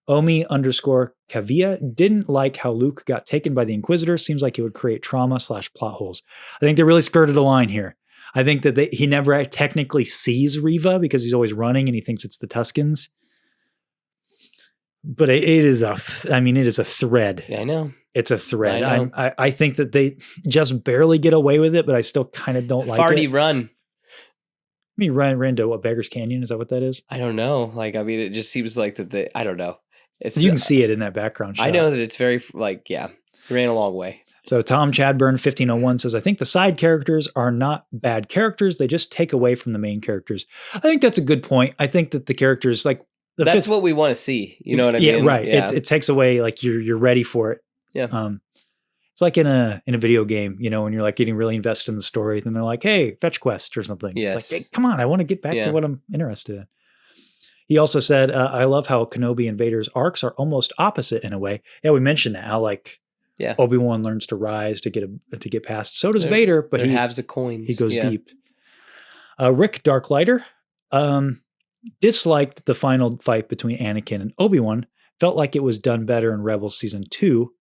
Omi _ Kavia didn't like how Luke got taken by the Inquisitor. Seems like it would create trauma / plot holes. I think they really skirted a line here. I think that he never technically sees Reva because he's always running and he thinks it's the Tuskens. But it is a thread. Yeah, I know. It's a thread. I know. I think that they just barely get away with it, but I still kind of don't like it. Farty run. I mean, ran to what, Beggar's Canyon? Is that what that is? I don't know. It just seems like that I don't know. You can see it in that background shot. I know that it's very, ran a long way. So Tom Chadburn 1501 says, I think the side characters are not bad characters. They just take away from the main characters. I think that's a good point. I think that the characters, that's what we want to see. You know what I mean? Yeah, right. Yeah. It takes away, you're ready for it. Yeah. It's like in a video game, when you're getting really invested in the story, then they're like, hey, fetch quest or something. Yes. It's hey, come on, I want to get back to what I'm interested in. He also said, I love how Kenobi and Vader's arcs are almost opposite in a way. Yeah, we mentioned that, how Obi-Wan learns to rise to get past. So does Vader, but he halves the coins. He goes deep. Rick Darklighter disliked the final fight between Anakin and Obi-Wan. Felt like it was done better in Rebels Season 2.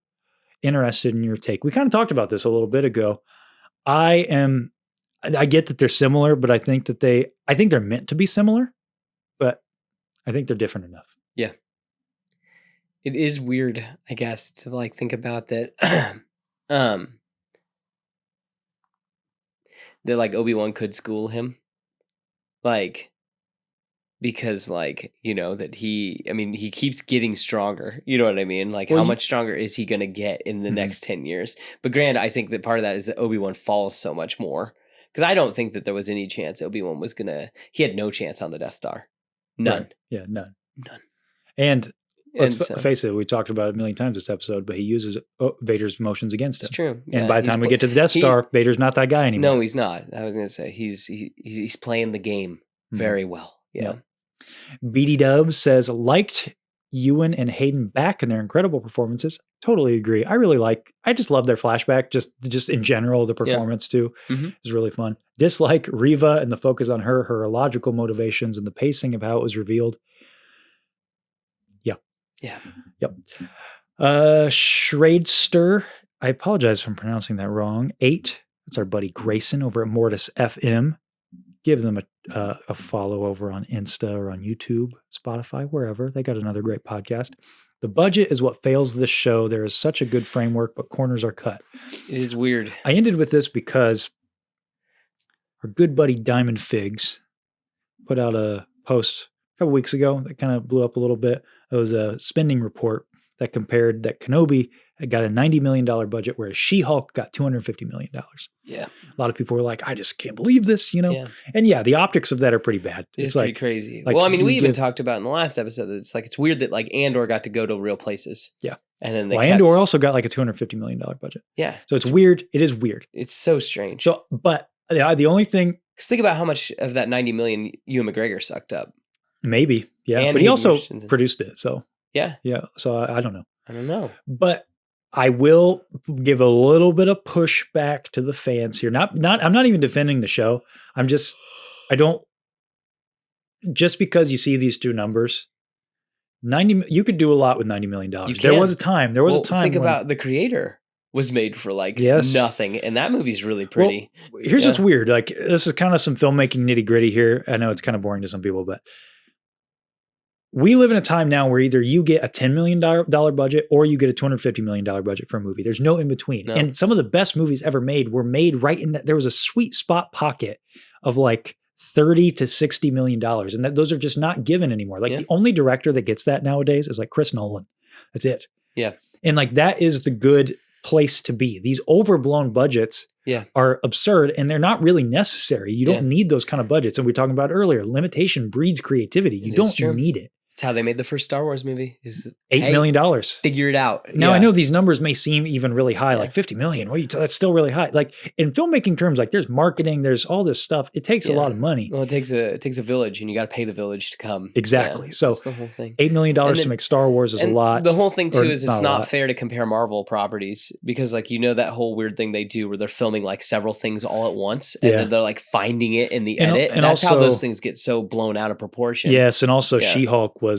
Interested in your take. We kind of talked about this a little bit ago. I get that they're similar, but I think they're meant to be similar, but I think they're different enough. Yeah. It is weird, I guess, to think about that. That Obi-Wan could school him. Because that he keeps getting stronger. You know what I mean? How much stronger is he going to get in the next 10 years? But granted, I think that part of that is that Obi-Wan falls so much more. Because I don't think that there was any chance Obi-Wan was he had no chance on the Death Star. None. Right. Yeah, none. And let's face it, we talked about it a million times this episode, but he uses Vader's motions against him. It's true. And by the time we get to the Death Star, Vader's not that guy anymore. No, he's not. I was going to say, he's playing the game very well. Yeah. BD Dubs says, liked Ewan and Hayden back in their incredible performances. Totally agree. I just love their flashback. Just in general, the performance too is really fun. Dislike Reva and the focus on her illogical motivations and the pacing of how it was revealed. Yeah. Yep. Schradester, I apologize for pronouncing that wrong. 8. That's our buddy Grayson over at MortisFM. Give them a follow over on Insta or on YouTube, Spotify, wherever. They got another great podcast. The budget is what fails this show. There is such a good framework, but corners are cut. It is weird. I ended with this because our good buddy DiamondFigs put out a post a couple weeks ago that kind of blew up a little bit. It was a spending report that compared that Kenobi had got a $90 million budget, whereas She-Hulk got $250 million. Yeah. A lot of people were like, I just can't believe this, you know? Yeah. And yeah, the optics of that are pretty bad. It's pretty crazy. like well, I mean, you we even give- talked about in the last episode that it's weird that like Andor got to go to real places. Yeah. And then they Andor also got like a $250 million budget. Yeah. So it's weird. It is weird. It's so strange. So, but the only thing, Because think about how much of that 90 million Ewan McGregor sucked up. maybe, yeah, And but he Hayden also Christensen. produced it. So Yeah. yeah, so I don't know. I don't know. But I will give a little bit of pushback to the fans here. I'm not even defending the show. Just because you see these two numbers, 90, you could do a lot with $90 million. You There can. was a time. Think about The Creator was made for like Yes. nothing. And that movie's really pretty. Here's Yeah. what's weird. Like, this is kind of some filmmaking nitty gritty here. I know it's kind of boring to some people, but we live in a time now where either you get a $10 million budget or you get a $250 million budget for a movie. There's no in between. No. And some of the best movies ever made were made right in that. There was a sweet spot pocket of like $30 to $60 million. And those are just not given anymore. Like Yeah. the only director that gets that nowadays is like Chris Nolan. That's it. Yeah. And like, that is the good place to be. These overblown budgets Yeah. are absurd and they're not really necessary. You don't Yeah. need those kind of budgets. And we were talking about earlier, limitation breeds creativity. You It is don't true. need it. It's how they made the first Star Wars movie. Is $8 million. Figure it out. Now Yeah. I know these numbers may seem even really high, Yeah. like 50 million. That's still really high. Like in filmmaking terms, like there's marketing, there's all this stuff. It takes a Yeah. lot of money. Well, it takes a village, and you got to pay the village to come. Exactly. Yeah, So that's the whole thing. $8 million And to then- make Star Wars is a And lot. The whole thing or too is not it's a not lot. fair to compare Marvel properties because, like, that whole weird thing they do where they're filming like several things all at once, and Yeah. then they're like finding it in the And- edit. and That's how also- those things get so blown out of proportion. Yes. And also Yeah. She-Hulk was,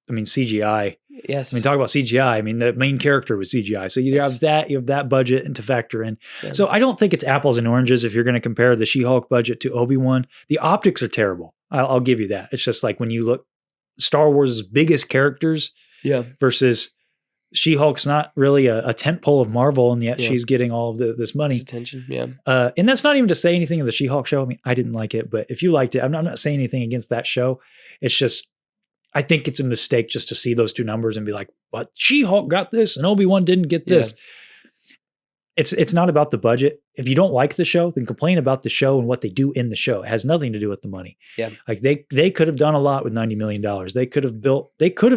CGI. Yes. I mean, talk about CGI. I mean, the main character was CGI. So you Yes. have that budget and to factor in. Yeah. So I don't think it's apples and oranges if you're going to compare the She-Hulk budget to Obi-Wan. The optics are terrible. I'll give you that. It's just like when you look Star Wars' biggest characters yeah. versus She-Hulk's not really a tentpole of Marvel, and yet Yeah. she's getting all of this money. It's attention. Yeah. And that's not even to say anything of the She-Hulk show. I mean, I didn't like it, but if you liked it, I'm not saying anything against that show. It's just, I think it's a mistake just to see those two numbers and be like, but She-Hulk got this and Obi-Wan didn't get this. It's not about the budget. If you don't like the show, then complain about the show and what they do in the show. It has nothing to do with the money. Yeah. Like they could have done a lot with $90 million. They could have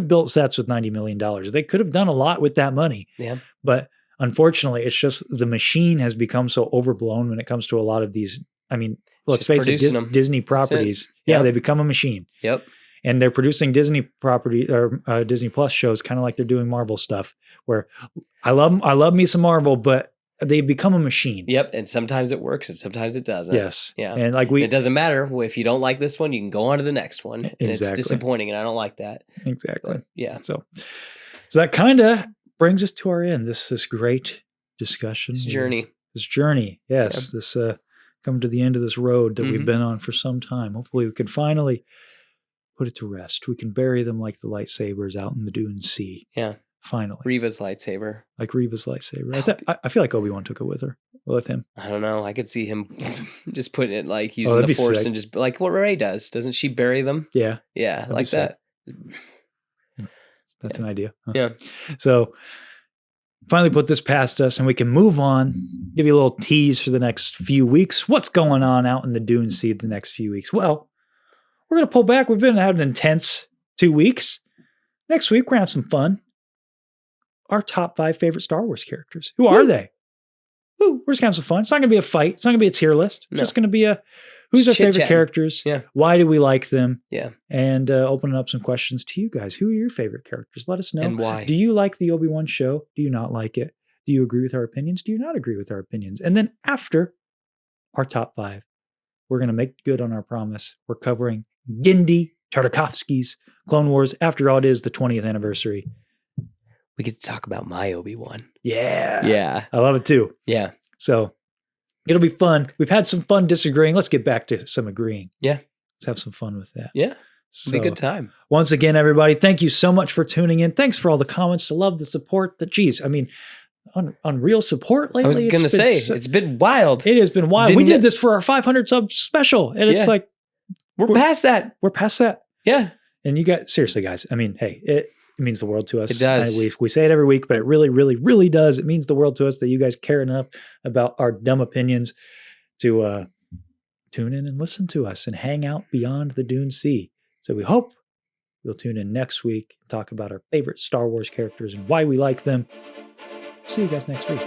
built sets with $90 million. They could have done a lot with that money. Yeah. But unfortunately, it's just the machine has become so overblown when it comes to a lot of these. I mean, let's Just face it, producing them. Disney properties. Yeah, Yeah. they become a machine. Yep. And they're producing Disney property or Disney Plus shows, kind of like they're doing Marvel stuff. Where I love me some Marvel, but they've become a machine. Yep. And sometimes it works and sometimes it doesn't. Yes. Yeah. And like It doesn't matter if you don't like this one, you can go on to the next one. And it's Exactly. disappointing, and I don't like that. exactly. But yeah. So that kind of brings us to our end. This great discussion. This journey. This journey. Yes. This come to the end of this road that we've Mhm. been on for some time. Hopefully we can finally put it to rest. We can bury them like the lightsabers out in the Dune Sea. Yeah. Finally. Reva's lightsaber. Like Reva's lightsaber. I feel like Obi-Wan took it with him. I don't know. I could see him just putting it like Oh, using that'd the be force sick. and just like what Rey does. Doesn't she bury them? Yeah. Yeah, That'd be like sick. that. That's an idea. Huh? Yeah. So finally put this past us and we can move on, give you a little tease for the next few weeks. What's going on out in the Dune Sea the next few weeks? Well, we're going to pull back. We've been having an intense 2 weeks. Next week, we're going to have some fun. Our top 5 favorite Star Wars characters. Who are they? Woo, we're just going to have some fun. It's not going to be a fight. It's not going to be a tier list. It's No. just going to be who's our favorite Chit-chatting. characters? Yeah. Why do we like them? Yeah. And opening up some questions to you guys. Who are your favorite characters? Let us know. And why? Do you like the Obi-Wan show? Do you not like it? Do you agree with our opinions? Do you not agree with our opinions? And then after our top 5, we're going to make good on our promise. We're covering Genndy Tartakovsky's Clone Wars. After all, it is the 20th anniversary. We get to talk about my Obi-Wan. Yeah. Yeah. I love it too. Yeah. So it'll be fun. We've had some fun disagreeing. Let's get back to some agreeing. Yeah. Let's have some fun with that. Yeah. So, It'll be a good time. Once again, everybody, thank you so much for tuning in. Thanks for all the comments. I love the support. Geez, I mean, unreal support lately. I was going to say, it's been wild. It has been wild. We Didn't did it- this for our 500 sub special, and it's Yeah. like, We're past that. we're past that. Yeah. And you guys, seriously, guys, I mean, hey, it means the world to us. It does. We say it every week, but it really, really, really does. It means the world to us that you guys care enough about our dumb opinions to tune in and listen to us and hang out beyond the Dune Sea. So we hope you'll tune in next week and talk about our favorite Star Wars characters and why we like them. See you guys next week.